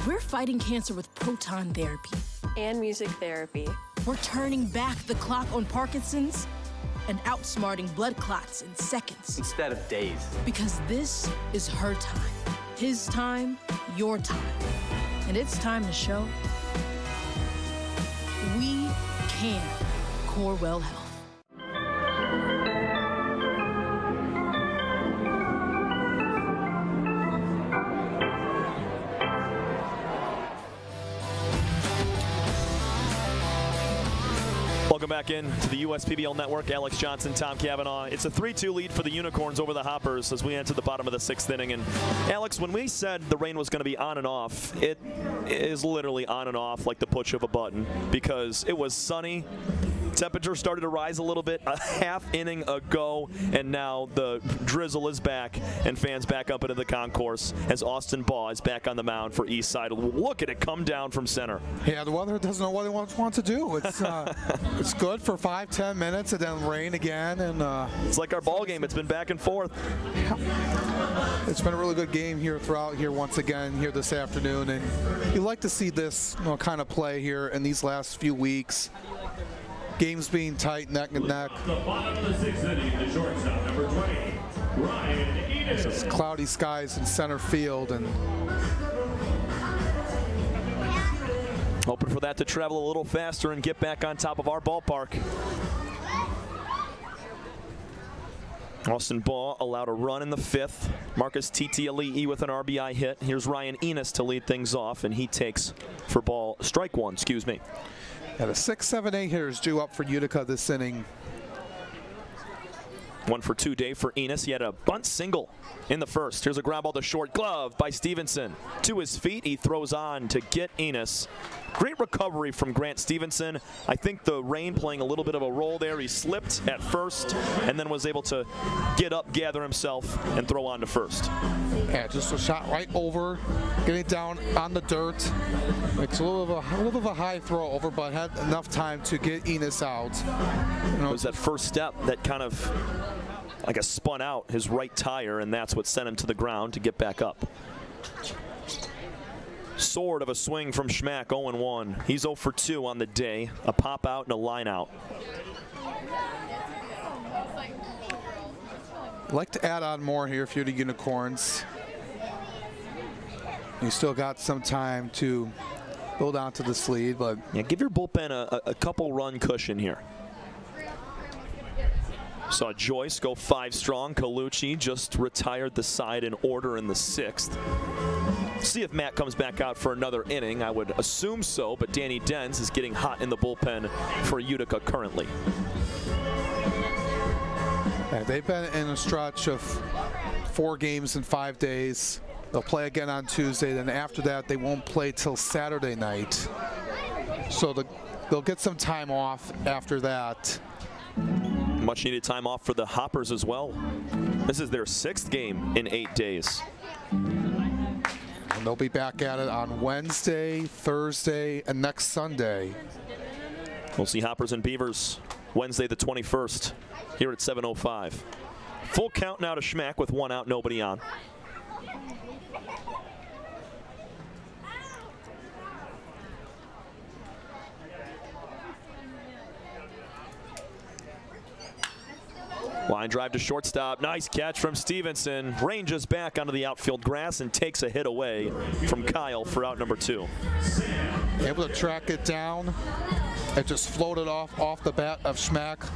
We're fighting cancer with proton therapy. And music therapy. We're turning back the clock on Parkinson's and outsmarting blood clots in seconds. Instead of days. Because this is her time. His time, your time. And it's time to show we can. Corewell Health. Welcome back in to the USPBL Network. Alex Johnson, Tom Cavanaugh. It's a 3-2 lead for the Unicorns over the Hoppers as we enter the bottom of the 6th inning. And Alex, when we said the rain was going to be on and off, it is literally on and off like the push of a button because it was sunny. Temperature started to rise a little bit a half inning ago, and now the drizzle is back and fans back up into the concourse as Austin Baugh is back on the mound for Eastside. Look at it come down from center. Yeah, the weather doesn't know what it wants to do. It's it's good for 5-10 minutes and then rain again, and it's like our ball game. It's been back and forth. It's been a really good game here throughout here once again here this afternoon, and you like to see this kind of play here in these last few weeks. Games being tight, neck and neck. The bottom of the 6th inning, the shortstop, number 20, Ryan Edith. It's cloudy skies in center field, and hoping for that to travel a little faster and get back on top of our ballpark. Austin Baugh allowed a run in the 5th. Marcus Titiali'i with an RBI hit. Here's Ryan Enos to lead things off, and he takes for ball strike 1, excuse me. Yeah, the 6, 7, 8 hitters due up for Utica this inning. 1-for-2 day for Enos. He had a bunt single in the first. Here's a ground ball to short, glove by Stevenson. To his feet, he throws on to get Enos. Great recovery from Grant Stevenson. I think the rain playing a little bit of a role there. He slipped at first and then was able to get up, gather himself, and throw on to first. Yeah, just a shot right over, getting down on the dirt. It's a little bit of a high throw over, but had enough time to get Enos out. It was that first step that kind of like a spun out his right tire, and that's what sent him to the ground to get back up. Sword of a swing from Schmack, 0-1. He's 0-for-2 on the day. A pop out and a line out. I'd like to add on more here if you're the Unicorns. You still got some time to build onto this lead, but yeah, give your bullpen a couple run cushion here. Saw Joyce go 5 strong. Colucci just retired the side in order in the 6th. See if Matt comes back out for another inning. I would assume so, but Danny Denz is getting hot in the bullpen for Utica currently. Yeah, they've been in a stretch of 4 games in 5 days. They'll play again on Tuesday, then after that they won't play till Saturday night. So they'll get some time off after that. Much needed time off for the Hoppers as well. This is their 6th game in 8 days. And they'll be back at it on Wednesday, Thursday, and next Sunday. We'll see Hoppers and Beavers Wednesday the 21st here at 7:05. Full count now to Schmack with 1 out, nobody on. Line drive to shortstop. Nice catch from Stevenson. Ranges back onto the outfield grass and takes a hit away from Kyle for out number 2. Able to track it down. It just floated off the bat of Schmack.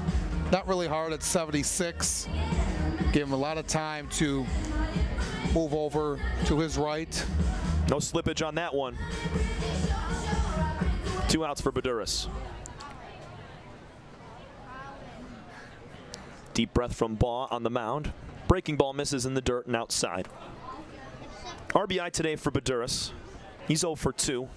Not really hard at 76. Gave him a lot of time to move over to his right. No slippage on that one. 2 outs for Baduras. Deep breath from Baugh on the mound. Breaking ball misses in the dirt and outside. RBI today for Baduras. He's 0-for-2.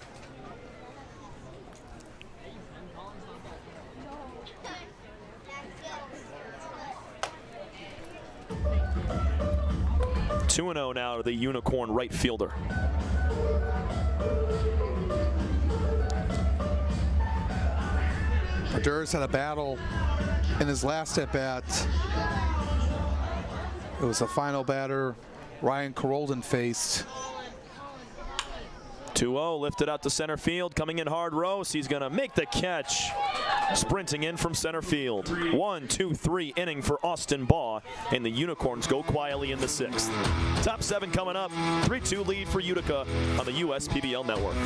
Two and 0 now to the Unicorn right fielder. Baduras had a battle in his last at-bat. It was a final batter Ryan Carolden faced. 2-0 lifted out to center field, coming in hard. Rose, he's going to make the catch. Sprinting in from center field. 1-2-3 inning for Austin Baugh, and the Unicorns go quietly in the 6th. Top 7 coming up. 3-2 lead for Utica on the USPBL network.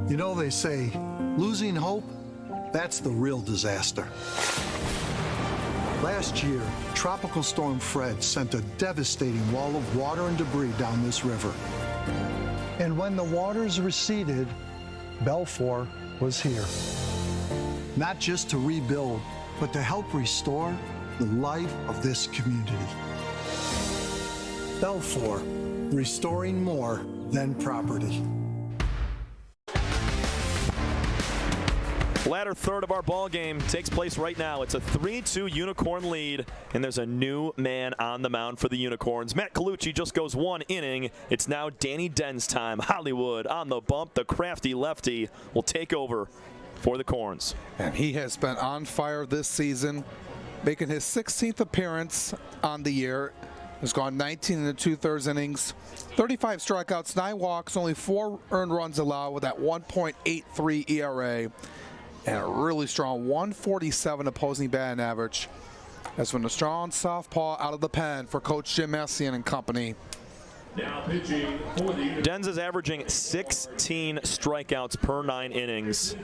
You know, they say, losing hope, that's the real disaster. Last year, Tropical Storm Fred sent a devastating wall of water and debris down this river. And when the waters receded, Belfour was here. Not just to rebuild, but to help restore the life of this community. Belfour, restoring more than property. Latter third of our ball game takes place right now. It's a 3-2 Unicorn lead, and there's a new man on the mound for the Unicorns. Matt Colucci just goes 1 inning. It's now Danny Den's time. Hollywood on the bump. The crafty lefty will take over for the Corns. And he has been on fire this season, making his 16th appearance on the year. Has gone 19 and 2/3 innings, 35 strikeouts, 9 walks, only 4 earned runs allowed with that 1.83 ERA. And a really strong 147 opposing batting average. That's been a strong southpaw out of the pen for Coach Jim Messian and company. Now pitching for the Dens is averaging 16 strikeouts per 9 innings,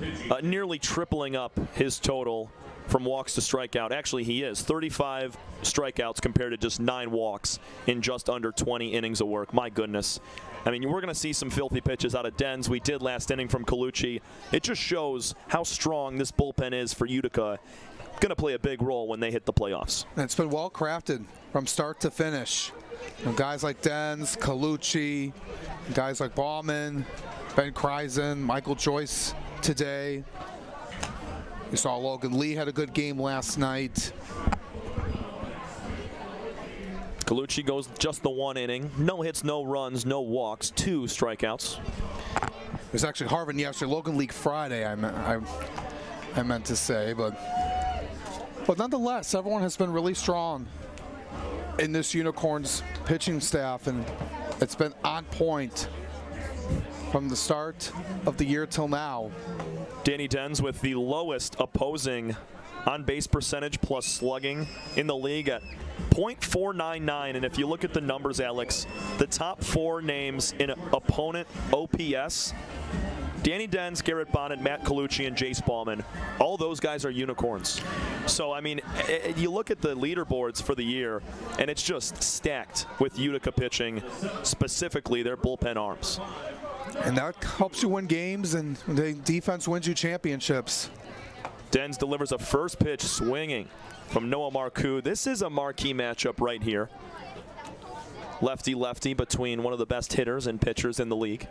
nearly tripling up his total from walks to strikeout. Actually, he is 35 strikeouts compared to just 9 walks in just under 20 innings of work. My goodness. I mean, we're going to see some filthy pitches out of Dens. We did last inning from Colucci. It just shows how strong this bullpen is for Utica. Going to play a big role when they hit the playoffs. And it's been well crafted from start to finish. And guys like Dens, Colucci, guys like Bauman, Ben Kreisen, Michael Joyce today. You saw Logan Lee had a good game last night. Colucci goes just the 1 inning. No hits, no runs, no walks, 2 strikeouts. There's actually Harvin yesterday, Logan Lee Friday, I meant to say, but nonetheless, everyone has been really strong in this Unicorns pitching staff, and it's been on point from the start of the year till now. Danny Dens with the lowest opposing on-base percentage plus slugging in the league at .499. And if you look at the numbers, Alex, the top 4 names in opponent OPS, Danny Dens, Garrett Bonnet, Matt Colucci, and Jace Bauman, all those guys are Unicorns. So, I mean, you look at the leaderboards for the year, and it's just stacked with Utica pitching, specifically their bullpen arms. And that helps you win games, and the defense wins you championships. Dens delivers a first pitch swinging from Noah Marcoux. This is a marquee matchup right here. Lefty-lefty between one of the best hitters and pitchers in the league.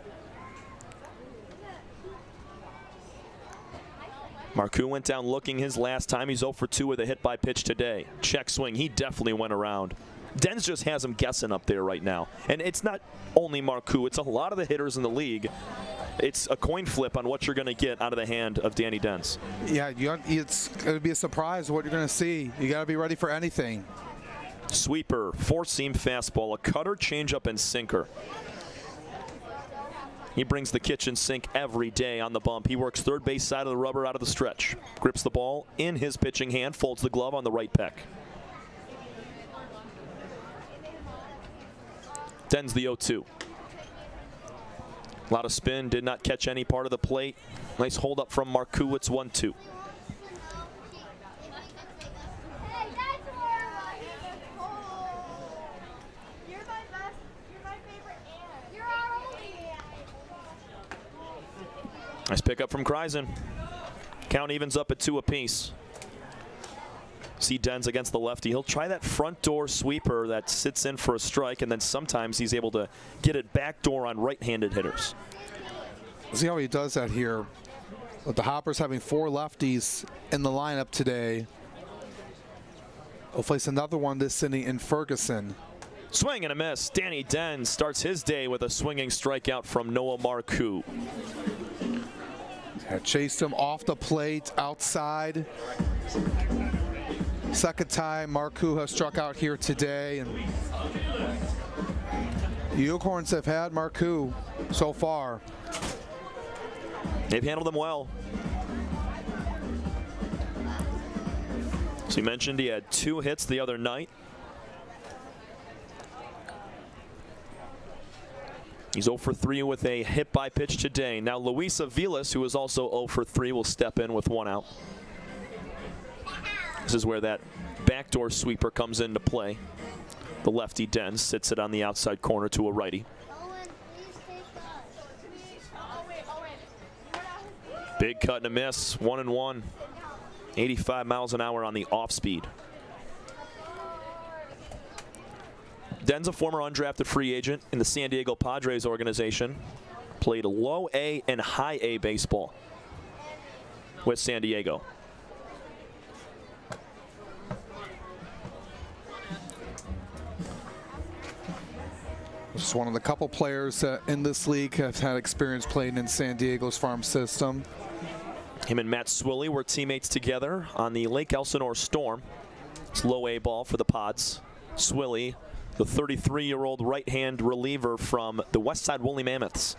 Marcoux went down looking his last time. He's 0 for 2 with a hit by pitch today. Check swing. He definitely went around. Dens just has him guessing up there right now. And it's not only Marcoux. It's a lot of the hitters in the league. It's a coin flip on what you're going to get out of the hand of Danny Dens. Yeah, it's going to be a surprise what you're going to see. You got to be ready for anything. Sweeper, 4-seam fastball, a cutter, changeup, and sinker. He brings the kitchen sink every day on the bump. He works third base side of the rubber out of the stretch. Grips the ball in his pitching hand, folds the glove on the right pec. Dens the 0-2. A lot of spin, did not catch any part of the plate. Nice hold up from Marcoux. It's 1-2. Nice pickup from Kreisen. Count evens up at 2 apiece. See Dens against the lefty. He'll try that front door sweeper that sits in for a strike, and then sometimes he's able to get it back door on right-handed hitters. See how he does that here. With the Hoppers having 4 lefties in the lineup today. He'll face another one this inning in Ferguson. Swing and a miss. Danny Dens starts his day with a swinging strikeout from Noah Marcoux. Chased him off the plate, outside. Second time Marcoux has struck out here today. And the Unicorns have had Marcoux so far. They've handled him well. So you mentioned he had 2 hits the other night. He's 0 for 3 with a hit by pitch today. Now Luis Aviles, who is also 0 for 3, will step in with 1 out. This is where that backdoor sweeper comes into play. The lefty Dens sits it on the outside corner to a righty. Big cut and a miss, 1-1. 85 miles an hour on the off speed. Den's a former undrafted free agent in the San Diego Padres organization. Played low A and high A baseball. with San Diego. Just one of the couple players in this league have had experience playing in San Diego's farm system. Him and Matt Swilly were teammates together on the Lake Elsinore Storm. It's low A ball for the Pods. Swilly, the 33-year-old right-hand reliever from the Westside Woolly Mammoths.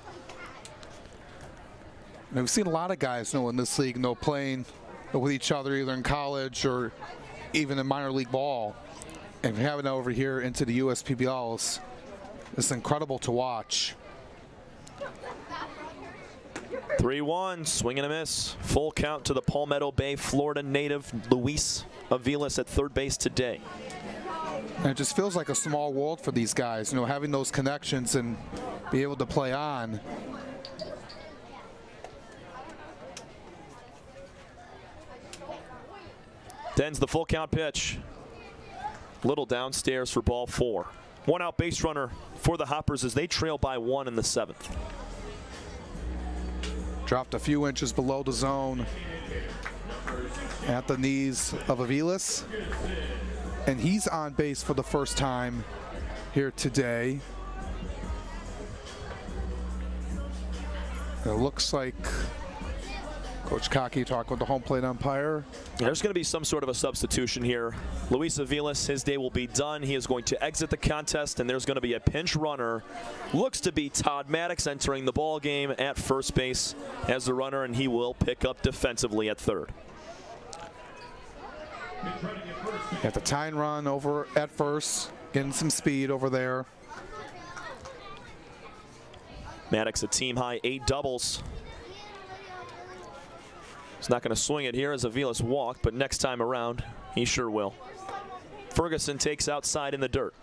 Now, we've seen a lot of guys in this league playing with each other either in college or even in minor league ball. And having it over here into the USPBL is incredible to watch. 3-1, swing and a miss. Full count to the Palmetto Bay, Florida native Luis Aviles at third base today. And it just feels like a small world for these guys, having those connections and be able to play on. Den's the full count pitch. Little downstairs for ball 4. One out base runner for the Hoppers as they trail by 1 in the 7th. Dropped a few inches below the zone at the knees of Aviles. And he's on base for the first time here today. It looks like Coach Cocky talked with the home plate umpire. There's going to be some sort of a substitution here. Luis Aviles, his day will be done. He is going to exit the contest, and there's going to be a pinch runner. Looks to be Todd Maddox entering the ball game at first base as the runner, and he will pick up defensively at third. Got the tying run over at first, getting some speed over there. Maddox a team high 8 doubles. He's not going to swing it here as Aviles walked, but next time around, he sure will. Ferguson takes outside in the dirt.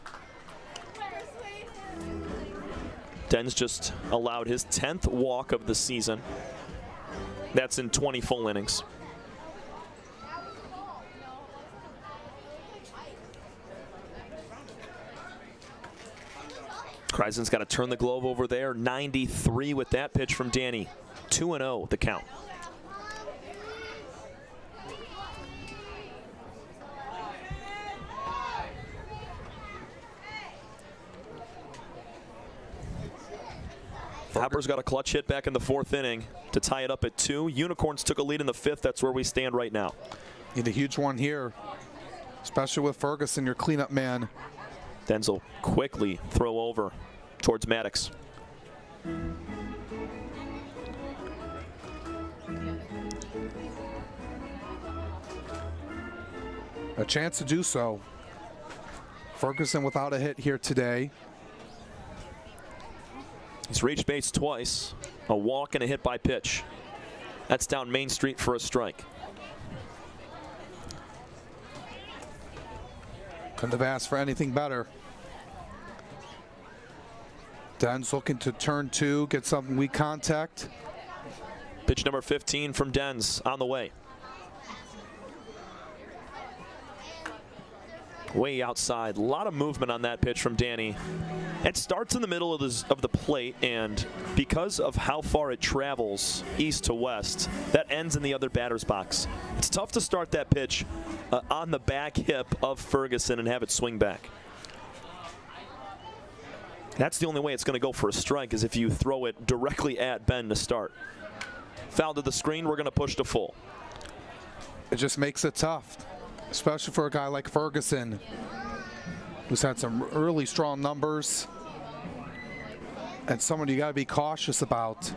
Den's just allowed his 10th walk of the season. That's in 20 full innings. Kreisen's got to turn the glove over there. 93 with that pitch from Danny. 2-0 the count. Hoppers got a clutch hit back in the 4th inning to tie it up at 2. Unicorns took a lead in the 5th. That's where we stand right now. Need a huge one here, especially with Ferguson, your cleanup man. Denzel quickly throw over towards Maddox. A chance to do so. Ferguson without a hit here today. He's reached base twice. A walk and a hit by pitch. That's down Main Street for a strike. Couldn't have asked for anything better. Den's looking to turn 2, get some weak contact. Pitch number 15 from Den's on the way. Way outside. A lot of movement on that pitch from Danny. It starts in the middle of the plate, and because of how far it travels east to west, that ends in the other batter's box. It's tough to start that pitch on the back hip of Ferguson and have it swing back. That's the only way it's going to go for a strike, is if you throw it directly at Ben to start. Foul to the screen, we're going to push to full. It just makes it tough, especially for a guy like Ferguson, who's had some really strong numbers and someone you got to be cautious about.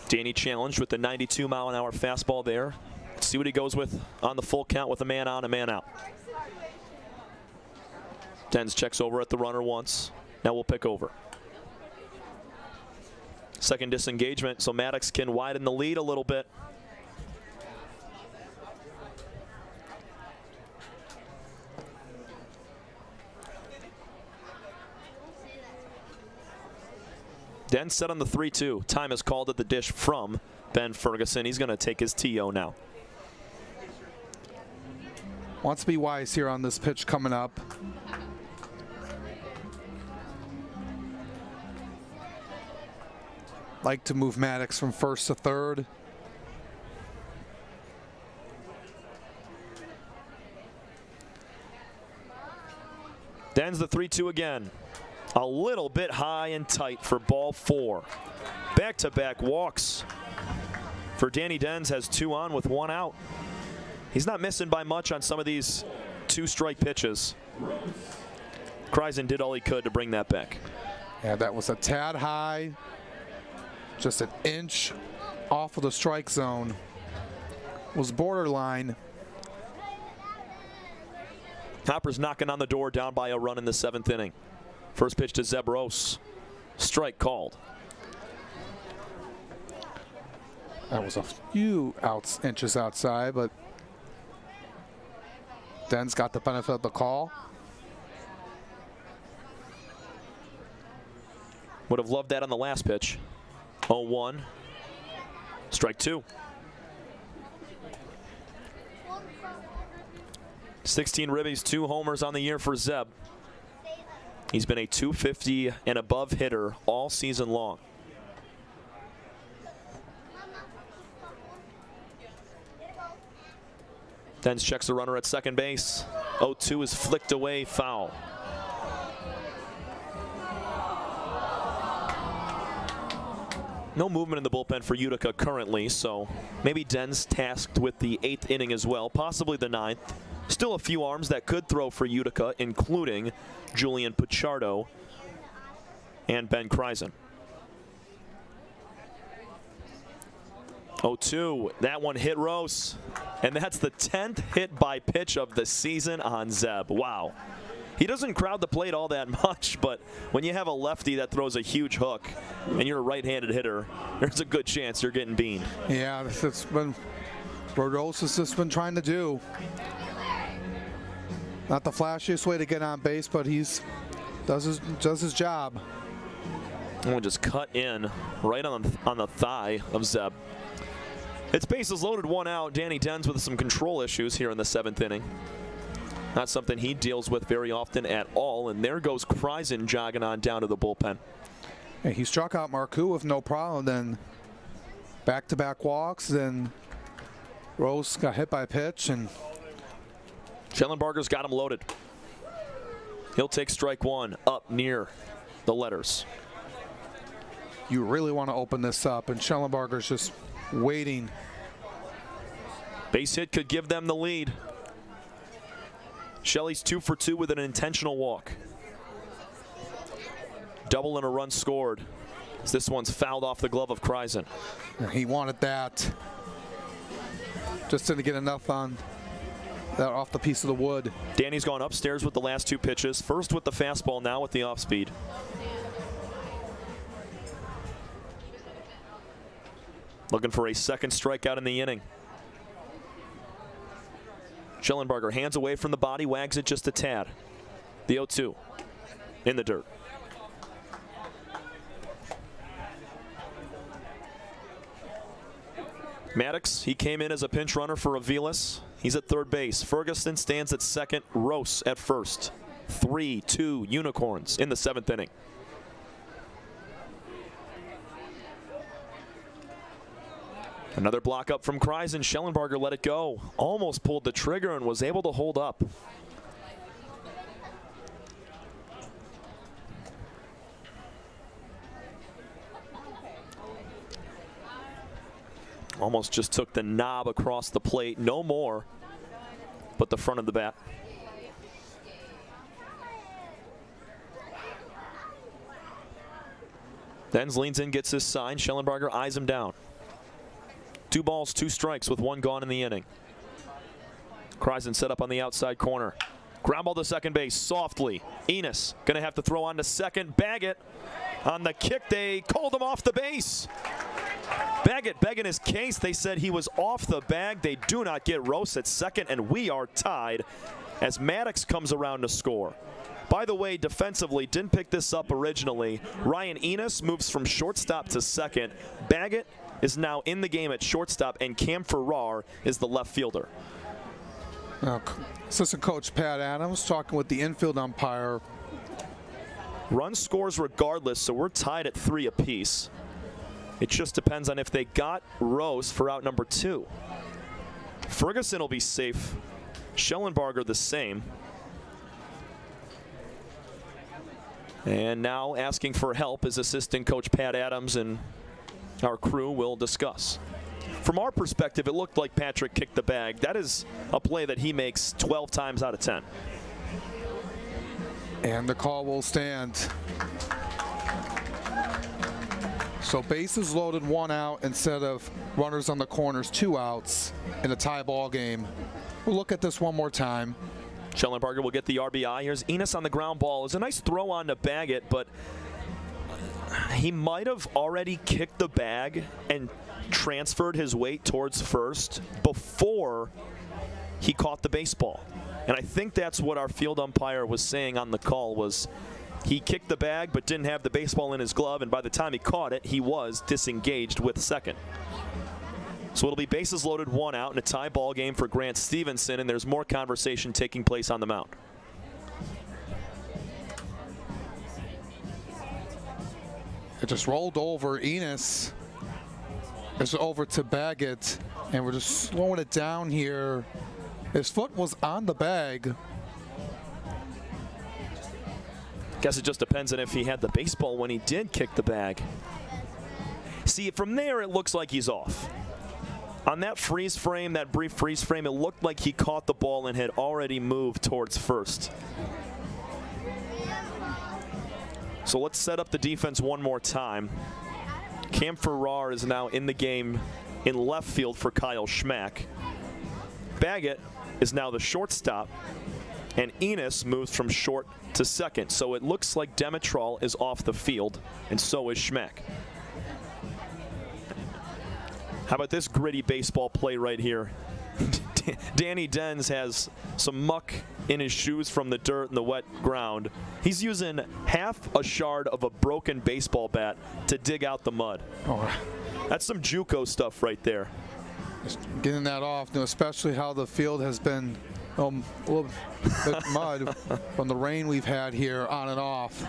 Danny challenged with the 92-mile-an-hour fastball there. Let's see what he goes with on the full count with a man on, a man out. Denz checks over at the runner once. Now we'll pick over. Second disengagement, so Maddox can widen the lead a little bit. Den set on the 3-2. Time is called at the dish from Ben Ferguson. He's going to take his TO now. Wants to be wise here on this pitch coming up. Like to move Maddox from first to third. Dens the 3-2 again. A little bit high and tight for ball 4. Back-to-back walks for Danny Dens, has 2 on with 1 out. He's not missing by much on some of these 2-strike pitches. Kreisen did all he could to bring that back. Yeah, that was a tad high. Just an inch off of the strike zone. Was borderline. Hoppers knocking on the door, down by a run in the 7th inning. First pitch to Zeb Rose. Strike called. That was a few inches outside, but Dens got the benefit of the call. Would have loved that on the last pitch. 0-1. Strike 2. 16 ribbies, 2 homers on the year for Zeb. He's been a .250 and above hitter all season long. Dens checks the runner at second base. 0-2 is flicked away, foul. No movement in the bullpen for Utica currently, so maybe Dens tasked with the 8th inning as well, possibly the 9th. Still a few arms that could throw for Utica, including Julian Pichardo and Ben Kreisen. 0-2, that one hit Rose, and that's the 10th hit by pitch of the season on Zeb. Wow. He doesn't crowd the plate all that much, but when you have a lefty that throws a huge hook and you're a right-handed hitter, there's a good chance you're getting beamed. Yeah, that's been what Rose has just been trying to do. Not the flashiest way to get on base, but he's does his job. And we'll just cut in right on the thigh of Zeb. It's bases loaded, 1 out. Danny Dens with some control issues here in the 7th inning. Not something he deals with very often at all. And there goes Kreisen jogging on down to the bullpen. Hey, he struck out Marcoux with no problem. Then back-to-back walks. Then Rose got hit by a pitch, and Schellenbarger's got him loaded. He'll take strike 1 up near the letters. You really want to open this up, and Schellenbarger's just waiting. Base hit could give them the lead. Shelley's 2 for 2 with an intentional walk. Double and a run scored. This one's fouled off the glove of Kreisen. He wanted that. Just didn't get enough on that off the piece of the wood. Danny's gone upstairs with the last 2 pitches. First with the fastball, now with the off-speed. Looking for a second strikeout in the inning. Schellenbarger hands away from the body, wags it just a tad. The 0-2 in the dirt. Maddox, he came in as a pinch runner for Aviles. He's at third base. Ferguson stands at second. Rose at first. 3-2 Unicorns in the 7th inning. Another block up from Kreisen. Schellenbarger let it go. Almost pulled the trigger and was able to hold up. Almost just took the knob across the plate. No more, but the front of the bat. Dens leans in, gets his sign. Schellenbarger eyes him down. 2 balls, 2 strikes with 1 gone in the inning. Kreisen set up on the outside corner. Ground ball to second base softly. Enos going to have to throw on to second. Baggett on the kick. They called him off the base. Baggett begging his case. They said he was off the bag. They do not get Rose at second, and we are tied as Maddox comes around to score. By the way, defensively, didn't pick this up originally. Ryan Enos moves from shortstop to second. Baggett is now in the game at shortstop, and Cam Farrar is the left fielder. Assistant coach Pat Adams talking with the infield umpire. Run scores regardless, so we're tied at 3 apiece. It just depends on if they got Rose for out number 2. Ferguson will be safe. Schellenbarger the same. And now asking for help is assistant coach Pat Adams, and our crew will discuss. From our perspective, it looked like Patrick kicked the bag. That is a play that he makes 12 times out of 10. And the call will stand. So bases loaded, 1 out instead of runners on the corners, 2 outs in a tie ball game. We'll look at this one more time. Sheldon Parker will get the RBI. Here's Enos on the ground ball. It's a nice throw on to Baggett, but he might have already kicked the bag and transferred his weight towards first before he caught the baseball. And I think that's what our field umpire was saying on the call, was he kicked the bag but didn't have the baseball in his glove, and by the time he caught it, he was disengaged with second. So it'll be bases loaded, 1 out in a tie ball game for Grant Stevenson, and there's more conversation taking place on the mound. It just rolled over. Enos is over to Baggett, and we're just slowing it down here. His foot was on the bag. Guess it just depends on if he had the baseball when he did kick the bag. See, from there it looks like he's off. On that freeze frame, that brief freeze frame, it looked like he caught the ball and had already moved towards first. So let's set up the defense one more time. Cam Farrar is now in the game in left field for Kyle Schmack. Baggett is now the shortstop, and Enos moves from short to second. So it looks like Demetral is off the field, and so is Schmack. How about this gritty baseball play right here? Danny Denz has some muck in his shoes from the dirt and the wet ground. He's using half a shard of a broken baseball bat to dig out the mud. Oh. That's some JUCO stuff right there. Just getting that off, especially how the field has been a little bit mud from the rain we've had here on and off.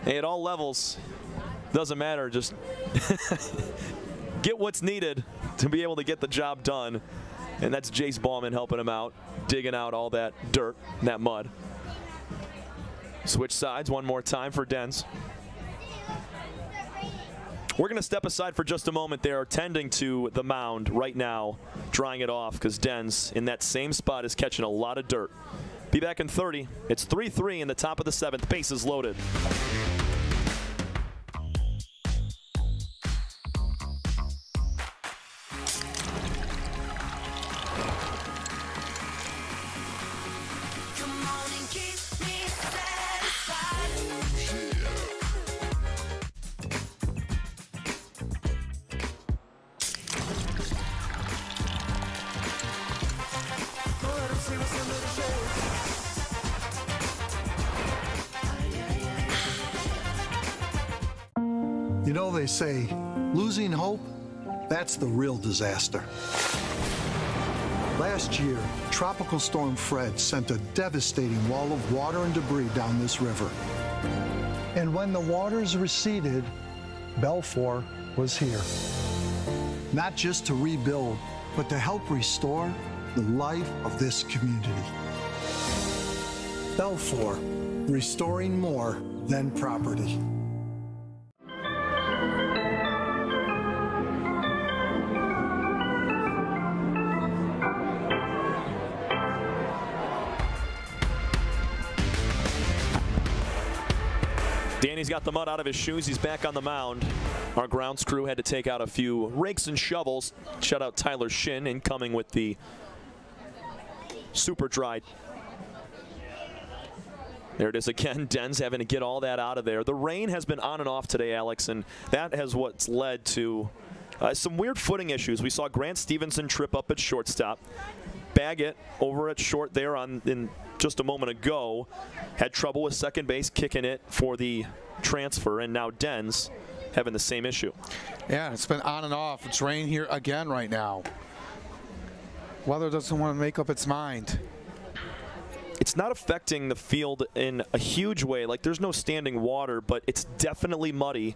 Hey, at all levels, doesn't matter, just get what's needed to be able to get the job done. And that's Jace Bauman helping him out, digging out all that dirt, that mud. Switch sides one more time for Denz. We're going to step aside for just a moment. They're tending to the mound right now, drying it off, because Denz in that same spot is catching a lot of dirt. Be back in 30. It's 3-3 in the top of the 7th. Bases loaded. You know, they say, losing hope, that's the real disaster. Last year, Tropical Storm Fred sent a devastating wall of water and debris down this river. And when the waters receded, Belfour was here. Not just to rebuild, but to help restore the life of this community. Belfour, restoring more than property. Danny's got the mud out of his shoes. He's back on the mound. Our grounds crew had to take out a few rakes and shovels. Shout out Tyler Shin, incoming with the super dried. There it is again. Denz having to get all that out of there. The rain has been on and off today, Alex, and that has what's led to some weird footing issues. We saw Grant Stevenson trip up at shortstop. Baggett over at short there in just a moment ago had trouble with second base, kicking it for the transfer, and now Denz having the same issue. Yeah, it's been on and off. It's rain here again right now. Weather doesn't want to make up its mind. It's not affecting the field in a huge way. Like, there's no standing water, but it's definitely muddy,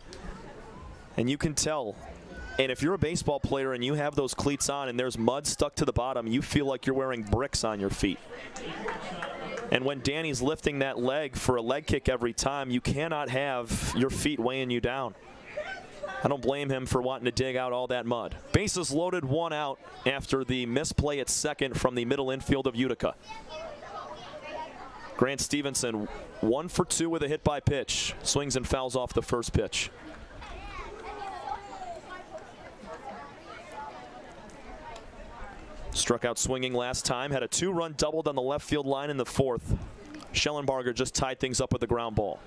and you can tell. And if you're a baseball player and you have those cleats on and there's mud stuck to the bottom, you feel like you're wearing bricks on your feet. And when Danny's lifting that leg for a leg kick every time, you cannot have your feet weighing you down. I don't blame him for wanting to dig out all that mud. Bases loaded, 1 out after the misplay at second from the middle infield of Utica. Grant Stevenson 1 for 2 with a hit by pitch. Swings and fouls off the first pitch. Struck out swinging last time, had a 2-run doubled on the left field line in the 4th. Schellenbarger just tied things up with a ground ball.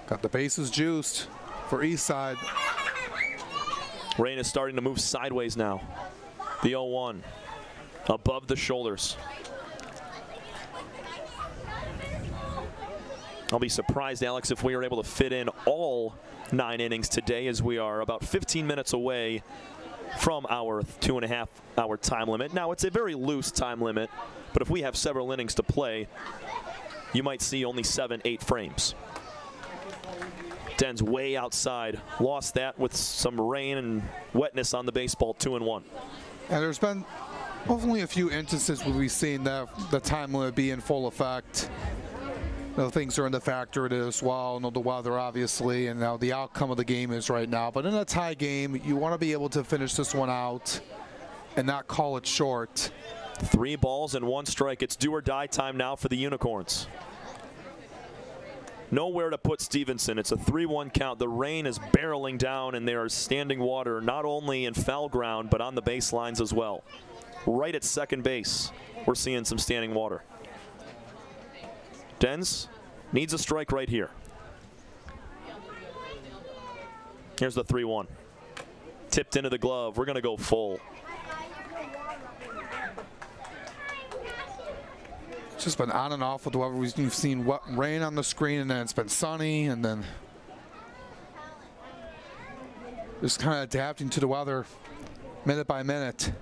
Got the bases juiced for Eastside. Rain is starting to move sideways now. The 0-1 above the shoulders. I'll be surprised, Alex, if we are able to fit in all 9 innings today, as we are about 15 minutes away from our 2.5-hour time limit. Now, it's a very loose time limit, but if we have several innings to play, you might see only 7-8 frames. Den's way outside. Lost that with some rain and wetness on the baseball, 2-1. And there's been only a few instances where we've seen the time limit be in full effect. Things are in the factor as well. The weather, obviously, and now the outcome of the game is right now. But in a tie game, you want to be able to finish this one out and not call it short. 3 balls and 1 strike. It's do or die time now for the Unicorns. Nowhere to put Stevenson. It's a 3-1 count. The rain is barreling down, and there is standing water not only in foul ground but on the baselines as well. Right at second base, we're seeing some standing water. Dens needs a strike right here. Here's the 3-1. Tipped into the glove. We're going to go full. It's just been on and off with the weather. We've seen rain on the screen, and then it's been sunny, and then just kind of adapting to the weather minute by minute.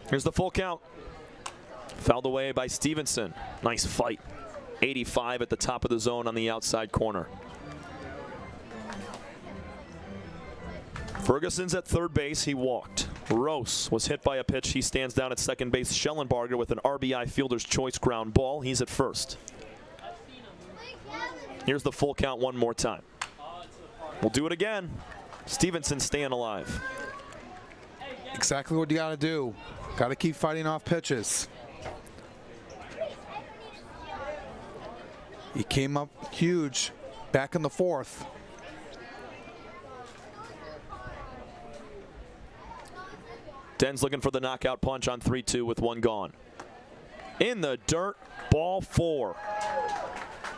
Here's the full count. Fouled away by Stevenson. Nice fight. 85 at the top of the zone on the outside corner. Ferguson's at third base. He walked. Rose was hit by a pitch. He stands down at second base. Schellenbarger with an RBI fielder's choice ground ball. He's at first. Here's the full count one more time. We'll do it again. Stevenson staying alive. Exactly what you got to do. Got to keep fighting off pitches. He came up huge back in the 4th. Den's looking for the knockout punch on 3-2 with 1 gone. In the dirt, ball 4.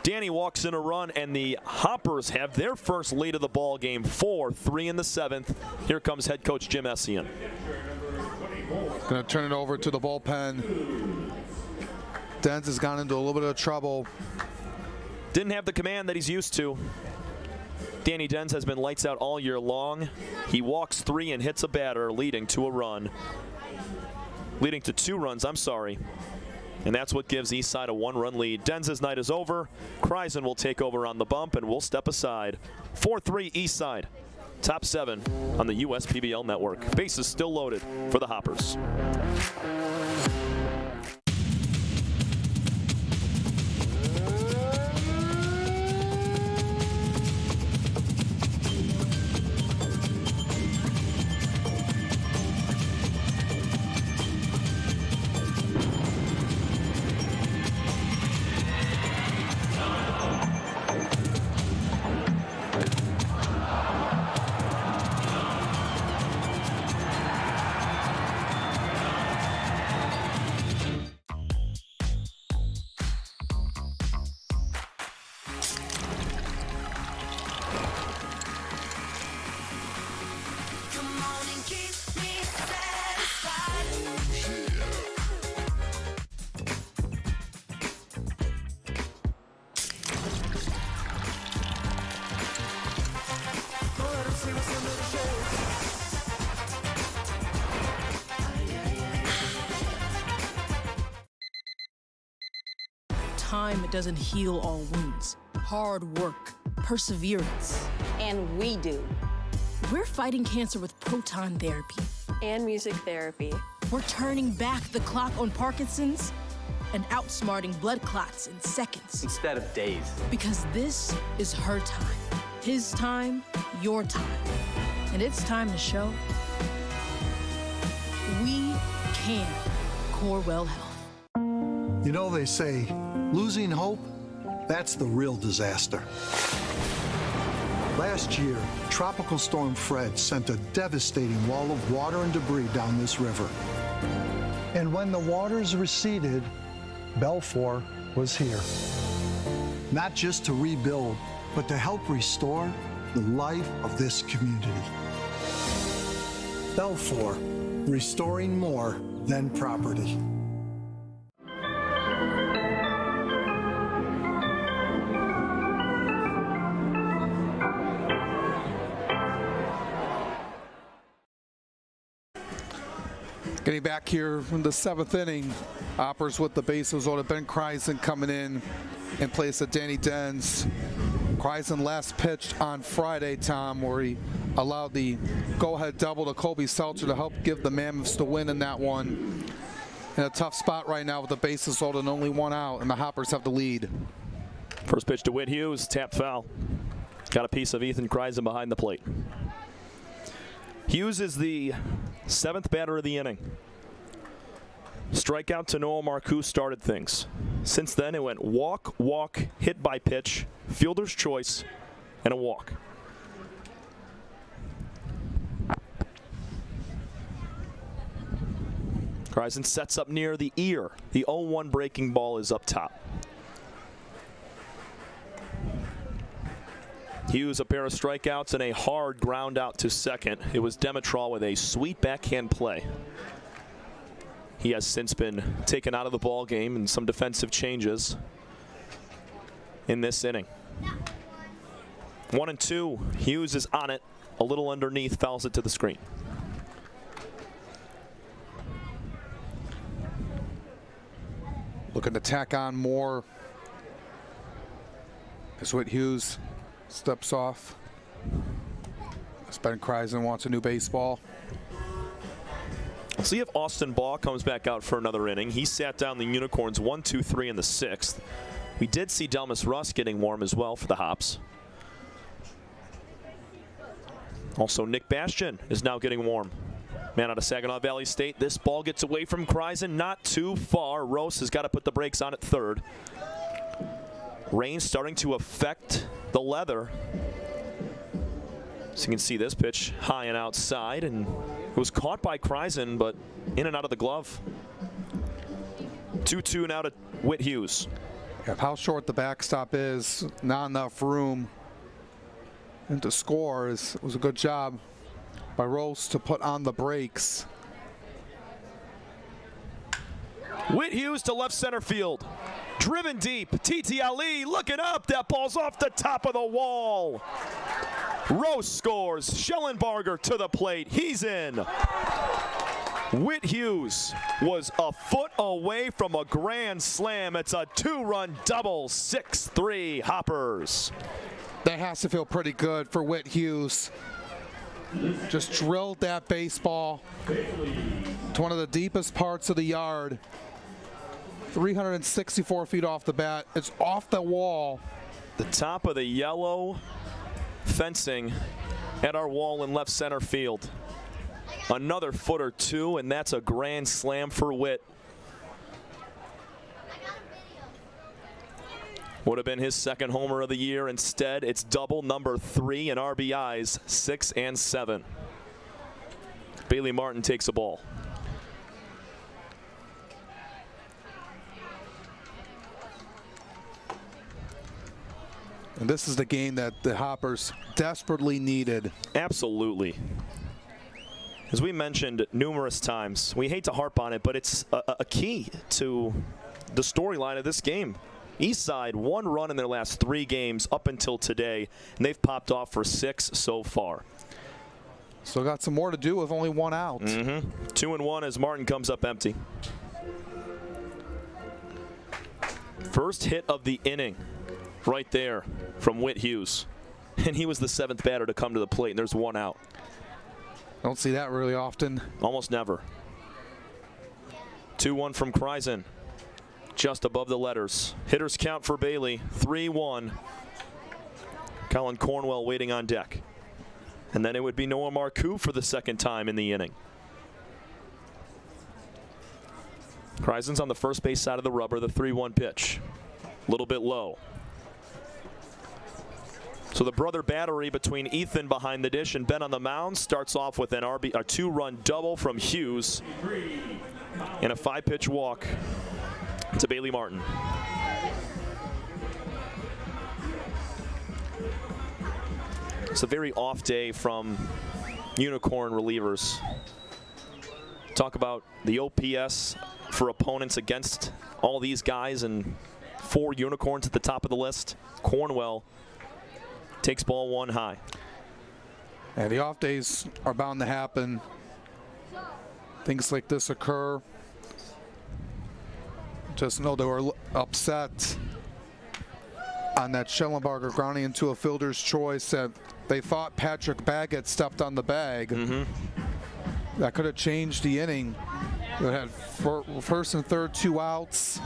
Danny walks in a run, and the Hoppers have their first lead of the ball game, 4-3 in the 7th. Here comes head coach Jim Essien. Going to turn it over to the bullpen. Dens has gone into a little bit of trouble. Didn't have the command that he's used to. Danny Dens has been lights out all year long. He walks 3 and hits a batter, leading to a run. Leading to 2 runs, I'm sorry. And that's what gives Eastside a 1-run lead. Dens' night is over. Kreisen will take over on the bump, and we'll step aside. 4-3 Eastside. Top 7 on the USPBL network. Bases still loaded for the Hoppers. Time doesn't heal all wounds. Hard work, perseverance. And we do. We're fighting cancer with proton therapy. and music therapy. We're turning back the clock on Parkinson's and outsmarting blood clots in seconds. Instead of days. Because this is her time. His time, your time. And it's time to show we can. Corewell Health. You know, they say losing hope, that's the real disaster. Last year, Tropical Storm Fred sent a devastating wall of water and debris down this river. And when the waters receded, Belfour was here. Not just to rebuild, but to help restore the life of this community. Belfour, restoring more than property. Getting back here in the 7th inning, Hoppers with the bases loaded. Ben Kreisen coming in place of Danny Dens. Kreisen last pitched on Friday, Tom, where he allowed the go-ahead double to Kobe Seltzer to help give the Mammoths the win in that one. In a tough spot right now with the bases loaded and only one out, and the Hoppers have the lead. First pitch to Whit Hughes, tap foul. Got a piece of Ethan Kreisen behind the plate. Hughes is the 7th batter of the inning. Strikeout to Noah Marcoux started things. Since then, it went walk, walk, hit by pitch, fielder's choice, and a walk. Kreisen sets up near the ear. The 0-1 breaking ball is up top. Hughes, a pair of strikeouts and a hard ground out to second. It was Demetral with a sweet backhand play. He has since been taken out of the ball game and some defensive changes in this inning. 1-2. Hughes is on it, a little underneath, fouls it to the screen. Looking to tack on more as Whit Hughes steps off. Ben Kreisen wants a new baseball. We'll see if Austin Baugh comes back out for another inning. He sat down the Unicorns 1-2-3 in the 6th. We did see Delmas Russ getting warm as well for the Hops. Also, Nick Bastian is now getting warm. Man out of Saginaw Valley State. This ball gets away from Kreisen, not too far. Rose has got to put the brakes on at third. Rain starting to affect the leather. So you can see this pitch high and outside, and it was caught by Kreisen, but in and out of the glove. 2-2 now to Whit Hughes. Yeah, how short the backstop is, not enough room. And to score was a good job by Rose to put on the brakes. Whit Hughes to left center field. Driven deep. TT Ali looking up. That ball's off the top of the wall. Rose scores. Schellenbarger to the plate. He's in. Whit Hughes was a foot away from a grand slam. It's a 2-run double. 6-3 Hoppers. That has to feel pretty good for Whit Hughes. Just drilled that baseball to one of the deepest parts of the yard. 364 feet off the bat. It's off the wall. The top of the yellow fencing at our wall in left center field. Another foot or two, and that's a grand slam for Whit. Would have been his 2nd homer of the year. Instead, it's double number 3 in RBIs, 6 and 7. Bailey Martin takes a ball. And this is the game that the Hoppers desperately needed. Absolutely. As we mentioned numerous times, we hate to harp on it, but it's a key to the storyline of this game. Eastside, 1 run in their last 3 games up until today, and they've popped off for 6 so far. So got some more to do with only 1 out. 2-1 as Martin comes up empty. First hit of the inning right there from Whit Hughes. And he was the 7th batter to come to the plate, and there's 1 out. Don't see that really often. Almost never. 2-1 from Kreisen. Just above the letters. Hitters count for Bailey, 3-1. Colin Cornwell waiting on deck. And then it would be Noah Marcoux for the second time in the inning. Kreisen's on the first base side of the rubber, the 3-1 pitch. A little bit low. So the brother battery between Ethan behind the dish and Ben on the mound starts off with a 2-run double from Hughes and a 5-pitch walk to Bailey Martin. It's a very off day from Unicorn relievers. Talk about the OPS for opponents against all these guys, and 4 Unicorns at the top of the list. Cornwell takes ball 1 high. And the off days are bound to happen. Things like this occur. Just know they were upset on that Schellenberger grounding into a fielder's choice that they thought Patrick Baggett stepped on the bag. That could have changed the inning. They had first and third, 2 outs.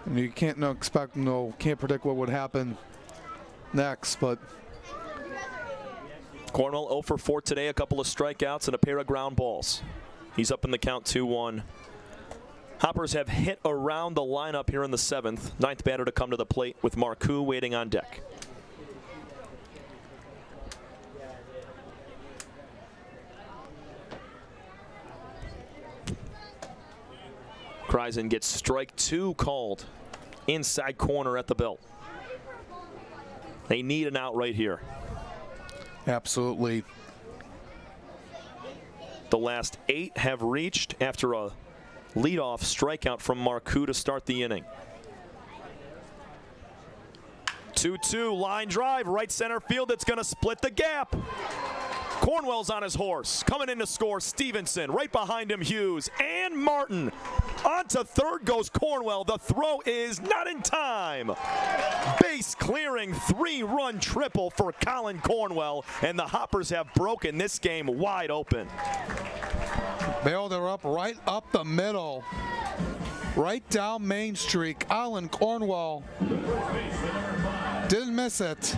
And you can't can't predict what would happen next, but Cornwell 0 for 4 today, a couple of strikeouts and a pair of ground balls. He's up in the count 2-1. Hoppers have hit around the lineup here in the 7th. 9th batter to come to the plate with Marcoux waiting on deck. Kreisen gets strike 2 called inside corner at the belt. They need an out right here. Absolutely. The last 8 have reached after a leadoff strikeout from Marcoux to start the inning. 2-2 line drive, right center field. That's going to split the gap. Cornwell's on his horse. Coming in to score, Stevenson. Right behind him, Hughes and Martin. On to third goes Cornwell. The throw is not in time. Base clearing 3-run triple for Colin Cornwell, and the Hoppers have broken this game wide open. Bailed her up right up the middle. Right down Main Street. Colin Cornwell didn't miss it.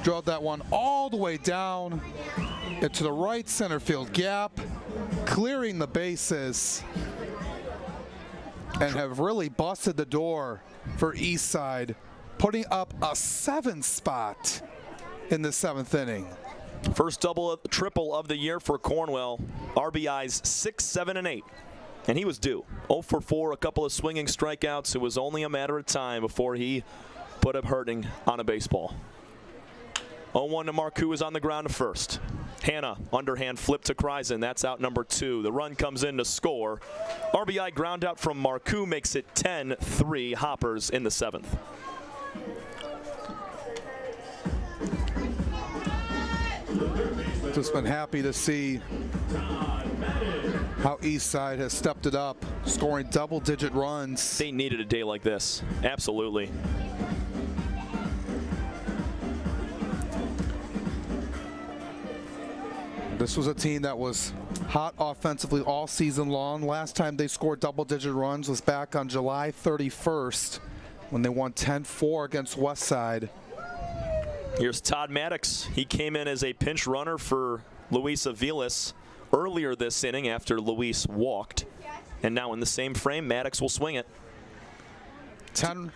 Drove that one all the way down into the right center field gap, clearing the bases, and have really busted the door for Eastside, putting up a 7th spot in the 7th inning. First triple of the year for Cornwell. RBIs 6, 7, and 8. And he was due. 0 for 4, a couple of swinging strikeouts. It was only a matter of time before he put up hurting on a baseball. 0-1 to Marcoux is on the ground to first. Hanna, underhand flip to Kreisen. That's out number 2. The run comes in to score. RBI ground out from Marcoux makes it 10-3 Hoppers in the 7th. Just been happy to see how Eastside has stepped it up, scoring double-digit runs. They needed a day like this. Absolutely. This was a team that was hot offensively all season long. Last time they scored double-digit runs was back on July 31st when they won 10-4 against Westside. Here's Todd Maddox. He came in as a pinch runner for Luis Aviles earlier this inning after Luis walked. And now in the same frame, Maddox will swing it. 10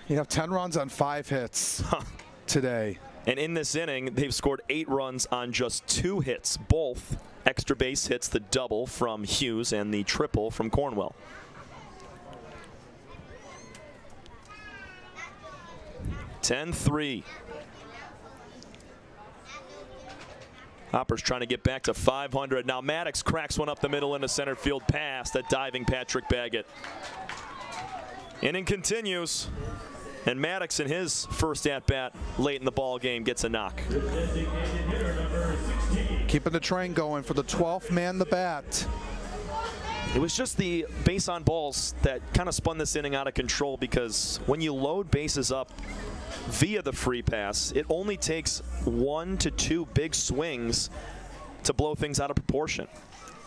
runs on 5 hits today. And in this inning, they've scored 8 runs on just 2 hits, both extra base hits, the double from Hughes and the triple from Cornwell. (10-3). Hoppers trying to get back to 500. Now Maddox cracks one up the middle into center field past that diving Patrick Baggett. Inning continues. And Maddox in his first at-bat late in the ball game gets a knock. Keeping the train going for the 12th man the bat. It was just the base on balls that kind of spun this inning out of control, because when you load bases up via the free pass. It only takes 1 to 2 big swings to blow things out of proportion.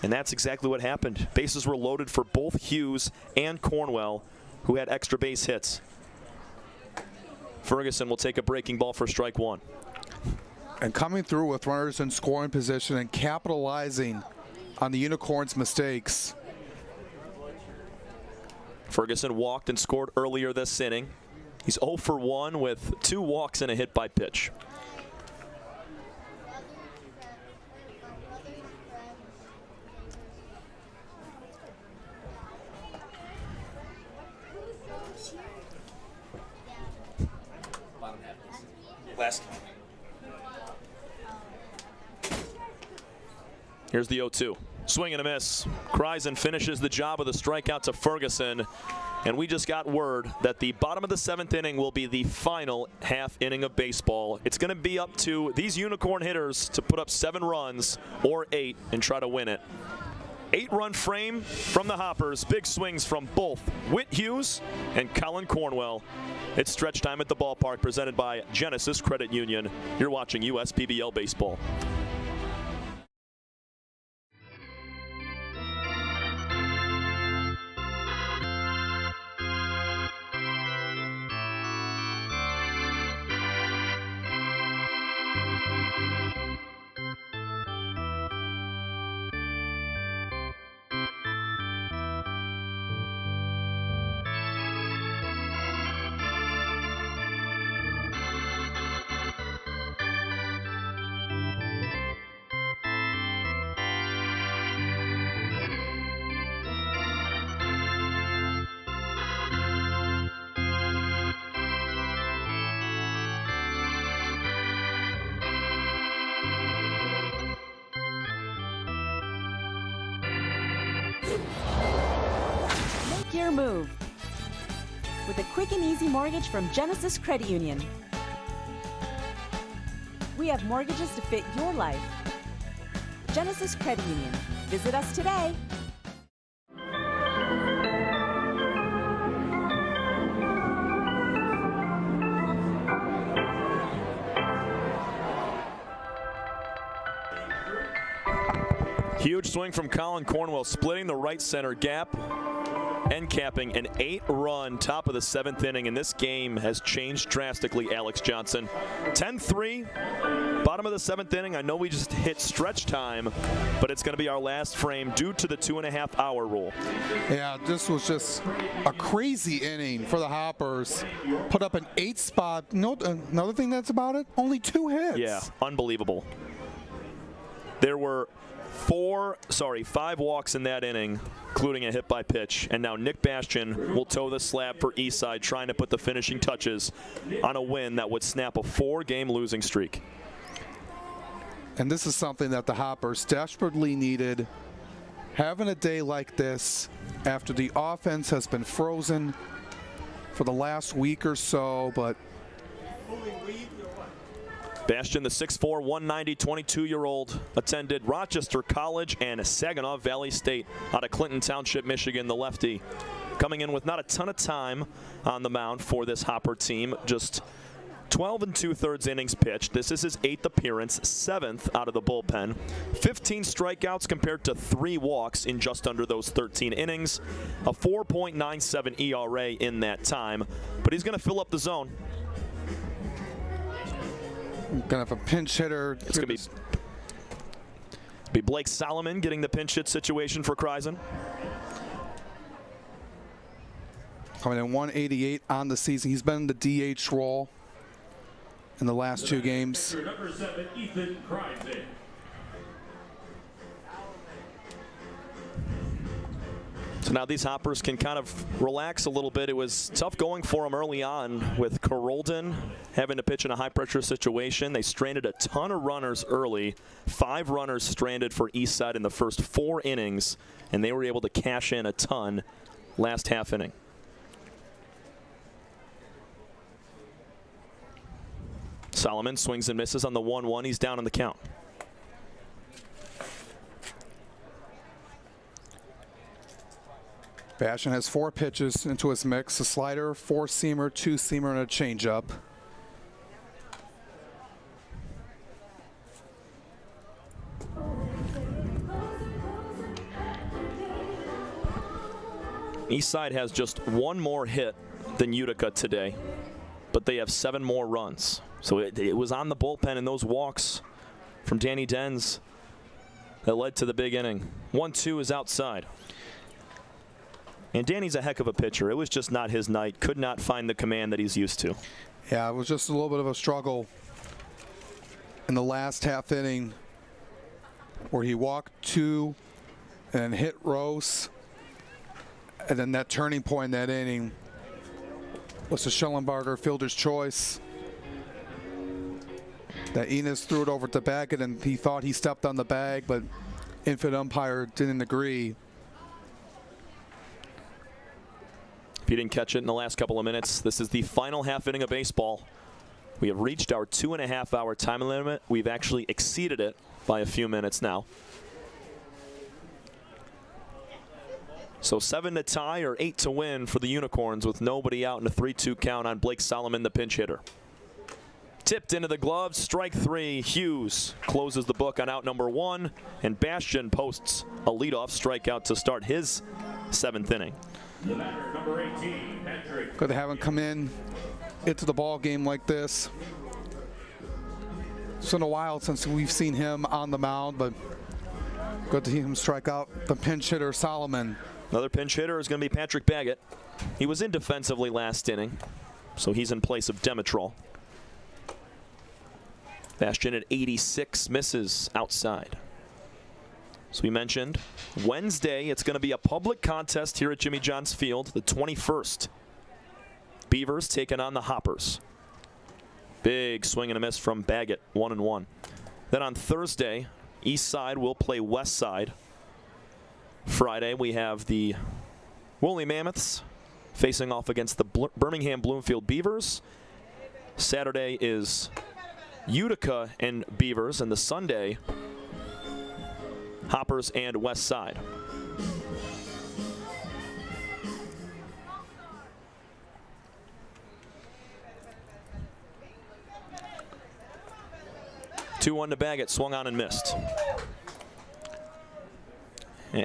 And that's exactly what happened. Bases were loaded for both Hughes and Cornwell, who had extra base hits. Ferguson will take a breaking ball for strike 1. And coming through with runners in scoring position and capitalizing on the Unicorns' mistakes. Ferguson walked and scored earlier this inning. He's 0 for 1 with 2 walks and a hit by pitch. Last. Here's the 0-2. Swing and a miss. Kreisen finishes the job with a strikeout to Ferguson. And we just got word that the bottom of the 7th inning will be the final half inning of baseball. It's going to be up to these Unicorn hitters to put up 7 runs or 8 and try to win it. 8-run frame from the Hoppers. Big swings from both Whit Hughes and Colin Cornwell. It's stretch time at the ballpark, presented by Genesis Credit Union. You're watching USPBL Baseball. Make your move with a quick and easy mortgage from Genesis Credit Union. We have mortgages to fit your life. Genesis Credit Union. Visit us today. Huge swing from Colin Cornwell, splitting the right center gap and capping an 8-run top of the 7th inning. And this game has changed drastically, Alex Johnson. 10-3, bottom of the 7th inning. I know we just hit stretch time, but it's going to be our last frame due to the 2.5-hour rule. Yeah, this was just a crazy inning for the Hoppers. Put up an 8-spot. No, another thing that's about it, only 2 hits. Yeah, unbelievable. There were 5 walks in that inning, including a hit by pitch. And now Nick Bastian will toe the slab for Eastside, trying to put the finishing touches on a win that would snap a 4-game losing streak. And this is something that the Hoppers desperately needed. Having a day like this after the offense has been frozen for the last week or so, but Bastian, the 6'4", 190, 22-year-old, attended Rochester College and Saginaw Valley State out of Clinton Township, Michigan, the lefty. Coming in with not a ton of time on the mound for this Hopper team, just 12 2/3 innings pitched. This is his 8th appearance, 7th out of the bullpen. 15 strikeouts compared to 3 walks in just under those 13 innings. A 4.97 ERA in that time, but he's going to fill up the zone. Gonna have a pinch hitter. It's gonna be Blake Solomon getting the pinch hit situation for Kreisen. Coming in 188 on the season. He's been in the DH role in the last 2 games. Number 7, Ethan Kreisen. So now these Hoppers can kind of relax a little bit. It was tough going for them early on with Carolden having to pitch in a high-pressure situation. They stranded a ton of runners early. 5 runners stranded for Eastside in the first 4 innings, and they were able to cash in a ton last half inning. Solomon swings and misses on the 1-1. He's down on the count. Bastian has 4 pitches into his mix: a slider, 4-seamer, 2-seamer, and a changeup. Eastside has just one more hit than Utica today, but they have 7 more runs. So it was on the bullpen and those walks from Danny Denz that led to the big inning. 1-2 is outside. And Danny's a heck of a pitcher. It was just not his night. Could not find the command that he's used to. Yeah, it was just a little bit of a struggle in the last half inning where he walked 2 and hit Rose. And then that turning point in that inning was the Schellenbarger fielder's choice. That Enos threw it over to Baggett, and he thought he stepped on the bag, but infield umpire didn't agree. If you didn't catch it in the last couple of minutes, this is the final half inning of baseball. We have reached our 2.5-hour time limit. We've actually exceeded it by a few minutes now. So 7 to tie or 8 to win for the Unicorns with nobody out in a 3-2 count on Blake Solomon, the pinch hitter. Tipped into the glove, strike 3. Hughes closes the book on out number 1, and Bastian posts a leadoff strikeout to start his 7th inning. The batter, number 18, Patrick. Good to have him come into the ball game like this. It's been a while since we've seen him on the mound, but good to see him strike out the pinch hitter Solomon. Another pinch hitter is going to be Patrick Baggett. He was in defensively last inning, so he's in place of Demetrol. Bastian at 86 misses outside. So we mentioned Wednesday, it's going to be a public contest here at Jimmy John's Field, the 21st. Beavers taking on the Hoppers. Big swing and a miss from Baggett, 1-1. Then on Thursday, Eastside will play Westside. Friday, we have the Woolly Mammoths facing off against the Birmingham Bloomfield Beavers. Saturday is Utica and Beavers, and the Sunday, Hoppers and Westside. Two-1 to Baggett, swung on and missed.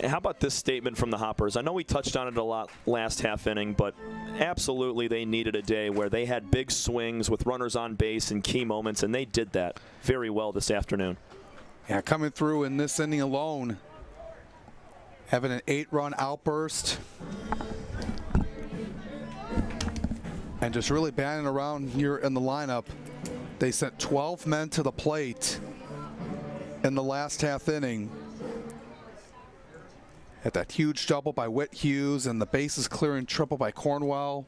How about this statement from the Hoppers? I know we touched on it a lot last half inning, but absolutely they needed a day where they had big swings with runners on base in key moments, and they did that very well this afternoon. Yeah, coming through in this inning alone, having an 8-run outburst, and just really batting around here in the lineup. They sent 12 men to the plate in the last half inning. At that huge double by Whit Hughes and the bases clearing triple by Cornwell.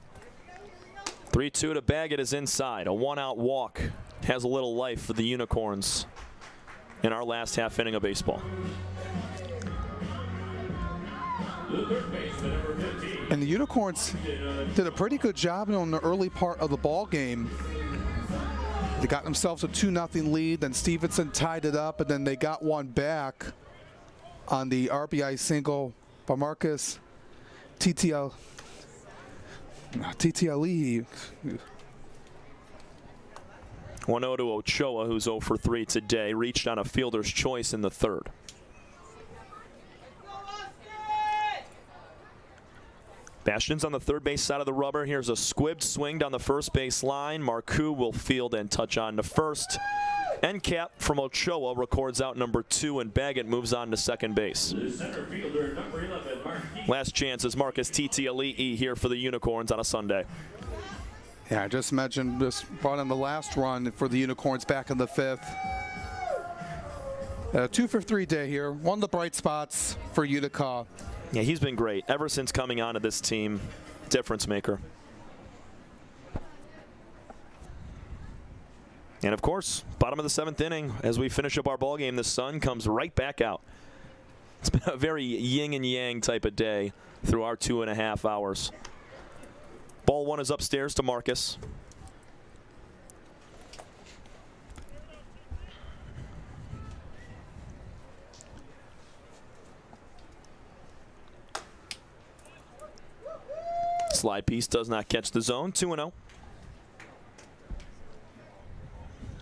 3-2 to Baggett is inside. A 1-out walk has a little life for the Unicorns in our last half inning of baseball. And the Unicorns did a pretty good job in the early part of the ball game. They got themselves a 2-0 lead, then Stevenson tied it up, and then they got one back on the RBI single by Marcus TTLE. 1-0 to Ochoa, who's 0 for 3 today, reached on a fielder's choice in the 3rd. Bastian's on the third base side of the rubber. Here's a squibbed swing down the first base line. Marcoux will field and touch on to first. End cap from Ochoa records out number 2, and Baggett moves on to second base. Center fielder, number 11, Last chance is Marcus TTLE here for the Unicorns on a Sunday. Yeah, I just mentioned this brought in the last run for the Unicorns back in the 5th. 2 for 3 day here. One of the bright spots for Utica. Yeah, he's been great ever since coming onto this team. Difference maker. And of course, bottom of the 7th inning, as we finish up our ball game, the sun comes right back out. It's been a very yin and yang type of day through our 2.5 hours. Ball 1 is upstairs to Marcus. Slide piece does not catch the zone. 2-0.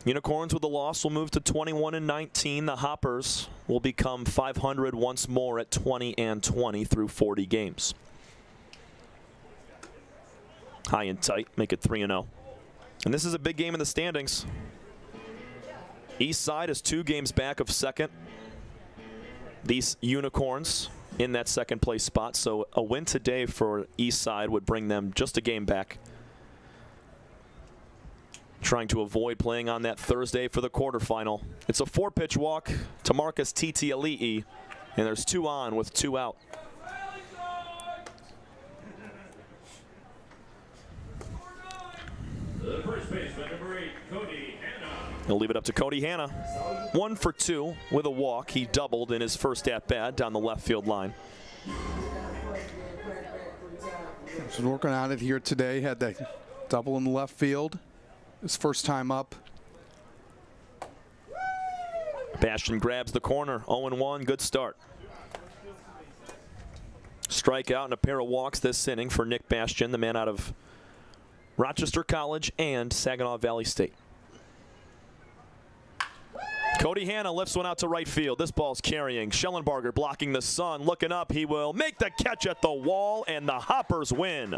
Unicorns with the loss will move to 21-19. The Hoppers will become 500 once more at 20-20 through 40 games. high and tight, make it 3-0. And this is a big game in the standings. Eastside is 2 games back of second. These Unicorns in that second place spot. So a win today for Eastside would bring them just a game back. Trying to avoid playing on that Thursday for the quarterfinal. It's a 4-pitch walk to Marcus Titiali'i, and there's 2 on with 2 out. The first baseman, number 8, Cody Hanna. He'll leave it up to Cody Hanna. 1 for 2 with a walk. He doubled in his first at-bat down the left field line. He's working on it here today. Had that double in the left field. His first time up. Bastian grabs the corner. 0-1. Good start. Strikeout and a pair of walks this inning for Nick Bastian, the man out of Rochester College and Saginaw Valley State. Cody Hanna lifts one out to right field. This ball's carrying. Schellenbarger blocking the sun. Looking up, he will make the catch at the wall, and the Hoppers win.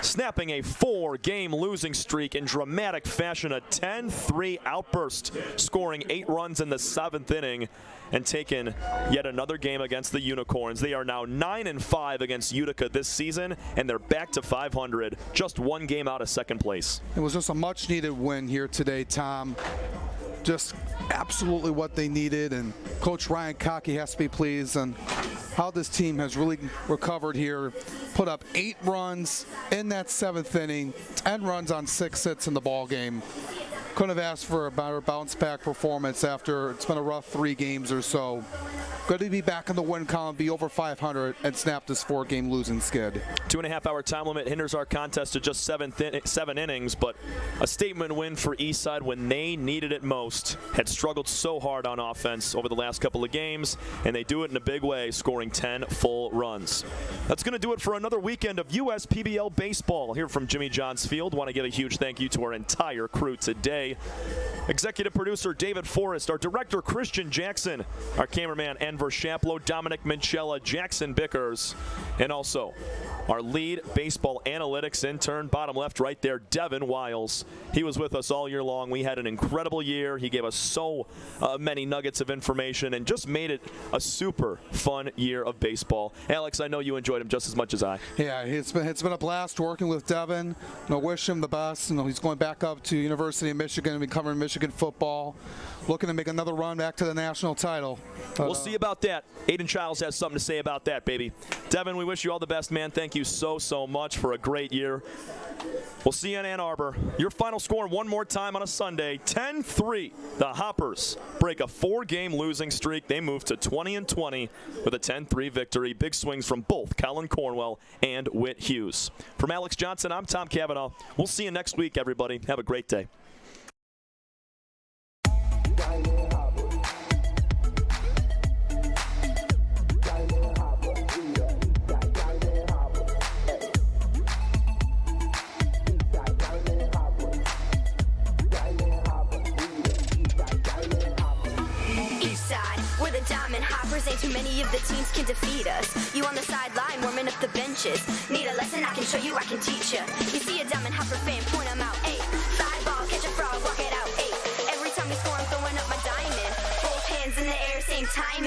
Snapping a 4-game losing streak in dramatic fashion, a 10-3 outburst, scoring 8 runs in the 7th inning and taking yet another game against the Unicorns. They are now 9-5 against Utica this season, and they're back to 500, just 1 game out of second place. It was just a much-needed win here today, Tom. Just absolutely what they needed, and Coach Ryan Cockey has to be pleased on how this team has really recovered here. Put up 8 runs in that 7th inning, 10 runs on 6 hits in the ball game. Couldn't have asked for a better bounce-back performance after it's been a rough 3 games or so. Good to be back in the win column, be over 500, and snap this 4-game losing skid. 2.5-hour time limit hinders our contest to just 7 innings, but a statement win for Eastside when they needed it most. Had struggled so hard on offense over the last couple of games, and they do it in a big way, scoring 10 full runs. That's going to do it for another weekend of USPBL baseball here from Jimmy John's Field. Want to give a huge thank you to our entire crew today. Executive producer David Forrest, our director Christian Jackson, our cameraman Enver Shaplow, Dominic Minchella, Jackson Bickers, and also our lead baseball analytics intern, bottom left right there, Devin Wiles. He was with us all year long. We had an incredible year. He gave us so many nuggets of information and just made it a super fun year of baseball. Alex, I know you enjoyed him just as much as I. Yeah, it's been a blast working with Devin. Wish him the best. He's going back up to University of Michigan and be covering Michigan football, looking to make another run back to the national title. We'll see about that. Aiden Childs has something to say about that, baby. Devin, we wish you all the best, man. Thank you so much for a great year. We'll see you in Ann Arbor. Your final score one more time on a Sunday, 10-3. The Hoppers break a 4-game losing streak. They move to 20-20 with a 10-3 victory. Big swings from both Colin Cornwell and Whit Hughes. From Alex Johnson, I'm Tom Cavanaugh. We'll see you next week, everybody. Have a great day. Diamond Hoppers, ain't too many of the teams can defeat us. You on the sideline, warming up the benches. Need a lesson, I can show you, I can teach ya. You see a Diamond Hopper fan, point them out, ayy. Fly ball, catch a frog, walk it out, ayy. Every time we score, I'm throwing up my diamond. Both hands in the air, same timing.